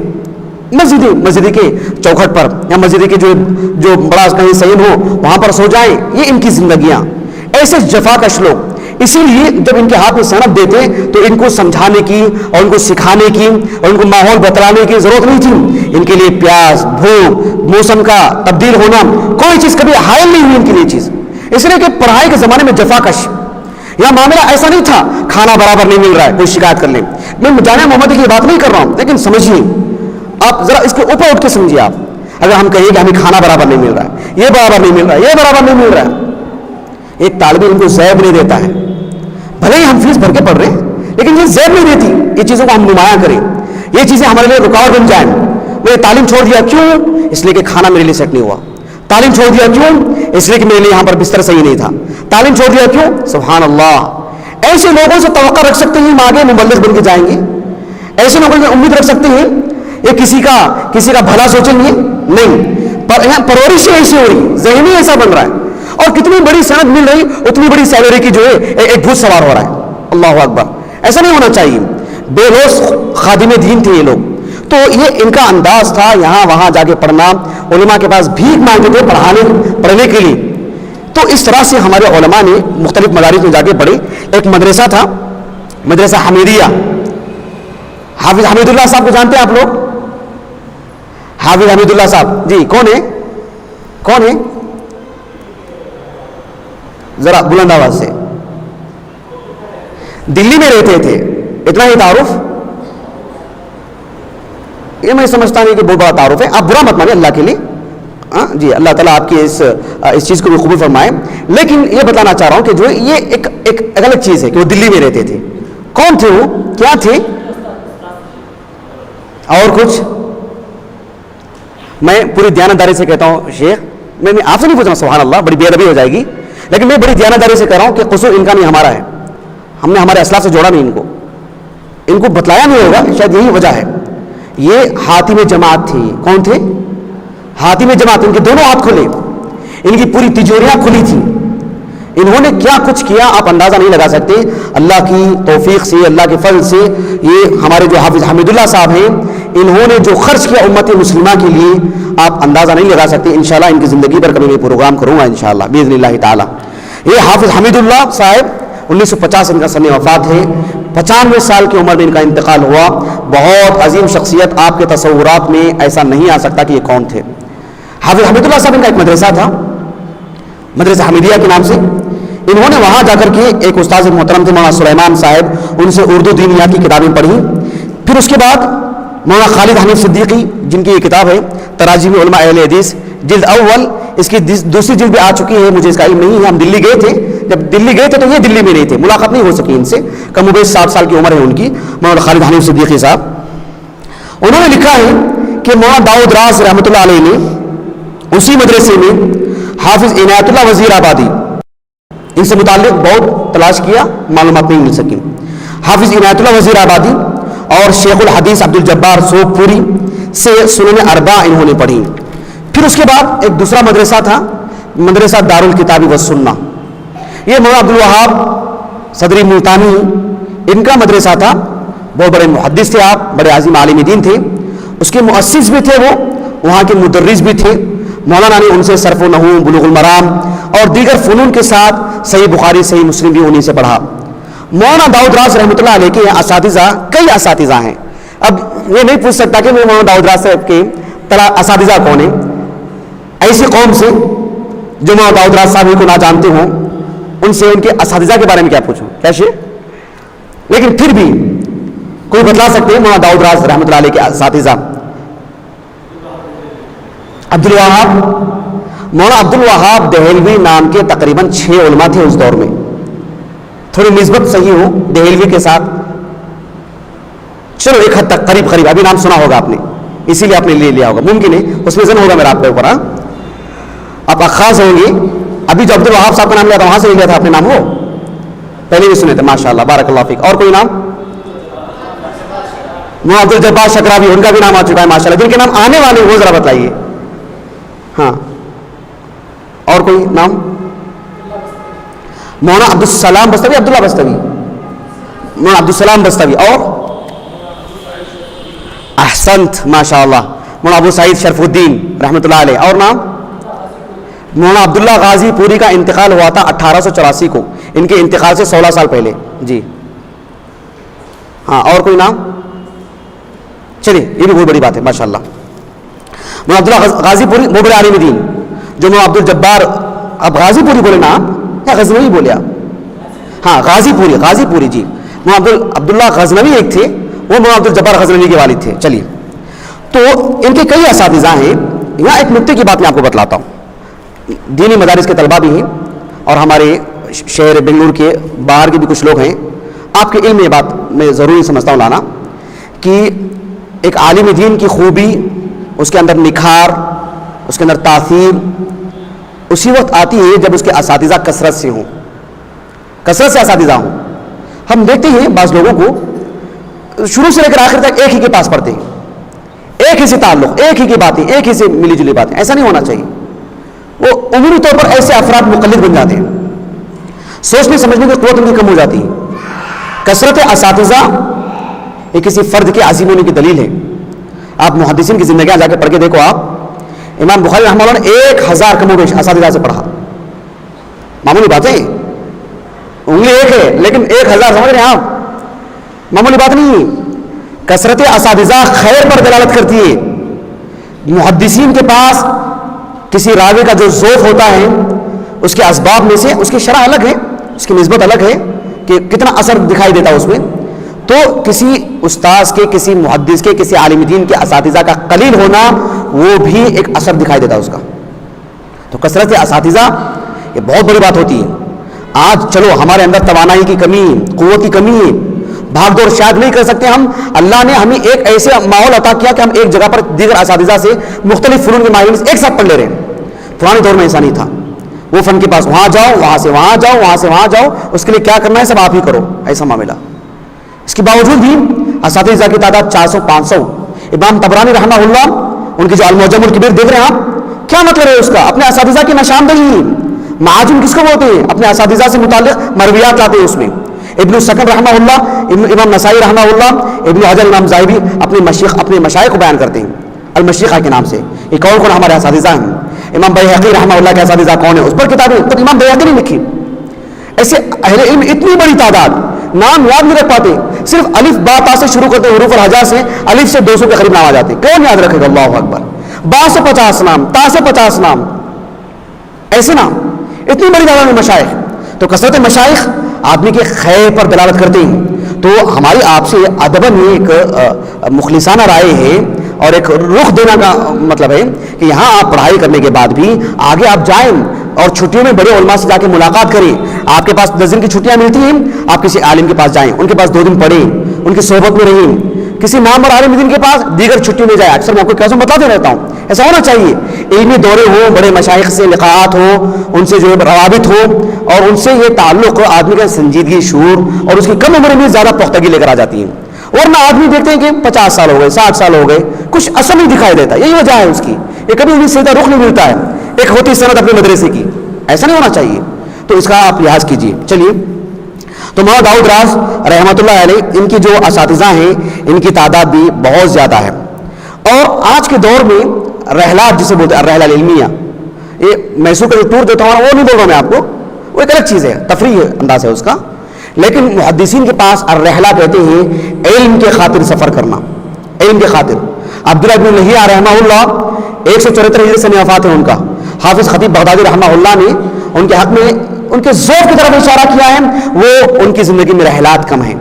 کے چوکھٹ پر, یا مسجد کے جو بڑا کہیں سین ہو وہاں پر سو جائیں, یہ ان کی زندگیاں. ایسے جفاکش لوگ. اسی لیے جب ان کے ہاتھ میں سند دیتے تو ان کو سمجھانے کی اور ان کو سکھانے کی اور ان کو ماحول بتلانے کی ضرورت نہیں تھی. ان کے لیے پیاس, بھوک, موسم کا تبدیل ہونا, کوئی چیز کبھی حائل نہیں ہوئی ان کے لیے چیز. اس لیے کہ پڑھائی کے زمانے میں جفاکش, یہاں معاملہ ایسا نہیں تھا کھانا برابر نہیں مل رہا ہے کوئی شکایت کر لیں. میں جامعہ محمدیہ کی بات نہیں کر رہا ہوں, لیکن سمجھیے آپ ذرا, اس کے اوپر اٹھ کے سمجھیے آپ. اگر ہم کہیں کہ ہمیں کھانا برابر نہیں مل رہا ہے, یہ برابر نہیں مل رہا ہے, یہ برابر نہیں مل رہا ہے, ایک طالب علم کو زیب نہیں دیتا ہے, بھلے ہی ہم فیس بھر کے پڑھ رہے ہیں, لیکن یہ زیب نہیں دیتی. یہ چیزوں کو ہم نمایاں کریں, یہ چیزیں ہمارے لیے رکاوٹ بن جائیں. میں تعلیم چھوڑ دیا کیوں, اس لیے کہ کھانا میرے لیے سیٹ نہیں ہوا. تعلیم چھوڑ دیا کیوں, اس لیے کہ میرے لیے یہاں پر بستر صحیح نہیں تھا. تعلیم چھوڑ دیا کیوں. سبحان اللہ. ایسے لوگوں سے توقع رکھ سکتے ہیں ہم آگے مبلغ بن کے جائیں گے, ایسے لوگوں سے امید رکھ سکتے ہیں یہ کسی کا بھلا سوچیں گے نہیں. پر یہاں پرورش ایسی ہو رہی, ذہنی ایسا بن رہا ہے, اور کتنی بڑی سند مل رہی, اتنی بڑی سیلری کی جو ہے ایک بھوت سوار ہو رہا ہے. اللہ اکبر. ایسا نہیں ہونا چاہیے. بے روز خادم دین تھے یہ لوگ. تو یہ ان کا انداز تھا, یہاں وہاں جا کے پڑھنا, علماء کے پاس بھیک مانگتے تھے پڑھنے کے لیے. تو اس طرح سے ہمارے علماء نے مختلف مدارس میں جا کے پڑھے. ایک مدرسہ تھا, مدرسہ حمیدیہ. حافظ حمید اللہ صاحب کو جانتے ہیں آپ لوگ؟ حافظ حمید اللہ صاحب جی کون ہے ذرا بلند آواز سے. دلی میں رہتے تھے, اتنا ہی تعارف. یہ میں سمجھتا نہیں کہ بہت بڑا تعارف ہے, آپ برا مت مانیں اللہ کے لیے, جی اللہ تعالیٰ آپ کی اس چیز کو بھی قبول فرمائے. لیکن یہ بتانا چاہ رہا ہوں کہ جو یہ ایک الگ چیز ہے کہ وہ دلی میں رہتے تھے. کون تھے وہ, کیا تھے؟ اور کچھ میں پوری دیانتداری سے کہتا ہوں شیخ, میں آپ سے نہیں پوچھ رہا ہوں, سبحان اللہ بڑی بے ادبی ہو جائے گی, لیکن میں بڑی دیانتداری سے کہہ رہا ہوں کہ قصور ان کا نہیں ہمارا ہے. ہم نے ہمارے اسلاف سے جوڑا نہیں, ان کو بتلایا نہیں ہوگا, شاید یہی وجہ ہے. یہ حاتم جماعت تھی. کون تھے؟ حاتم جماعت. ان کے دونوں ہاتھ کھلے, ان کی پوری تجوریاں کھلی تھیں. انہوں نے کیا کچھ کیا آپ اندازہ نہیں لگا سکتے. اللہ کی توفیق سے, اللہ کے فضل سے, یہ ہمارے جو حافظ حمید اللہ صاحب ہیں, انہوں نے جو خرچ کیا امت مسلمہ کے لیے آپ اندازہ نہیں لگا سکتے. انشاءاللہ ان کی زندگی پر کبھی میں پروگرام کروں گا انشاءاللہ باذن اللہ تعالی. یہ حافظ حمید اللہ صاحب 1950 ان کا سن وفات ہے. 95 سال کی عمر میں ان کا انتقال ہوا. بہت عظیم شخصیت, آپ کے تصورات میں ایسا نہیں آ سکتا کہ یہ کون تھے. حافظ حمید اللہ صاحب ان کا ایک مدرسہ تھا, مدرسہ حمیدیہ کے نام سے. انہوں نے وہاں جا کر کے ایک استاذ محترم تھے مولانا سلیمان صاحب, ان سے اردو دینیات کی کتابیں پڑھی. پھر اس کے بعد مولانا خالد حنیف صدیقی جن کی یہ کتاب ہے تراجم علماء اہل حدیث جلد اول, اس کی دوسری جلد بھی آ چکی ہے, مجھے اس کا علم نہیں ہے. ہم دلی گئے تھے, جب دلی گئے تھے تو یہ دلی میں نہیں تھے, ملاقات نہیں ہو سکی ان سے. کم و بیش 60 سال کی عمر ہے ان کی. مولانا خالد حنیف صدیقی صاحب, انہوں نے لکھا ہے کہ مولانا داؤد راز رحمۃ اللہ علیہ نے اسی مدرسے میں حافظ عنایت اللہ وزیر آبادی, ان سے متعلق بہت تلاش کیا, معلومات نہیں مل سکی. حافظ عنایت اللہ وزیر آبادی اور شیخ الحدیث عبد الجبار سوگ پوری سے سنن اربع انہوں نے پڑھی. پھر اس کے بعد ایک دوسرا مدرسہ تھا, مدرسہ دار الکتاب والسنہ. یہ مولانا عبد الوہاب صدری ملتانی ان کا مدرسہ تھا. بہت بڑے محدث تھے آپ, بڑے عظیم عالم دین تھے. اس کے مؤسس بھی تھے, وہ وہاں کے مدرس بھی تھے. مولانا نے ان سے صرف و نحو, بلوغ المرام اور دیگر فنون کے ساتھ صحیح بخاری, صحیح مسلم بھی انہیں سے پڑھا. مولانا داؤد راز رحمۃ اللہ علیہ کے اساتذہ, کئی اساتذہ ہیں. اب یہ نہیں پوچھ سکتا کہ میں مولانا داؤد راز صاحب کے اساتذہ کون ہیں. ایسی قوم سے جو مولانا داؤد راز صاحب کو نہ جانتے ہوں, ان سے ان کے اساتذہ کے بارے میں کیا پوچھوں, کیسے؟ لیکن پھر بھی کوئی بتلا سکتے ہیں مولانا داؤد راز رحمۃ اللہ علیہ کے اساتذہ. عبد الوہاب, مولانا عبد الوہاب دہلوی نام کے تقریباً 6 علماء تھے اس دور میں. تھوڑی نسبت صحیح ہو دہلوی کے ساتھ, چلو ایک حد تک قریب قریب, ابھی نام سنا ہوگا آپ نے, اسی لیے آپ نے لے لیا ہوگا, ممکن ہے اس میں زن ہوگا میرا آپ کے اوپر. آپ خاص ہوں گے, ابھی جو عبد الوہاب صاحب کا نام لیا تھا وہاں سے لے لیا تھا آپ نے نام, ہو پہلے بھی سنے تھے ماشاء اللہ بارک اللہ فیک. اور کوئی نام؟ مولانا عبد الجبار شکراوی, ان کا بھی نام آ چکا ہے ماشاء اللہ. جن کے نام آنے والے وہ ذرا بتلائیے. ہاں, اور کوئی نام؟ مولانا عبد السلام بستوی, عبداللہ بستوی, مولانا عبد السلام بستوی. اور احسنت ماشاء اللہ, مولانا ابو سعید شرف الدین رحمۃ اللہ علیہ. اور نام؟ مولانا عبداللہ غازی پوری کا انتقال ہوا تھا 1884 کو, ان کے انتقال سے 16 سال پہلے. جی ہاں, اور کوئی نام؟ چلیے یہ بھی بہت بڑی بات ہے ماشاء اللہ. مولانا عبداللہ غازی پوری وہ بڑے عالم دین, جو مولانا عبد الجبار, اب غازی پوری بولے نا آپ یا غزنوی بولے آپ؟ ہاں غازی پوری, غازی پوری جی. مولانا عبداللہ غزنوی ایک تھے, وہ مولانا عبد الجبار غزنوی کے والد تھے. چلیے, تو ان کے کئی اساتذہ ہیں. یہاں ایک نکتے کی بات میں آپ کو بتلاتا ہوں. دینی مدارس کے طلبہ بھی ہیں اور ہمارے شہر بنگلور کے باہر کے بھی کچھ لوگ ہیں. آپ کے علم میں بات میں ضروری سمجھتا ہوں لانا کہ ایک عالم دین کی خوبی, اس کے اندر نکھار, اس کے اندر تاثیر اسی وقت آتی ہے جب اس کے اساتذہ کثرت سے ہوں, کثرت سے اساتذہ ہوں. ہم دیکھتے ہیں بعض لوگوں کو شروع سے لے کر آخر تک ایک ہی کے پاس پڑھتے ہیں, ایک ہی سے تعلق, ایک ہی کی باتیں, ایک ہی سے ملی جلی باتیں. ایسا نہیں ہونا چاہیے. وہ عمومی طور پر ایسے افراد مقلد بن جاتے ہیں, سوچنے سمجھنے کی قوت ان کی کم ہو جاتی ہے. کثرت اساتذہ یہ کسی فرد کے عظیم ہونے کی دلیل ہے. آپ محدثین کی زندگیاں جا کے پڑھ کے دیکھو. آپ امام بخاری رحمہ اللہ نے 1000 کم و بیش اساتذہ سے پڑھا. معمولی بات ہے, انگلی ایک ہے لیکن 1000 سمجھ رہے ہیں آپ, معمولی بات نہیں. کثرت اساتذہ خیر پر دلالت کرتی ہے. محدثین کے پاس کسی راوی کا جو ذوق ہوتا ہے, اس کے اسباب میں سے اس کی شرح الگ ہے, اس کی نسبت الگ ہے کہ کتنا اثر دکھائی دیتا ہے اس میں. تو کسی استاذ کے, کسی محدث کے, کسی عالم دین کے اساتذہ کا قلیل ہونا, وہ بھی ایک اثر دکھائی دیتا ہے اس کا. تو کثرت اساتذہ یہ بہت بڑی بات ہوتی ہے. آج چلو ہمارے اندر توانائی کی کمی ہے, قوت کی کمی ہے, بھاگ دوڑ شاید نہیں کر سکتے ہم. اللہ نے ہمیں ایک ایسے ماحول عطا کیا کہ ہم ایک جگہ پر دیگر اساتذہ سے مختلف فنون کے ماہرین ایک ساتھ پڑھ لے رہے ہیں. پرانے دور میں ایسا نہیں تھا. وہ فن کے پاس وہاں جاؤ, وہاں سے وہاں جاؤ, وہاں سے وہاں جاؤ, اس کے لیے کیا کرنا ہے سب آپ ہی کرو, ایسا معاملہ. اس کے باوجود بھی اساتذہ کی تعداد 400-500. امام طبرانی رحمہ اللہ, ان کی جو المعجم الکبیر دیکھ رہے ہیں آپ, کیا مطلب ہے اس کا؟ اپنے اساتذہ کی نشاندہی. معاجم کس کو بولتے ہیں؟ اپنے اساتذہ سے متعلق مرویات لاتے ہیں اس میں. ابن السکن رحمہ اللہ, امام نسائی رحمہ اللہ, ابن حجر, امام زاہبی اپنے مشائخ کو بیان کرتے ہیں المشیخہ کے نام سے. یہ کون کون ہمارے اساتذہ ہیں؟ امام بیہقی رحمہ اللہ کے اساتذہ کون ہیں؟ اس پر کتابیں خود امام بیہقی نے لکھی. ایسے اہل علم اتنی بڑی تعداد, نام یاد نہیں رکھ پاتے. صرف الف با تا سے شروع کرتے ہیں, حروف الہجا سے, الف سے 200 کے قریب نام آ جاتے ہیں. کون یاد رکھے گا؟ اللہ اکبر. با سے 50 نام, تا سے 50 نام, ایسے نام, اتنی بڑی تعداد میں مشائخ. تو کثرت مشائخ آدمی کے خیر پر دلالت کرتے ہیں. تو ہماری آپ سے ادباً ایک مخلصانہ رائے ہے اور ایک رخ دینا کا مطلب ہے کہ یہاں آپ پڑھائی کرنے کے بعد بھی آگے آپ جائیں اور چھٹیوں میں بڑے علماء سے جا کے ملاقات کریں. آپ کے پاس 10 دن کی چھٹیاں ملتی ہیں, آپ کسی عالم کے پاس جائیں, ان کے پاس 2 دن پڑھیں, ان کی صحبت میں رہیں. کسی نامور عالم دین کے پاس دیگر چھٹی میں جائے. اکثر میں آپ کو کیسے بتاتے رہتا ہوں, ایسا ہونا چاہیے. علمی دورے ہوں, بڑے مشائخ سے لقاءات ہوں, ان سے جو ہے روابط ہو, اور ان سے یہ تعلق آدمی کا سنجیدگی, شعور اور اس کی کم عمر میں زیادہ پختگی لے کر آ جاتی ہے. ورنہ آدمی دیکھتے ہیں کہ 50 سال ہو گئے, 60 سال ہو گئے, کچھ اثر نہیں دکھائی دیتا. یہی وجہ ہے اس کی, یہ کبھی انہیں سیدھا رخ نہیں ملتا ہے. ایک ہوتی سند اپنے مدرسے کی, ایسا نہیں ہونا چاہیے. تو اس کا آپ لحاظ کیجیے. چلیے, تو مولانا داؤد راز رحمۃ اللہ علیہ, ان کی جو اساتذہ ہیں ان کی تعداد بھی بہت زیادہ ہے. اور آج کے دور میں رحلات جسے بولتے ہیں, الرحلہ العلمیہ, یہ میسور کا جو ٹور دیتا ہوں وہ نہیں بول رہا ہوں میں آپ کو, وہ ایک الگ چیز ہے, تفریح انداز ہے اس کا. لیکن محدثین کے پاس الرحلہ کہتے ہیں علم کے خاطر سفر کرنا, علم کے خاطر. عبداللہ بن لہیعہ رحمہ اللہ 174 ہجری سے وفات ہے ان کا. حافظ خطیب بغدادی رحمہ اللہ نے ان کے حق میں ان کے ذوق کی طرف اشارہ کیا ہے. وہ ان کی زندگی میں رحلات کم ہیں.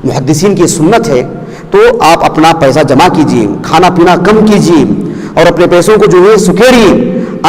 محدثین کی سنت ہے تو آپ اپنا پیسہ جمع کیجیے, کھانا پینا کم کیجیے, اور اپنے پیسوں کو جو ہے سکیڑیے.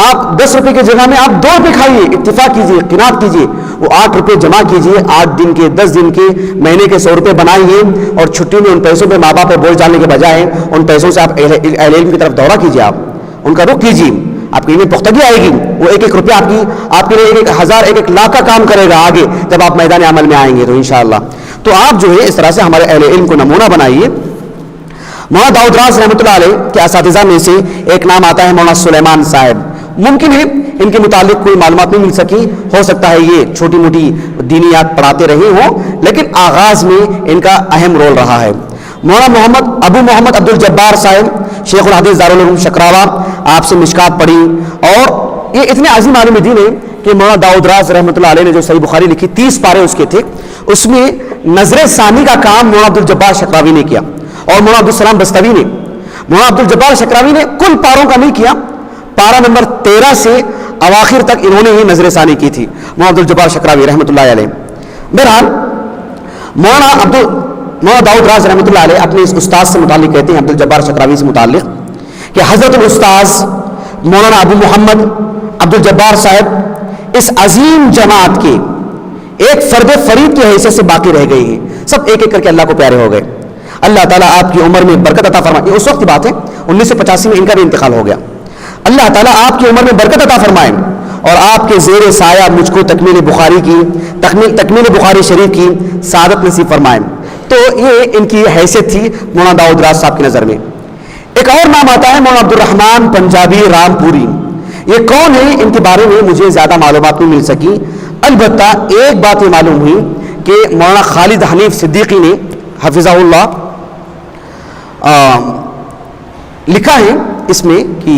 آپ 10 روپے کی جگہ میں آپ 2 روپے کھائیے, اتفاق کیجیے, قناعت کیجیے. وہ 8 روپے جمع کیجیے, 8 دن کے, 10 دن کے, مہینے کے 100 روپے بنائیے, اور چھٹی میں ان پیسوں پہ ماں باپ پہ بوجھ ڈالنے کے بجائے ان پیسوں سے آپ اہل علم کی طرف دورہ کیجیے, آپ ان کا رخ کیجیے. آپ کی علم پختگی آئے گی. وہ 1-1 روپیہ آپ کے لیے 1-1 ہزار, 1-1 لاکھ کا کام کرے گا آگے جب آپ میدان عمل میں آئیں گے تو انشاءاللہ. تو آپ جو ہے اس طرح سے ہمارے اہل علم کو نمونہ بنائیے. مولانا داؤد راز رحمۃ اللہ علیہ کے اساتذہ میں سے ایک نام آتا ہے مولانا سلیمان صاحب. ممکن ہے ان کے متعلق کوئی معلومات نہیں مل سکی, ہو سکتا ہے یہ چھوٹی موٹی دینیات پڑھاتے رہے ہوں, لیکن آغاز میں ان کا اہم رول رہا ہے. مولانا ابو محمد عبد الجبار صاحب, شیخ الحدیث دارالعلوم شکراوا, آپ سے مشکات پڑھی. اور یہ اتنے عظیم عالم دین ہیں کہ مولانا داؤد راز رحمۃ اللہ علیہ نے جو صحیح بخاری لکھی 30 پارے اس کے تھے, اس میں نظر ثانی کا کام مولانا عبد الجبار شکراوی نے کیا, اور مولانا عبدالسلام بستوی نے. مولانا عبد الجبار شکراوی نے کل پاروں کا نہیں کیا, پارہ نمبر 13 سے اواخر تک انہوں نے ہی نظر ثانی کی تھی, مولانا عبد الجبار شکراوی رحمۃ اللہ علیہ. بہرحال مولانا داؤد راز رحمۃ اللہ علیہ اپنے اس استاد سے متعلق کہتے ہیں, عبد الجبار شکراوی سے متعلق, کہ حضرت الاستاذ مولانا ابو محمد عبد الجبار صاحب اس عظیم جماعت کے ایک فرد فرید کی حیثیت سے باقی رہ گئی ہیں. سب ایک ایک کر کے اللہ کو پیارے ہو گئے. اللہ تعالیٰ آپ کی عمر میں برکت عطا فرمائے. یہ اس وقت کی بات ہے, 1985 میں ان کا بھی انتقال ہو گیا. اللہ تعالیٰ آپ کی عمر میں برکت عطا فرمائے, اور آپ کے زیر سایہ مجھ کو تکمیل بخاری شریف کی سعادت نصیب فرمائے. تو یہ ان کی حیثیت تھی مولانا داؤد راز صاحب کی نظر میں. ایک اور نام آتا ہے مولانا عبد الرحمن پنجابی رام پوری. یہ کون ہے؟ ان کے بارے میں مجھے زیادہ معلومات نہیں مل سکی. البتہ ایک بات یہ معلوم ہوئی کہ مولانا خالد حنیف صدیقی نے حفظہ اللہ لکھا ہے اس میں کہ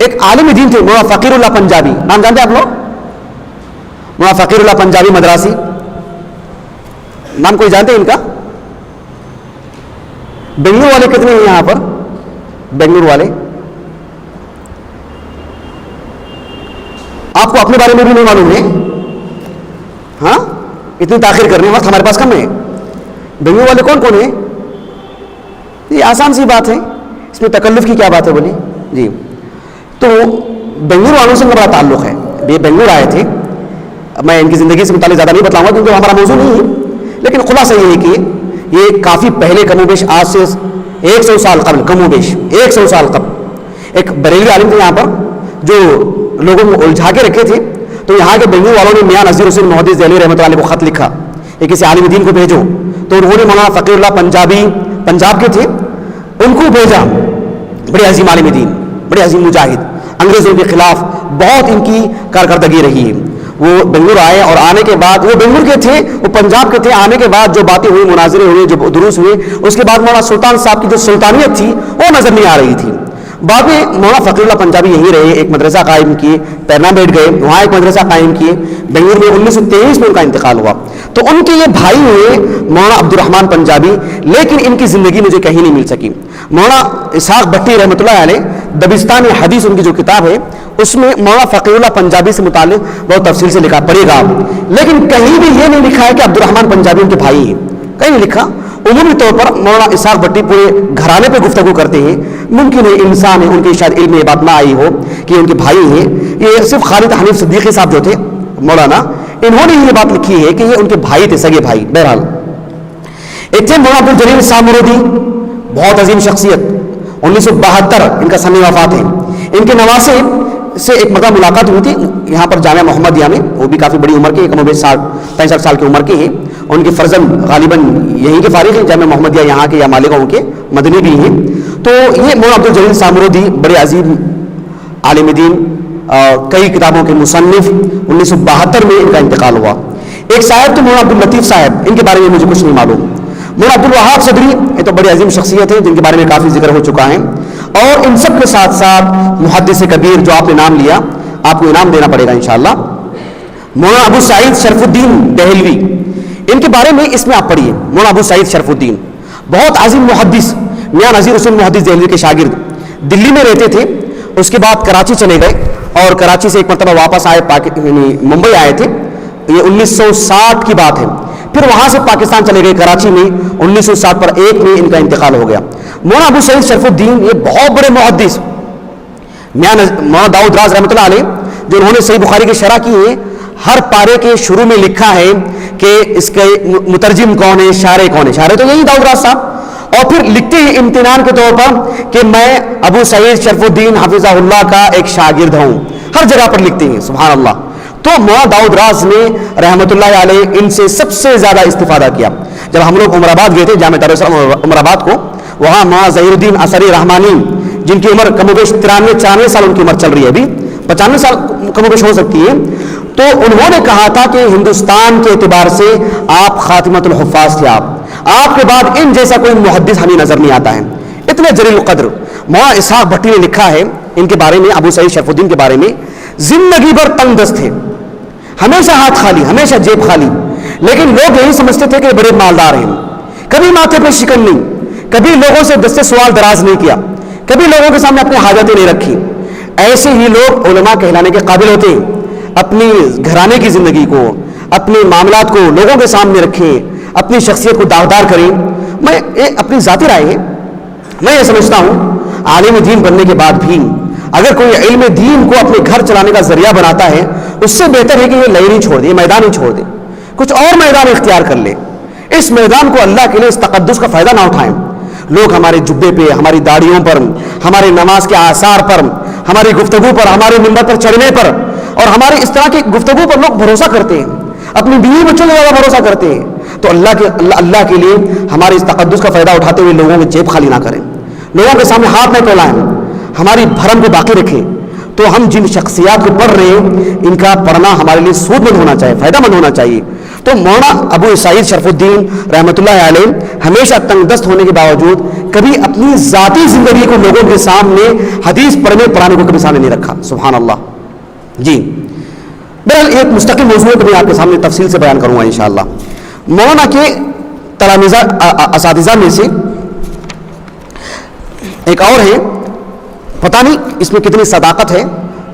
ایک عالم دین تھے مولانا فقیر اللہ پنجابی. نام جانتے ہیں آپ لوگ؟ مولانا فقیر اللہ پنجابی مدراسی, نام کوئی جانتے ہیں ان کا؟ بنگلور والے کتنے ہیں یہاں پر؟ بنگلور والے آپ کو اپنے بارے میں بھی نہیں معلوم ہے؟ ہاں, اتنی تاخیر کرنے وقت ہمارے پاس کم ہے. بنگلور والے کون کون ہیں؟ یہ آسان سی بات ہے, اس میں تکلف کی کیا بات ہے بولی جی. تو بنگلور والوں سے بڑا تعلق ہے. یہ بنگلور آئے تھے. میں ان کی زندگی سے متعلق زیادہ نہیں بتاؤں گا کیونکہ ہمارا موضوع نہیں ہے, لیکن خلاصہ یہ ہے کہ یہ کافی پہلے کم و بیش آج سے 100 سال قبل, کم و بیش 100 سال قبل ایک بریلوی عالم تھے یہاں پر جو لوگوں کو الجھا کے رکھے تھے. تو یہاں کے بنگلور والوں نے میاں نذیر حسین محدث دہلوی رحمۃ اللہ علیہ کو خط لکھا کہ کسی عالم دین کو بھیجو. تو انہوں نے مولانا فقیر اللہ پنجابی پنجاب کے تھے, ان کو بھیجا. بڑے عظیم عالم دین, بڑے عظیم مجاہد, انگریزوں کے خلاف بہت ان کی کارکردگی رہی ہے. وہ بنگلور آئے اور آنے کے بعد, وہ بنگلور کے تھے, وہ پنجاب کے تھے, آنے کے بعد جو باتیں ہوئی, مناظرے ہوئے, جو دروس ہوئے, اس کے بعد مولانا سلطان صاحب کی جو سلطانیت تھی وہ نظر نہیں آ رہی تھی. بعد میں مولانا فقیر اللہ پنجابی یہیں رہے, ایک مدرسہ قائم کیے, پیرنا بیٹھ گئے, وہاں ایک مدرسہ قائم کیے. بنگلور میں 1923 میں ان کا انتقال ہوا. تو ان کے یہ بھائی ہوئے مولانا عبد الرحمن پنجابی, لیکن ان کی زندگی مجھے کہیں نہیں مل سکی. مولانا اسحاق بھٹی رحمۃ اللہ علیہ دبستان حدیث ان کی جو کتاب ہے اس میں مولانا فقیر اللہ پنجابی سے متعلق بہت تفصیل سے لکھا, پڑھے گا, لیکن کہیں بھی یہ نہیں لکھا ہے کہ عبد الرحمن پنجابی ان کے بھائی ہیں, کہیں نہیں لکھا. عمومی طور پر مولانا اسحاق بھٹی پورے گھرانے پہ گفتگو کرتے ہیں. ممکن ہے انسان ہے, ان کے شاید علم میں یہ بات نہ آئی ہو کہ ان کے بھائی ہیں. یہ صرف خالد حنیف صدیقی صاحب جو تھے مولانا, انہوں نے یہ بات لکھی ہے کہ یہ ان کے بھائی تھے, سگے بھائی. بہرحال ایک تھے مولانا عبد الجلیل سامرودی, بہت عظیم شخصیت, 1972 ان کا سن وفات ہے. ان کے نواسے سے ایک مرتبہ ملاقات ہوئی تھی یہاں پر جامعہ محمدیہ میں. وہ بھی کافی بڑی عمر کے, کم و بیش 65 سال کی عمر کے ہیں. ان کے فرزند غالباً یہیں کے فارغ ہیں, جامعہ محمدیہ یہاں کے یا مالیگاؤں کے, مدنی بھی ہیں. تو یہ مولانا عبد الجلیل سامرودی بڑے عظیم عالم دین, کئی کتابوں کے مصنف, 1972 میں ان کا انتقال ہوا. ایک صاحب تو مولانا عبد الطیف صاحب, ان کے بارے میں مجھے کچھ نہیں معلوم. مولانا عبد الوہاب صدری, یہ تو بڑی عظیم شخصیت ہے جن کے بارے میں کافی ذکر ہو چکا ہے. اور ان سب کے ساتھ ساتھ محدث کبیر جو آپ نے نام لیا, آپ کو انعام دینا پڑے گا انشاءاللہ, مولانا ابو سعید شرف الدین دہلوی. ان کے بارے میں اس میں آپ پڑھیے. مولانا ابو سعید شرف الدین بہت عظیم محدث, میاں نذیر حسین محدث دہلوی کے شاگرد, دلی میں رہتے تھے. اس کے بعد کراچی چلے گئے اور کراچی سے ایک مرتبہ واپس آئے, ممبئی آئے تھے. یہ 1960 کی بات ہے. پھر وہاں سے پاکستان چلے گئے کراچی میں. 1960 پر 1 میں ان کا انتقال ہو گیا. مولانا ابو سعید شرف الدین یہ بہت بڑے محدث, مولانا داؤد راز رحمۃ اللہ علیہ جو انہوں نے صحیح بخاری کی شرح کی ہے, ہر پارے کے شروع میں لکھا ہے کہ اس کے مترجم کون ہے, شارح کون ہے. شارح تو یہی داؤد راز صاحب. اور پھر لکھتے ہیں امتنان کے طور پر کہ میں ابو سعید شرف الدین حفظہ اللہ کا ایک شاگرد ہوں. ہر جگہ پر لکھتے ہیں, سبحان اللہ. تو مولانا داؤد راز نے رحمۃ اللہ علیہ ان سے سب سے زیادہ استفادہ کیا. جب ہم لوگ عمر آباد گئے تھے, جامعہ دارالاسلام عمر آباد کو, وہاں مولانا ظہیر الدین اثری رحمانی جن کی عمر کم و بیش 93-94 سال ان کی عمر چل رہی ہے, ابھی 95 سال کم و بیش ہو سکتی ہے. تو انہوں نے کہا تھا کہ ہندوستان کے اعتبار سے آپ خاتمۃ الحفاظ تھے, آپ کے بعد ان جیسا کوئی محدث ہمیں نظر نہیں آتا ہے, اتنے جلیل القدر. مولانا اسحاق بھٹی نے لکھا ہے ان کے بارے میں, ابو سعید شرف الدین کے بارے میں, زندگی بھر تنگ دست تھے, ہمیشہ ہاتھ خالی, ہمیشہ جیب خالی, لیکن لوگ یہی سمجھتے تھے کہ بڑے مالدار ہیں. کبھی ماتھے پہ شکن نہیں, کبھی لوگوں سے دستے سوال دراز نہیں کیا, کبھی لوگوں کے سامنے اپنی حاجتیں نہیں رکھی. ایسے ہی لوگ علماء کہلانے کے قابل ہوتے ہیں. اپنی گھرانے کی زندگی کو, اپنے معاملات کو لوگوں کے سامنے رکھیں, اپنی شخصیت کو داغدار کریں. میں اپنی ذاتی رائے ہے, میں یہ سمجھتا ہوں عالم دین بننے کے بعد بھی اگر کوئی علم دین کو اپنے گھر چلانے کا ذریعہ بناتا ہے, اس سے بہتر ہے کہ یہ لائن ہی چھوڑ دے, یہ میدان ہی چھوڑ دے, کچھ اور میدان اختیار کر لے. اس میدان کو اللہ کے لیے اس تقدس کا فائدہ نہ اٹھائیں. لوگ ہمارے جبے پہ, ہماری داڑھیوں پر, ہمارے نماز کے آثار پر, ہماری گفتگو پر, ہمارے منبر پر چڑھنے پر اور ہماری اس طرح کی گفتگو پر لوگ بھروسہ کرتے ہیں, اپنی بیوی بچوں کو زیادہ بھروسہ کرتے ہیں. تو اللہ کے لیے ہمارے اس تقدس کا فائدہ اٹھاتے ہوئے لوگوں کی جیب خالی نہ کریں, لوگوں کے سامنے ہاتھ نہ پھیلائیں, ہماری بھرم کو باقی رکھیں. تو ہم جن شخصیات کو پڑھ رہے ہیں ان کا پڑھنا ہمارے لیے سود مند ہونا چاہیے, فائدہ مند ہونا چاہیے. تو مولانا ابو سعید شرف الدین رحمۃ اللہ علیہ ہمیشہ تنگ دست ہونے کے باوجود کبھی اپنی ذاتی زندگی کو لوگوں کے سامنے حدیث پڑھانے کو کبھی سامنے نہیں رکھا. سبحان اللہ. جی بہرحال ایک مستقل موضوع ہے, میں آپ کے سامنے تفصیل سے بیان کروں گا انشاءاللہ. مولانا کے تلامذہ اساتذہ میں سے ایک اور ہے, پتہ نہیں اس میں کتنی صداقت ہے,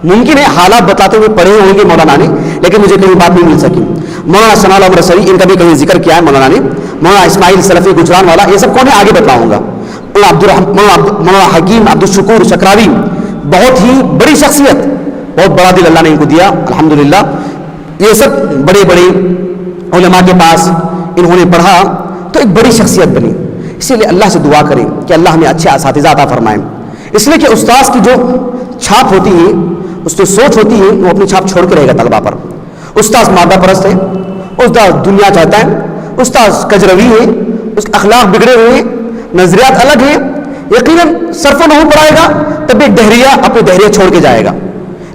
ممکن ہے حالات بتاتے ہوئے پڑھے ہوں گے مولانا نے, لیکن مجھے کہیں بات نہیں مل سکی. مولانا ثناء اللہ عمر سری, ان کا بھی کہیں ذکر کیا ہے مولانا نے. مولانا اسماعیل سلفی گجران والا, یہ سب کون ہے آگے بتلاؤں گا. مولانا حکیم عبد الشکور شکراوی, بہت ہی بڑی شخصیت, بہت بڑا دل اللہ نے ان کو دیا الحمدللہ. یہ سب بڑے بڑے علماء کے پاس انہوں نے پڑھا تو ایک بڑی شخصیت بنی. اسی لیے اللہ سے دعا کریں کہ اللہ ہمیں اچھے اساتذہ عطا فرمائیں. اس لیے کہ استاذ کی جو چھاپ ہوتی ہے, اس کی سوچ ہوتی ہے, وہ اپنی چھاپ چھوڑ کے رہے گا طلبا پر. استاذ مادہ پرست ہے, استاذ دنیا چاہتا ہے, استاذ کجروی ہے, اس کے اخلاق بگڑے ہوئے ہیں, نظریات الگ ہیں. یقیناً صرف و نحو پڑھائے گا تب بھی ایک دہریہ اپنے دہریہ چھوڑ کے جائے گا.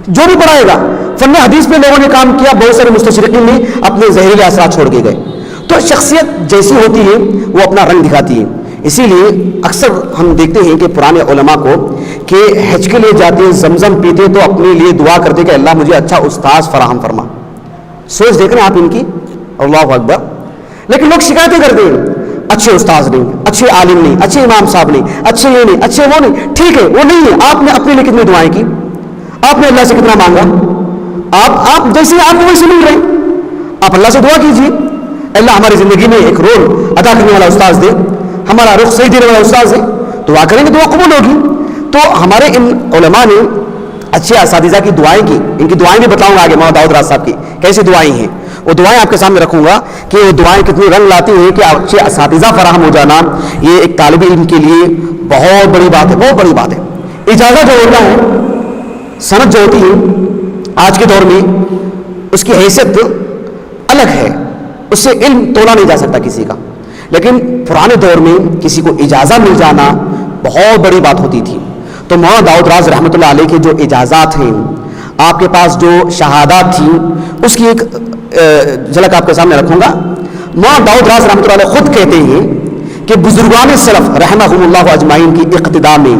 جو بھی پڑھائے گا, فن حدیث پہ لوگوں نے کام کیا, بہت سارے مستشرقین نے اپنے زہریلے اثرات چھوڑ کے گئے. تو شخصیت جیسی ہوتی ہے وہ اپنا رنگ دکھاتی ہے. اسی لیے اکثر ہم دیکھتے ہیں کہ پرانے علماء کو کہ حج کے لیے جاتے, زمزم پیتے تو اپنے لیے دعا کرتے کہ اللہ مجھے اچھا استاذ فراہم فرما. سوچ دیکھ رہے ہیں آپ ان کی, اللہ اکبر. لیکن لوگ شکایتیں کرتے ہیں, اچھے استاذ نہیں, اچھے عالم نہیں, اچھے امام صاحب نہیں, اچھے یہ نہیں, اچھے وہ نہیں. ٹھیک ہے, وہ نہیں ہے. آپ نے اپنے لیے کتنی دعائیں کی, آپ نے اللہ سے کتنا مانگا, آپ جیسے آپ کو ویسے مل رہے ہیں. آپ اللہ سے دعا کیجیے, اللہ ہماری زندگی میں ایک رول ادا کرنے والا استاذ دے, ہمارا رخ صحیح دینے والا استاذ ہے. دعا کریں گے دعا قبول ہوگی. تو ہمارے ان علماء نے اچھے اساتذہ کی دعائیں کی. ان کی دعائیں بھی بتاؤں گا آگے, مولانا داؤد راز صاحب کی کیسی دعائیں ہیں, وہ دعائیں آپ کے سامنے رکھوں گا کہ وہ دعائیں کتنی رنگ لاتی ہیں. کہ اچھے اساتذہ فراہم ہو جانا یہ ایک طالب علم کے لیے بہت بڑی بات ہے, بہت بڑی بات ہے. اجازت جو ہوتا ہے, سند جو ہوتی ہے آج کے دور میں, اس کی حیثیت الگ ہے, اس سے علم تولا نہیں جا سکتا کسی کا. لیکن پرانے دور میں کسی کو اجازت مل جانا بہت بڑی بات ہوتی تھی. تو مولانا داؤد راز رحمۃ اللہ علیہ کے جو اجازات ہیں, آپ کے پاس جو شہادات تھیں, اس کی ایک جھلک آپ کے سامنے رکھوں گا. مولانا داؤد راز رحمۃ اللہ علیہ خود کہتے ہیں کہ بزرگان سلف رحمہم اللہ اجمعین کی اقتداء میں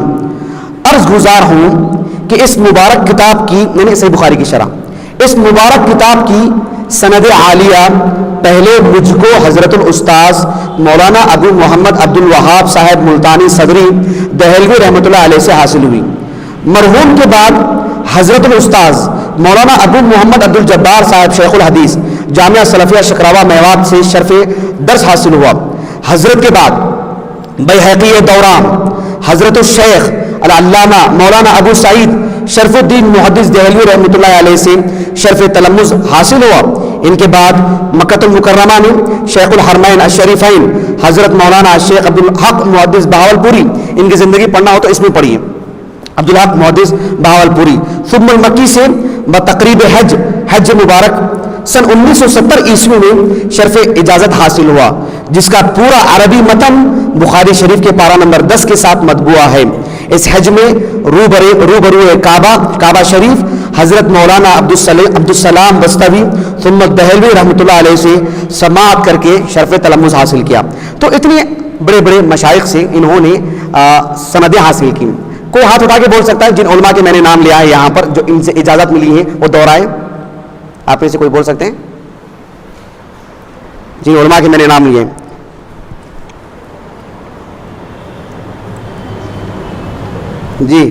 عرض گزار ہوں کہ اس مبارک کتاب کی, یعنی صحیح بخاری کی شرح, اس مبارک کتاب کی سند عالیہ پہلے مجھ کو حضرت الاستاذ مولانا ابو محمد عبد الوہاب صاحب ملتانی صدری دہلوی رحمۃ اللہ علیہ سے حاصل ہوئی. مرحوم کے بعد حضرت الاستاذ مولانا ابو محمد عبد الجبار صاحب شیخ الحدیث جامعہ سلفیہ شکراوہ میوات سے شرف درس حاصل ہوا. حضرت کے بعد بیہقی دوران حضرت الشیخ العلامہ مولانا ابو سعید شرف الدین محدث دہلوی رحمۃ اللہ علیہ سے شرف تلمذ حاصل ہوا. ان کے بعد مکۃ المکرمہ میں شیخ الحرمین الشریفین حضرت مولانا شیخ عبدالحق محدث بہاولپوری, ان کی زندگی پڑھنا ہو تو اس میں پڑھیے, عبدالحق محدث بہاولپوری. ثم المکی سے بتقریب حج مبارک سن 1970 عیسوی میں شرف اجازت حاصل ہوا, جس کا پورا عربی متن بخاری شریف کے پارہ نمبر 10 کے ساتھ مطبوعہ ہے. اس حج میں روبرو کعبہ شریف حضرت مولانا عبدالسلام دستوی ثم دہلوی رحمۃ اللہ علیہ سے سماعت کر کے شرف تلمذ حاصل کیا. تو اتنے بڑے بڑے مشائخ سے انہوں نے سندیں حاصل کی. کوئی ہاتھ اٹھا کے بول سکتا ہے جن علماء کے میں نے نام لیا ہے یہاں پر, جو ان سے اجازت ملی ہے, وہ دہرائے. آپ میں سے کوئی بول سکتے ہیں جن علماء کے میں نے نام لیے ہیں؟ جی,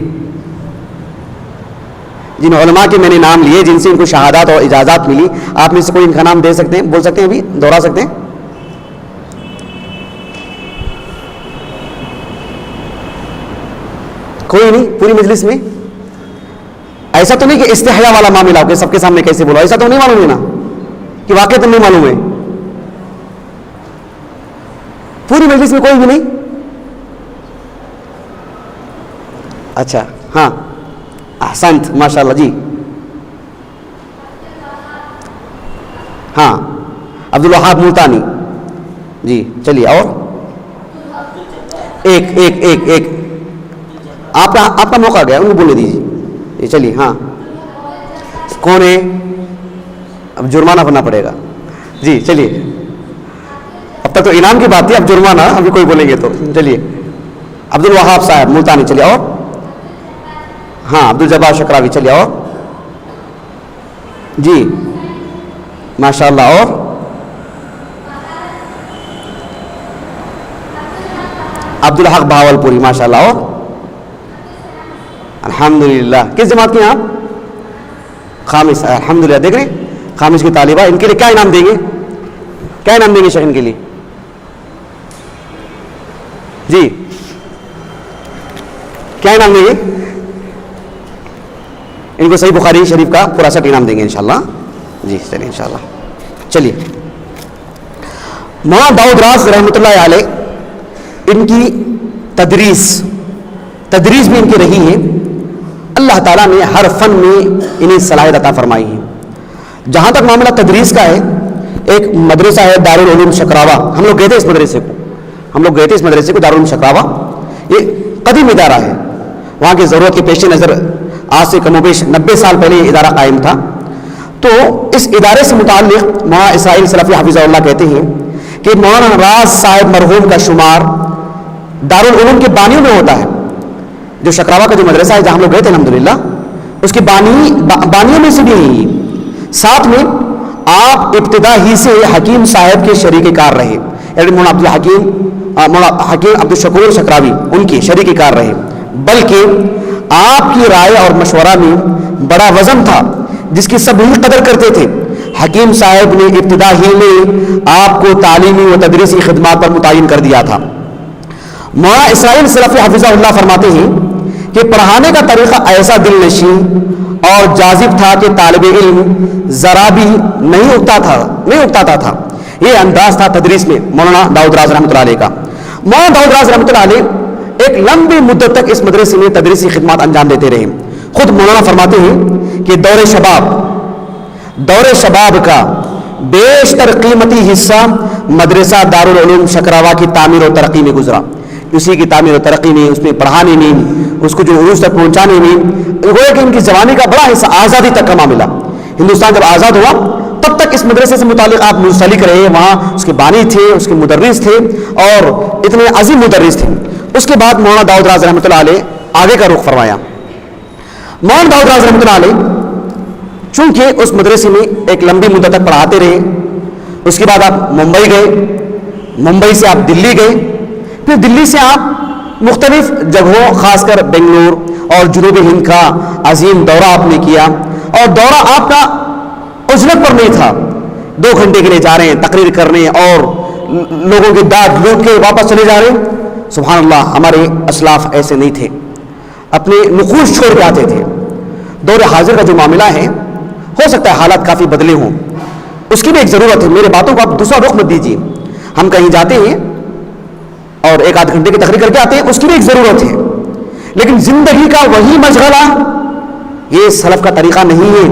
جن علماء کے میں نے نام لیے جن سے ان کو شہادات اور اجازات ملی, آپ میں سے کوئی ان کا نام دے سکتے ہیں, بول سکتے ہیں, ابھی دوہرا سکتے ہیں؟ کوئی نہیں پوری مجلس میں؟ ایسا تو نہیں کہ استحیا والا معاملہ ہو کہ سب کے سامنے کیسے بولو, ایسا تو نہیں معلوم ہے نا کہ واقعہ تو نہیں معلوم ہے؟ پوری مجلس میں کوئی بھی نہیں؟ اچھا, ہاں, احسنت, ماشاءاللہ. جی ہاں, عبدالوہاب ملتانی. جی چلیے, اور ایک آپ کا موقع گیا, ان کو بولنے دیجیے. جی چلیے, ہاں, کون ہے؟ اب جرمانہ بننا پڑے گا. جی چلیے, اب تک تو انعام کی بات تھی, اب جرمانہ ابھی کوئی بولیں گے تو. چلیے, عبدالوہاب صاحب ملتانی. چلیے, اور ہاں, عبدالجبار شکراوی. چلیے, اور جی ماشاءاللہ, اور عبدالحق بہاولپوری. ماشاءاللہ, اور الحمدللہ. کس جماعت کے ہیں آپ؟ خامس. الحمدللہ. دیکھ رہے ہیں خامس کی طالبہ, ان کے لیے کیا انعام دیں گے؟ کیا انعام دیں گے شیخ ان کے لیے؟ جی کیا انعام دیں گے؟ ان کو صحیح بخاری شریف کا پورا سیٹ انعام دیں گے انشاءاللہ. جی چلیے انشاءاللہ. چلیے مولانا داؤد راز رحمۃ اللہ علیہ، ان کی تدریس بھی ان کی رہی ہے. اللہ تعالیٰ نے ہر فن میں انہیں صلاحیت عطا فرمائی ہے. جہاں تک معاملہ تدریس کا ہے، ایک مدرسہ ہے دارالعلوم شکراوہ. ہم لوگ گئے تھے اس مدرسے کو دارالعلوم شکراوہ. یہ قدیم ادارہ ہے. وہاں کی ضرورت کے پیش نظر آج سے کم و بیش 90 سال پہلے یہ ادارہ قائم تھا. تو اس ادارے سے متعلق مولانا اسرائیل سلفی حفظہ اللہ کہتے ہیں کہ مولانا راز صاحب مرحوم کا شمار دارالعلوم کے بانیوں میں ہوتا ہے. جو شکراوہ کا جو مدرسہ ہے جہاں ہم لوگ گئے تھے الحمدللہ، اس کے بانیوں میں سے بھی ہیں. ساتھ میں آپ ابتدا ہی سے حکیم صاحب کے شریک کار رہے، یعنی مولانا حکیم عبد الشکور شکراوی ان کے شریک کار رہے. بلکہ آپ کی رائے اور مشورہ میں بڑا وزن تھا جس کی سب ہی قدر کرتے تھے. حکیم صاحب نے ابتدا ہی میں آپ کو تعلیمی و تدریسی خدمات پر متعین کر دیا تھا. مولانا اسرائیل سلفی حفظہ اللہ فرماتے ہیں کہ پڑھانے کا طریقہ ایسا دل نشین اور جاذب تھا کہ طالب علم ذرا بھی نہیں اکتاتا تھا. یہ انداز تھا تدریس میں مولانا داؤد راز رحمۃ اللہ علیہ کا. مولانا داؤد راز رحمۃ اللہ علیہ ایک لمبی مدت تک اس مدرسے میں تدریسی خدمات انجام دیتے رہے. خود مولانا فرماتے ہیں کہ دور شباب کا بیشتر قیمتی حصہ مدرسہ دارالعلوم شکراوہ کی تعمیر و ترقی میں گزرا. اسی کی تعمیر و ترقی میں، اس میں پڑھانے میں، اس کو جو عروج تک پہنچانے میں، گویا کہ ان کی زبانی کا بڑا حصہ آزادی تک کا معاملہ. ہندوستان جب آزاد ہوا تب تک اس مدرسے سے متعلق آپ منسلک رہے. وہاں اس کے بانی تھے، اس کے مدرس تھے اور اتنے عظیم مدرس تھے. اس کے بعد مولانا داؤد راز رحمۃ اللہ علیہ آگے کا رخ فرمایا. مولانا داؤد راز رحمۃ اللہ علیہ چونکہ اس مدرسے میں ایک لمبی مدت تک پڑھاتے رہے. اس کے بعد آپ ممبئی گئے، ممبئی سے آپ دلی گئے، پھر دلی سے آپ مختلف جگہوں خاص کر بنگلور اور جنوبی ہند کا عظیم دورہ آپ نے کیا. اور دورہ آپ کا اجرت پر نہیں تھا. 2 گھنٹے کے لیے جا رہے ہیں تقریر کرنے اور لوگوں کی داد لوٹ کے واپس چلے جا رہے ہیں. سبحان اللہ، ہمارے اسلاف ایسے نہیں تھے، اپنے نقوش چھوڑ کے آتے تھے. دور حاضر کا جو معاملہ ہے، ہو سکتا ہے حالات کافی بدلے ہوں، اس کی بھی ایک ضرورت ہے. میرے باتوں کو آپ دوسرا رخ مت دیجیے. ہم کہیں جاتے ہیں اور 1-8 گھنٹے کی تقریر کر کے آتے ہیں، اس کی بھی ایک ضرورت ہے. لیکن زندگی کا وہی مشغلہ یہ سلف کا طریقہ نہیں ہے.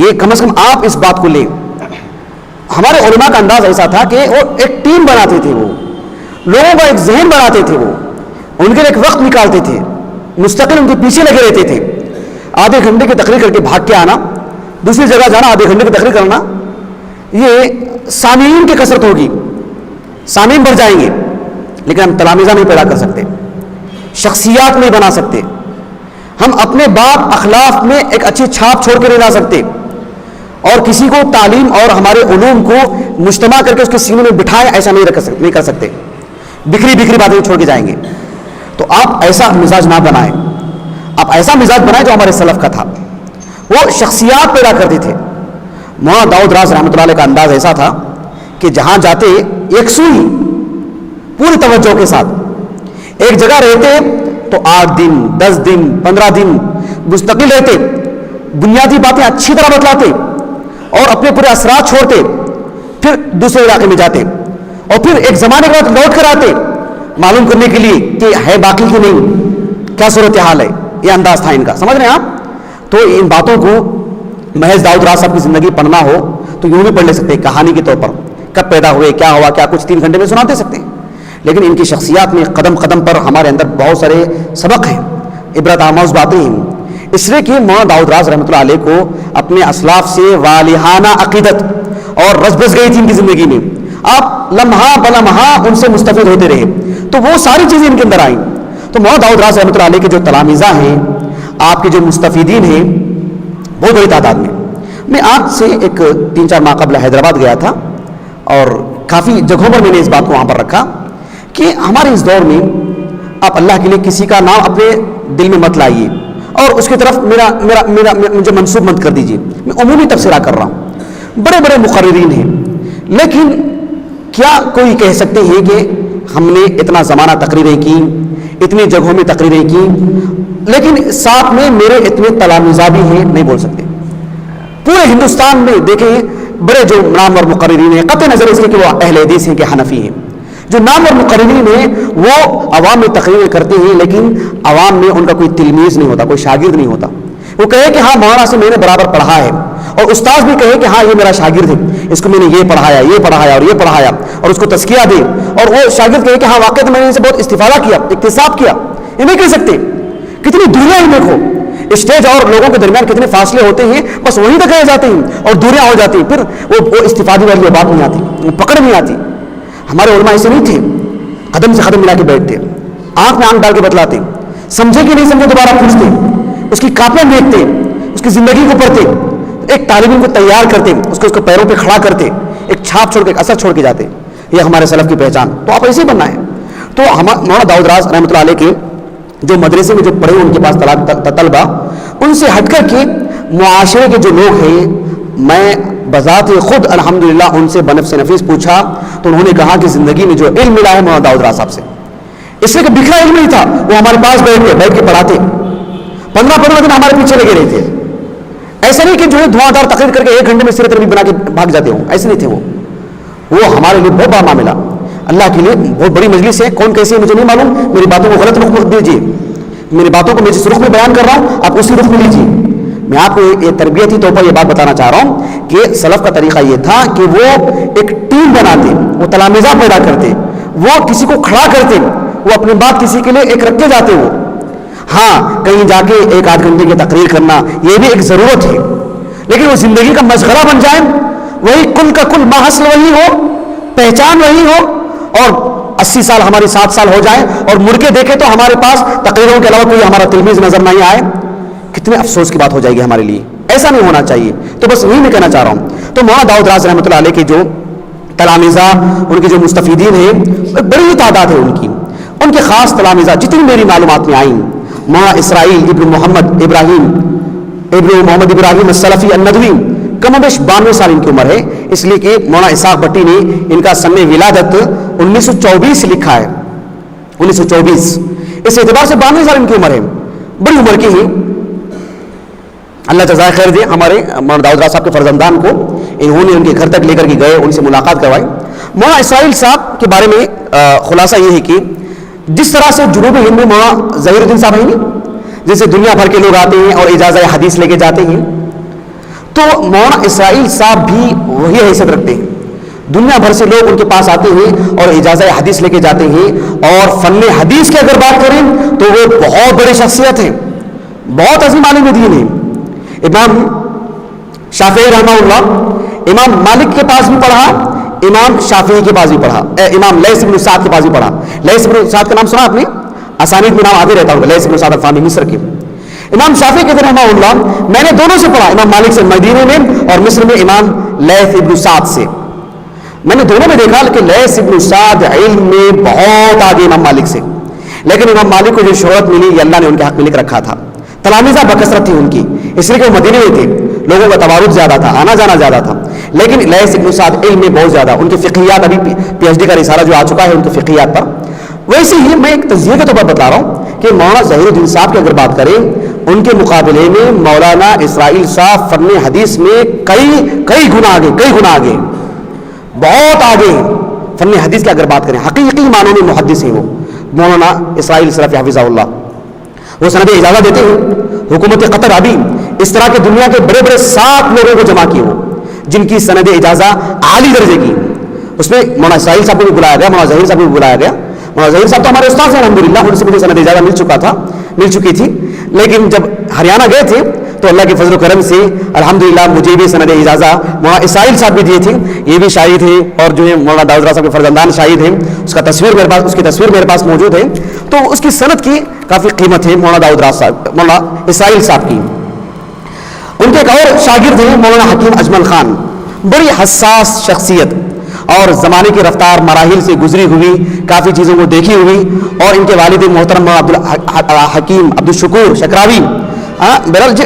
یہ کم از کم آپ اس بات کو لیں. ہمارے علماء کا انداز ایسا تھا کہ وہ ایک ٹیم بناتے تھے، وہ لوگوں کا ایک ذہن بناتے تھے، وہ ان کے لیے ایک وقت نکالتے تھے، مستقل ان کے پیچھے لگے رہتے تھے. آدھے گھنٹے کی تقریر کر کے بھاگ کے آنا، دوسری جگہ جانا، آدھے گھنٹے کی تقریر کرنا، یہ سامعین کی کثرت ہوگی، سامعین بڑھ جائیں گے، لیکن ہم تلامذہ نہیں پیدا کر سکتے، شخصیات نہیں بنا سکتے. ہم اپنے بات اخلاق میں ایک اچھی چھاپ چھوڑ کے نہیں لا سکتے، اور کسی کو تعلیم اور ہمارے علوم کو مجتمع کر کے اس کے سینے میں بٹھائے ایسا نہیں کر سکتے. بکھری باتیں چھوڑ کے جائیں گے. تو آپ ایسا مزاج نہ بنائیں، آپ ایسا مزاج بنائیں جو ہمارے سلف کا تھا. وہ شخصیات پیدا کرتے تھے. مولانا داؤد راز رحمۃ اللہ علیہ کا انداز ایسا تھا کہ جہاں جاتے یکسوئی پوری توجہ کے ساتھ، ایک جگہ رہتے تو 8 دن 10 دن 15 دن مستقل رہتے، بنیادی باتیں اچھی طرح بتلاتے اور اپنے پورے اثرات چھوڑتے، پھر دوسرے علاقے میں جاتے اور پھر ایک زمانے کے بعد لوٹ کر آتے معلوم کرنے کے لیے کہ ہے باقی کی نہیں، کیا صورتحال ہے. یہ انداز تھا ان کا. سمجھ رہے ہیں آپ؟ تو ان باتوں کو محض داؤد راز صاحب کی زندگی پڑھنا ہو تو یوں بھی پڑھ لے سکتے ہیں کہانی کے طور پر، کب پیدا ہوئے، کیا ہوا، کیا کچھ 3 گھنٹے میں سناتے سکتے ہیں. لیکن ان کی شخصیات میں قدم قدم پر ہمارے اندر بہت سارے سبق ہیں، عبرت آموز باتیں ہیں. اس لیے کہ مولانا داؤد راز رحمۃ اللہ علیہ کو اپنے اسلاف سے والہانہ عقیدت اور رس بس گئی تھی ان کی زندگی میں. آپ لمحہ بلمحہ ان سے مستفید ہوتے رہے، تو وہ ساری چیزیں ان کے اندر آئیں. تو مولانا داؤد راز رحمۃ اللہ علیہ کے جو تلامذہ ہیں، آپ کے جو مستفیدین ہیں، بہت بڑی تعداد میں. میں آج سے ایک 3-4 ماہ قبل حیدرآباد گیا تھا اور کافی جگہوں پر میں نے اس بات کو وہاں پر رکھا کہ ہمارے اس دور میں آپ اللہ کے لیے کسی کا نام اپنے دل میں مت لائیے اور اس کی طرف مجھے منسوب مت کر دیجیے. میں عمومی تبصرہ کر رہا ہوں. بڑے بڑے مقررین ہیں، لیکن کیا کوئی کہہ سکتے ہیں کہ ہم نے اتنا زمانہ تقریریں کی، اتنی جگہوں میں تقریریں کی، لیکن ساتھ میں میرے اتنے تلامذہ بھی ہیں نہیں بول سکتے. پورے ہندوستان میں دیکھیں بڑے جو نامور مقررین ہیں, قطع نظر اس کے کہ وہ اہل حدیث ہیں کہ حنفی ہیں, جو نامور مقررین ہیں وہ عوام میں تقریریں کرتے ہیں لیکن عوام میں ان کا کوئی تلمیذ نہیں ہوتا, کوئی شاگرد نہیں ہوتا. وہ کہے کہ ہاں مولانا سے میں نے برابر پڑھا ہے, اور استاذ بھی کہے کہ ہاں یہ میرا شاگرد ہے, اس کو میں نے یہ پڑھایا اور یہ پڑھایا اور اس کو تزکیہ دے, اور وہ شاگرد کہے کہ ہاں واقعی میں نے ان سے بہت استفادہ کیا, اکتساب کیا. یہ نہیں کہہ سکتے. کتنی دوریاں ان دیکھو, اسٹیج اور لوگوں کے درمیان کتنے فاصلے ہوتے ہیں, بس وہیں تک رہ جاتے ہیں اور دوریاں ہو جاتی ہیں, پھر وہ استفادے والی بات نہیں آتی, وہ پکڑ نہیں آتی. ہمارے علماء ایسے نہیں تھے, قدم سے قدم ملا کے بیٹھتے, آنکھ میں آنکھ ڈال کے بتلاتے, سمجھے کہ نہیں سمجھے دوبارہ پوچھتے, اس کی کاپیاں دیکھتے, اس کی زندگی کو پڑھتے, ایک طالب علم کو تیار کرتے, اس کو پیروں پہ کھڑا کرتے, ایک چھاپ چھوڑ کے, اثر چھوڑ کے جاتے. یہ ہمارے سلف کی پہچان. تو آپ ایسے ہی بننا ہے. تو مولانا داؤد راز رحمۃ اللہ علیہ کے جو مدرسے میں جو پڑھے ان کے پاس طلبہ, ان سے ہٹ کر کے معاشرے کے جو لوگ ہیں, میں بذات خود الحمدللہ ان سے بنفس نفیس پوچھا تو انہوں نے کہا کہ زندگی میں جو علم ملا ہے مولانا داؤد راز صاحب سے. اس لیے کہ بکھرا علم نہیں تھا, وہ ہمارے پاس بیٹھ کے پڑھاتے, 15 دن ہمارے پیچھے لگے رہے تھے. ایسا نہیں کہ جو ہے دھواں دار تقریر کر کے 1 گھنٹے میں سیرت نبی بنا کے بھاگ جاتے ہوں, ایسے نہیں تھے. وہ ہمارے لیے بہت بڑا معاملہ, اللہ کے لیے بہت بڑی مجلس ہے. کون کیسی ہے مجھے نہیں معلوم, میری باتوں کو غلط رخ مت دیجیے, میری باتوں کو میں جس رخ میں بیان کر رہا ہوں آپ اسی رخ میں لیجیے. میں آپ کو ایک تربیتی طور پر یہ بات بتانا چاہ رہا ہوں کہ سلف کا طریقہ یہ تھا کہ وہ ایک ٹیم بناتے, وہ تلامذہ پیدا کرتے, وہ کسی کو کھڑا کرتے, وہ اپنی بات کسی کے لیے ایک رکھ کے جاتے. وہ ہاں کہیں جا کے 1-8 گھنٹے کی تقریر کرنا یہ بھی ایک ضرورت ہے, لیکن وہ زندگی کا مشغلہ بن جائے, وہی کل کا کل ماحصل وہی ہو, پہچان وہی ہو, اور 80 سال ہماری 7 سال ہو جائیں اور مڑ کے دیکھیں تو ہمارے پاس تقریروں کے علاوہ کوئی ہمارا تلمیذ نظر نہیں آئے, کتنے افسوس کی بات ہو جائے گی ہمارے لیے. ایسا نہیں ہونا چاہیے. تو بس وہی میں کہنا چاہ رہا ہوں. تو مولانا داؤد راز رحمۃ اللہ علیہ کے جو تلامذہ, ان کے جو مستفیدین ہیں, بڑی تعداد ہے ان کی. ان کے خاص تلامذہ جتنی میری معلومات میں آئیں, مولانا اسرائیل ابن محمد ابراہیم السلفی الندوی, کم و بیش 92 سال ان کی عمر ہے, اس لیے کہ مولانا اسحاق بھٹی نے ان کا سن ولادت 1924 لکھا ہے, 1924. اس اعتبار سے 92 سال ان کی عمر ہے, بڑی عمر کی ہی. اللہ جزائے خیر دے ہمارے مولانا داؤد راز صاحب کے فرزندان کو, انہوں نے ان کے گھر تک لے کر کے گئے, ان سے ملاقات کروائی. مولانا اسرائیل صاحب کے بارے میں خلاصہ یہ ہے کہ جس طرح سے جنوب ہند میں مولانا ظہیر الدین صاحب ہیں, جیسے دنیا بھر کے لوگ آتے ہیں اور اجازہ حدیث لے کے جاتے ہیں, تو مولانا اسرائیل صاحب بھی وہی حیثیت رکھتے ہیں. دنیا بھر سے لوگ ان کے پاس آتے ہیں اور اجازہ حدیث لے کے جاتے ہیں, اور فن حدیث کی اگر بات کریں تو وہ بہت بڑی شخصیت ہیں, بہت عظیم عالم دین ہیں. امام شافعی رحمہ اللہ امام مالک کے پاس بھی پڑھا, امام شافعی کے پاس بھی پڑھا, امام لیث بن سعد کے پاس بھی پڑھا. لیث بن سعد کا نام سنا آپ نے, اسانید میں نام آتے رہتا ہوگا, لیث بن سعد الفہمی مصر کے. امام شافعی کے رحمہ اللہ میں نے دونوں سے پڑھا, امام مالک سے مدینے میں اور مصر میں امام لیث بن سعد سے. میں نے دونوں میں دیکھا کہ لیث بن سعد علم میں بہت آگے امام مالک سے, لیکن امام مالک کو جو شہرت ملی یہ اللہ نے ان کے حق میں لکھ رکھا تھا. تلامذہ بکثرت تھی ان کی, اس لیے کہ وہ مدینے میں تھے, لوگوں کا تبارک زیادہ تھا, آنا جانا زیادہ تھا. لیکن لیث بن سعد علم میں بہت زیادہ, ان کے فقہیات, ابھی PhD کا رسالہ جو آ چکا ہے ان کے فقہیات پر. ویسے ہی میں ایک تجزیے کے طور پر بتا رہا ہوں کہ مولانا ظہیر الدین صاحب کی اگر بات کریں, ان کے مقابلے میں مولانا اسرائیل صاحب فن حدیث میں کئی گنا آگے, بہت آگے فن حدیث کی اگر بات کریں. حقیقی معنوں میں محدث ہیں وہ مولانا اسرائیل سلفی حفظہ اللہ. وہ سند اجازہ دیتے ہیں. حکومت قطر ابھی اس طرح کے دنیا کے بڑے بڑے 7 لوگوں کو جمع کیے, جن کی سند اجازہ عالی درجے کی. اس میں مولانا اسرائیل صاحب کو بھی بلایا گیا, مولانا ظہیر صاحب کو بھی بلایا گیا. مولانا ظہیر صاحب تو ہمارے استاد ہیں الحمدللہ, ان سے مجھے سند اجازہ مل چکی تھی. لیکن جب ہریانہ گئے تھے تو اللہ کے فضل و کرم سے الحمدللہ مجھے بھی سند اجازہ مولانا اسرائیل صاحب بھی دیے تھے. یہ بھی شاہد ہیں, اور جو ہے مولانا داؤد راز صاحب کے فرزندان شاہد ہیں. اس کی تصویر میرے پاس موجود ہے. تو اس کی سند کی کافی قیمت ہے مولانا داؤد راز صاحب, مولانا اسرائیل صاحب کی. ان کے ایک اور شاگرد ہیں مولانا حکیم اجمل خان, بڑی حساس شخصیت اور زمانے کی رفتار مراحل سے گزری ہوئی, کافی چیزوں کو دیکھی ہوئی. اور ان کے والد محترم حکیم عبدالشکور شکراوی,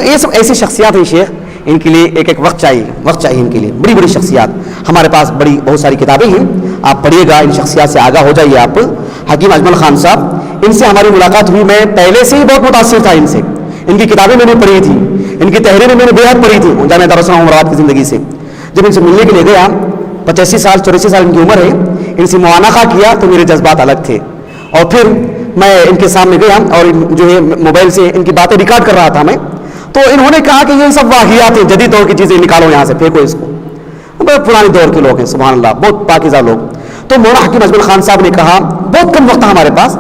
یہ سب ایسی شخصیات ہیں شیخ, ان کے لیے ایک وقت چاہیے ان کے لیے. بڑی بڑی شخصیات ہمارے پاس, بہت ساری کتابیں ہیں, آپ پڑھیے گا, ان شخصیات سے آگاہ ہو جائیے آپ. حکیم اجمل خان صاحب ان سے ہماری ملاقات ہوئی. میں پہلے سے ہی بہت متاثر تھا ان سے. ان کی کتابیں میں نے پڑھی تھی, ان کی تحریریں میں نے بے حد پڑھی تھی جامعہ دارالسلام عمرآباد کی زندگی سے. جب ان سے ملنے کے لیے گیا, 85 سال 84 سال ان کی عمر ہے, ان سے معانقہ کیا تو میرے جذبات الگ تھے. اور پھر میں ان کے سامنے گیا اور جو ہے موبائل سے ان کی باتیں ریکارڈ کر رہا تھا میں, تو انہوں نے کہا کہ یہ سب واقعات ہیں, جدید دور کی چیزیں نکالو یہاں سے, پھینکو اس کو. بہت پرانے دور کے لوگ ہیں سبحان اللہ, بہت پاکیزہ لوگ. تو مولانا حکیم اجمل خان صاحب نے کہا, بہت کم وقت ہمارے پاس,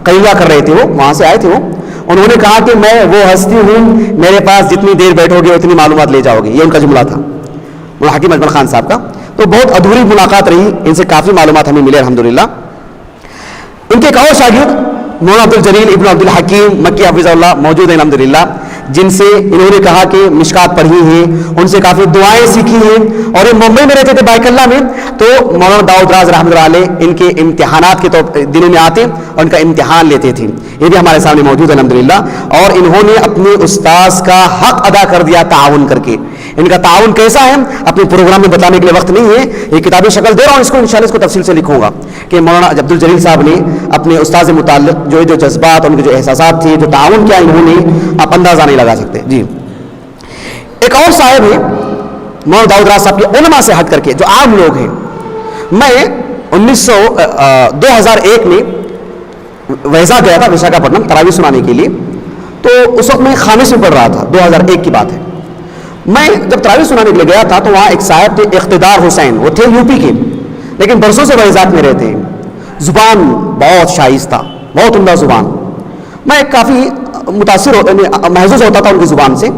قیلولہ کر رہے تھے وہ, وہاں سے آئے تھے وہ. انہوں نے کہا کہ میں وہ ہستی ہوں, میرے پاس جتنی دیر بیٹھو گے اتنی معلومات لے جاؤ گے. یہ ان کا جملہ تھا مولانا حکیم اجمل خان صاحب کا. تو بہت ادھوری ملاقات رہی, ان سے کافی معلومات ہمیں ملے الحمدللہ. ان کے ایک اور شاگرد مولانا عبدالجلیل ابن عبدالحکیم مکی حفظہ اللہ موجود ہیں الحمدللہ, جن سے انہوں نے کہا کہ مشکات پڑھی ہیں, ان سے کافی دعائیں سیکھی ہیں. اور یہ ممبئی میں رہتے تھے بائک اللہ میں, تو مولانا داؤد راز رحمۃ اللہ علیہ ان کے امتحانات کے دنوں میں آتے اور ان کا امتحان لیتے تھے. یہ بھی ہمارے سامنے موجود ہے الحمدللہ. اور انہوں نے اپنے استاذ کا حق ادا کر دیا تعاون کر کے. ان کا تعاون کیسا ہے اپنے پروگرام میں بتانے کے لیے وقت نہیں ہے, یہ کتابی شکل دے رہا ہوں, اس کو انشاءاللہ اس کو تفصیل سے لکھوں گا کہ مولانا عبدالجلیل صاحب نے اپنے استاذ سے متعلق جو جذبات, ان کے جو احساسات تھے, جو تعاون کیا انہوں نے, آپ اندازہ نہیں لگا سکتے. جی ایک اور صاحب ہے مولانا داؤد راز صاحب کے علماء سے ہٹ کر کے جو عام لوگ ہیں. میں 2001 میں ویزا گیا تھا, وشاکھاپٹنم, تراویح سنانے کے لیے. تو اس وقت میں خامس میں پڑھ رہا تھا, 2001 کی بات ہے. میں جب تراویح سنانے کے لیے گیا تھا تو وہاں ایک صاحب تھے اقتدار حسین, وہ تھے یو پی کے, لیکن برسوں سے ویزات میں رہتے ہیں. زبان بہت شائستہ, بہت عمدہ زبان. میں کافی متاثر محظوظ ہوتا تھا ان کی زبان سے.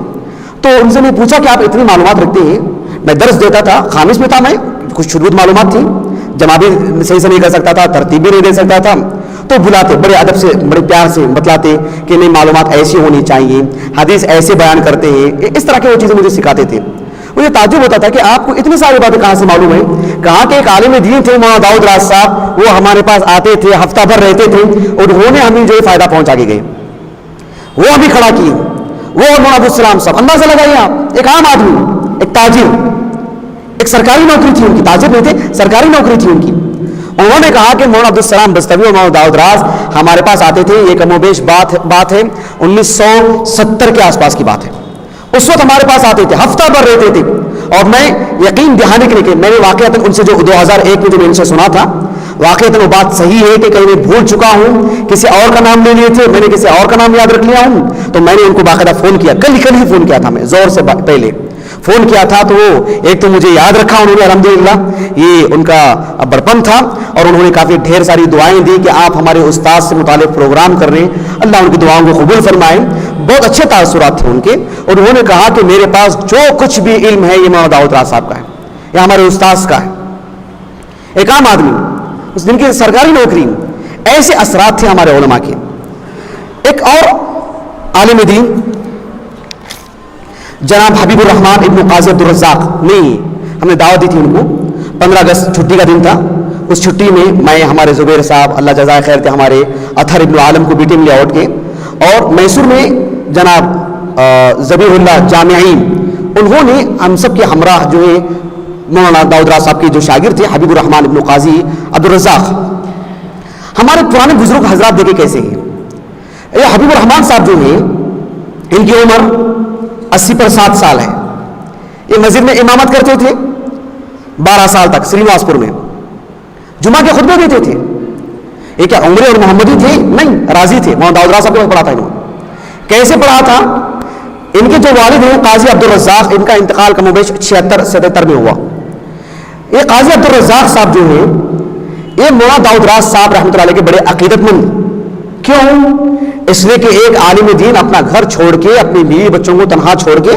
تو ان سے میں پوچھا کہ آپ اتنی معلومات رکھتے ہیں. میں درس دیتا تھا, خامس میں تھا میں, کچھ شروط معلومات تھی, جمع بھی صحیح سے نہیں کر سکتا تھا, ترتیب بھی نہیں دے سکتا تھا. تو بلاتے, بڑے ادب سے, بڑے پیار سے بتلاتے کہ نہیں معلومات ایسی ہونی چاہیے, حدیث ایسے بیان کرتے ہیں, اس طرح کی وہ چیزیں مجھے سکھاتے تھے. مجھے تعجب ہوتا تھا کہ آپ کو اتنی ساری باتیں کہاں سے معلوم ہے. کہاں کہ ایک عالم دین تھے مولانا داؤد راز صاحب, وہ ہمارے پاس آتے تھے, ہفتہ بھر رہتے تھے, اور انہوں نے ہمیں جو ہے فائدہ پہنچا کے گئے. وہ ہمیں کھڑا کیے, وہ مولانا عبدالسلام صاحب. اندازہ لگائیے آپ, ایک عام آدمی, ایک تاجر, ایک سرکاری نوکری تھی ان کی, تاجر نہیں تھے, سرکاری نوکری تھی ان کی. انہوں نے کہا کہ مولانا عبدالسلام بستوی اور مولانا داؤد راز ہمارے پاس آتے تھے. یہ کم و بیش بات ہے 1970 کے آس پاس کی بات ہے. اس وقت ہمارے پاس آتے تھے, ہفتہ بھر رہتے تھے. اور میں یقین دہانے کے لیے, میں نے واقعات ان سے جو 2001 میں جو میں ان سے سنا تھا, واقعات وہ بات صحیح ہے کہ کہیں میں بھول چکا ہوں, کسی اور کا نام لے لیے تھے, میں نے کسی اور کا نام یاد رکھ لیا ہوں. تو میں نے ان کو باقاعدہ فون کیا, کل ہی فون کیا تھا, میں زور سے پہلے فون کیا تھا. تو وہ ایک تو مجھے یاد رکھا انہوں نے الحمدللہ, یہ ان کا بڑپن تھا. اور انہوں نے کافی ڈھیر ساری دعائیں دی کہ آپ ہمارے استاد سے متعلق پروگرام کر رہے ہیں, اللہ ان کی دعاؤں کو قبول فرمائے. بہت اچھے تاثرات تھے ان کے. اور انہوں نے کہا کہ میرے پاس جو کچھ بھی علم ہے یہ مولانا داؤد راز صاحب کا ہے, یہ ہمارے استاذ کا ہے. ایک عام آدمی, اس دن کی سرکاری نوکری, ایسے اثرات تھے ہمارے علماء کے. ایک اور عالم دین جناب حبیب الرحمان ابن قاضی عبدالرزاق, نہیں ہم نے دعوت دی تھی ان کو, 15 اگست چھٹی کا دن تھا. اس چھٹی میں ہمارے زبیر صاحب, اللہ جزائے خیر, تھے ہمارے اطہر ابن عالم کو بی ٹیم لے آؤٹ کے, اور میسور میں جناب ذبیح اللہ جامعین, انہوں نے ہم سب کے ہمراہ جو ہے مولانا داؤد راز صاحب کے جو شاگرد تھے حبیب الرحمان ابن قاضی عبدالرزاق, ہمارے پرانے بزرگ حضرات دیکھے کیسے ہیں. یہ حبیب الرحمان صاحب جو ہیں, ان کی عمر 80 سال ہے. یہ مسجد میں امامت کرتے تھے 12 سال تک سریواس پور میں, جمعہ کے خطبے دیتے تھے. یہ کیا عمری اور محمدی تھے؟ نہیں, راضی تھے. مولانا داؤد راز صاحب کو پڑھا تھا انہوں نے. کیسے پڑھا تھا؟ ان کے جو والد ہیں قاضی عبدالرزاق, ان کا انتقال کم و بیش 76-77 میں ہوا. یہ قاضی عبدالرزاق صاحب جو ہیں, یہ مولانا داؤد راز صاحب رحمۃ اللہ علیہ کے بڑے عقیدت مند. کیوں؟ اس لیے کہ ایک عالم دین اپنا گھر چھوڑ کے, اپنی بیوی بچوں کو تنہا چھوڑ کے,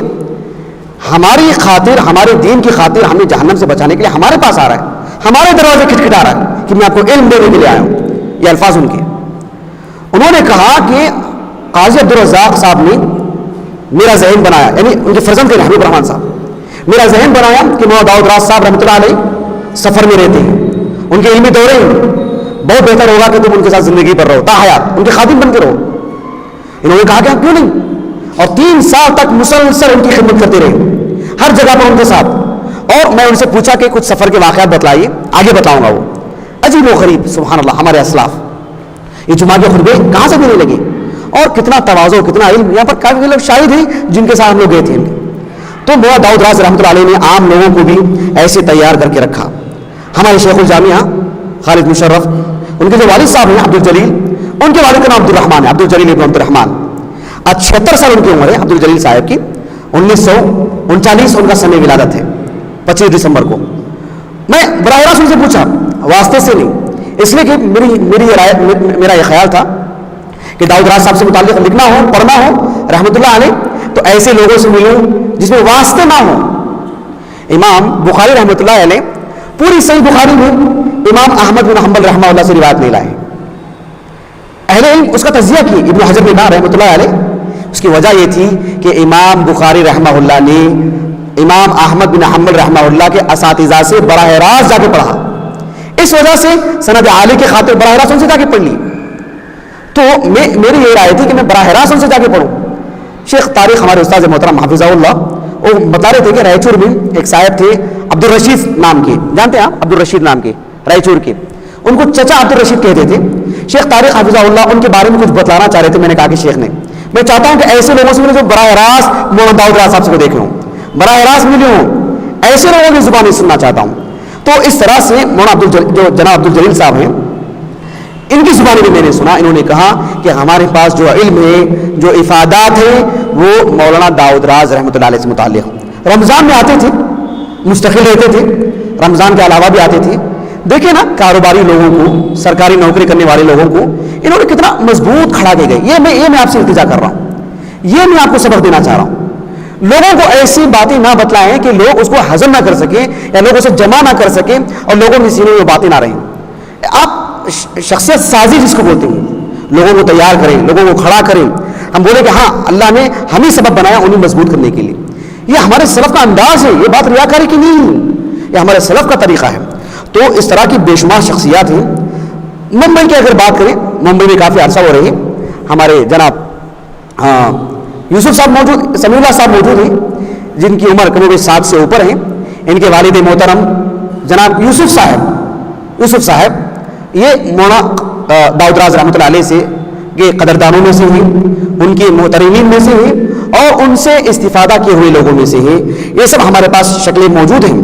ہماری خاطر, ہمارے دین کی خاطر ہمیں جہنم سے بچانے کے لیے ہمارے پاس آ رہا ہے, ہمارے دروازے کھٹکھٹا رہا ہے کہ میں آپ کو علم دینے کے لیے آیا ہوں. یہ الفاظ ان کے. انہوں نے کہا کہ قاضی عبدالرزاق صاحب نے میرا ذہن بنایا, یعنی ان کے فرزند کے حبیب الرحمان صاحب, میرا ذہن بنایا کہ مولانا داؤد راز صاحب رحمۃ اللہ علیہ سفر میں رہتے ہیں, ان کے علمی دورے ہیں, بہت بہتر ہوگا کہ تم ان کے ساتھ زندگی پر رہو, تا حیات ان کے خادم بن کے رہو. انہوں نے کہا کہ کیوں نہیں, اور 3 سال تک مسلسل ان کی خدمت کرتے رہے, ہر جگہ پر ان کے ساتھ. اور میں ان سے پوچھا کہ کچھ سفر کے واقعات بتلائیے, آگے بتاؤں گا. وہ عجیب و غریب, سبحان اللہ, ہمارے اسلاف. یہ جمعہ کے خطبے کہاں سے دینے لگے؟ اور کتنا تواضع، کتنا علم. یہاں پر کافی لوگ شاہد ہیں جن کے ساتھ ہم لوگ گئے تھے. تو مولانا داؤد راز رحمۃ اللہ علیہ نے عام لوگوں کو بھی ایسے تیار کر کے رکھا. ہمارے شیخ الجامعہ خالد مشرف، ان کے جو والد صاحب ہیں عبد الجلیل، ان کے والد کا نام عبد الرحمان ہے، عبد الجلیل ابن عبد الرحمان. آج 76 سال ان کی عمر ہے عبد الجلیل صاحب کی. 1939 ان کا سن ولادت ہے، 25 دسمبر کو. میں براہ راست ان سے پوچھا، واسطے سے نہیں، اس لیے کہ میرا یہ خیال تھا کہ داؤد راز صاحب سے متعلق لکھنا ہو، پڑھنا ہو رحمۃ اللہ علیہ، تو ایسے لوگوں سے ملوں جس میں واسطے نہ ہوں. امام بخاری رحمۃ اللہ علیہ پوری صحیح بخاری میں امام احمد بن حنبل رحمہ اللہ سے روایت نہیں لائے. اہل علم اس کا تجزیہ کی، ابن حجر نے کہا رحمۃ اللہ علیہ، اس کی وجہ یہ تھی کہ امام بخاری رحمہ اللہ نے امام احمد بن حنبل رحمہ اللہ کے اساتذہ سے براہ راست جا کے پڑھا. اس وجہ سے سند عالی کے خاطر براہ راست ان سے جا کے پڑھ لی. تو میری یہ رائے تھی کہ میں براہ راست ان سے جا کے پڑھوں. شیخ تاریخ ہمارے استاد محترم حافظہ اللہ وہ بتا رہے تھے کہ رائچور میں ایک صاحب تھے عبد الرشید نام کے، جانتے ہیں آپ عبد الرشید نام کے رائچور کے، ان کو چچا عبد الرشید کہتے تھے. شیخ تاریخ حافظہ اللہ ان کے بارے میں کچھ بتلانا چاہ رہے تھے. میں نے کہا کہ شیخ نے، میں چاہتا ہوں کہ ایسے لوگوں سے ملے جو براہ راست مولانا داؤد راز صاحب سے دیکھے ہوں، براہ راست ملے ہوں، ایسے لوگوں کی زبانیں سننا چاہتا ہوں. تو اس طرح سے مولانا جو جناب عبد الجلیل صاحب ہیں، ان کی زبانیں بھی میں نے سنا. انہوں نے کہا کہ ہمارے پاس جو علم ہے، جو افادات ہیں، وہ مولانا داؤد راز رحمۃ اللہ علیہ سے متعلق. رمضان میں آتے تھے، مستقل رہتے تھے، رمضان کے علاوہ بھی آتے تھے. دیکھیں نا کاروباری لوگوں کو، سرکاری نوکری کرنے والے لوگوں کو انہوں نے کتنا مضبوط کھڑا کے گئے. یہ میں آپ سے التجا کر رہا ہوں، یہ میں آپ کو سبق دینا چاہ رہا ہوں. لوگوں کو ایسی باتیں نہ بتلائیں کہ لوگ اس کو ہضم نہ کر سکیں یا لوگوں سے جمع نہ کر سکیں اور لوگوں کے سینے میں باتیں نہ رہیں. آپ شخصیت سازی جس کو بولتے ہیں، لوگوں کو تیار کریں، لوگوں کو کھڑا کریں. ہم بولیں کہ ہاں اللہ نے ہمیں سبب بنایا انہیں مضبوط کرنے کے لیے. یہ ہمارے سلف کا انداز ہے، یہ بات ریاکاری کی نہیں ہے، یہ ہمارے سلف کا طریقہ ہے. تو اس طرح کی بے شمار شخصیات ہیں. ممبئی کی اگر بات کریں، ممبئی میں کافی عرصہ ہو رہی ہے. ہمارے جناب یوسف صاحب موجود، سمیع اللہ صاحب موجود ہیں، جن کی عمر کم و بیش 60 سے اوپر ہیں. ان کے والد محترم جناب یوسف صاحب یہ مولانا داؤد راز رحمۃ اللہ علیہ سے کے قدردانوں میں سے ہیں، ان کے محترمین میں سے ہیں اور ان سے استفادہ کیے ہوئے لوگوں میں سے ہیں. یہ سب ہمارے پاس شکلیں موجود ہیں.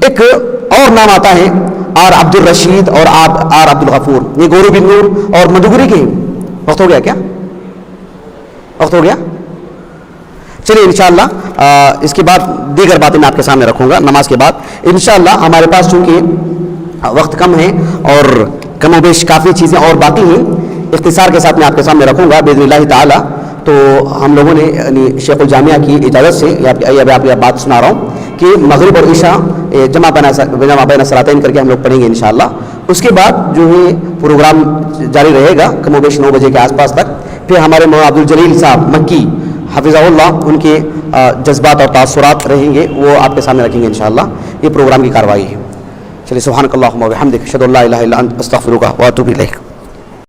ایک اور نام آتا ہے آر عبد الرشید اور آر عبد الغفور، یہ گورو بن نور اور مدوگری کے. وقت ہو گیا کیا؟ وقت ہو گیا؟ چلیے انشاءاللہ اس کے بعد دیگر باتیں میں آپ کے سامنے رکھوں گا نماز کے بعد انشاءاللہ. ہمارے پاس چونکہ وقت کم ہے اور کم و بیش کافی چیزیں اور باقی ہیں، اختصار کے ساتھ میں آپ کے سامنے رکھوں گا باذن اللہ تعالی. تو ہم لوگوں نے یعنی شیخ الجامعہ کی اجازت سے آپ یہ بات سنا رہا ہوں کہ مغرب اور عشاء جمع بین صلاتین کر کے ہم لوگ پڑھیں گے انشاءاللہ. اس کے بعد جو ہے پروگرام جاری رہے گا کم و بیش 9 بجے کے آس پاس تک. پھر ہمارے مولانا عبد الجلیل صاحب مکی حفظہ اللہ، ان کے جذبات اور تاثرات رہیں گے، وہ آپ کے سامنے رکھیں گے انشاءاللہ. یہ پروگرام کی کارروائی ہے. چلیے سبحانک اللہم و بحمدک اشہد ان لا الہ الا انت استغفرک و اتوب الیک.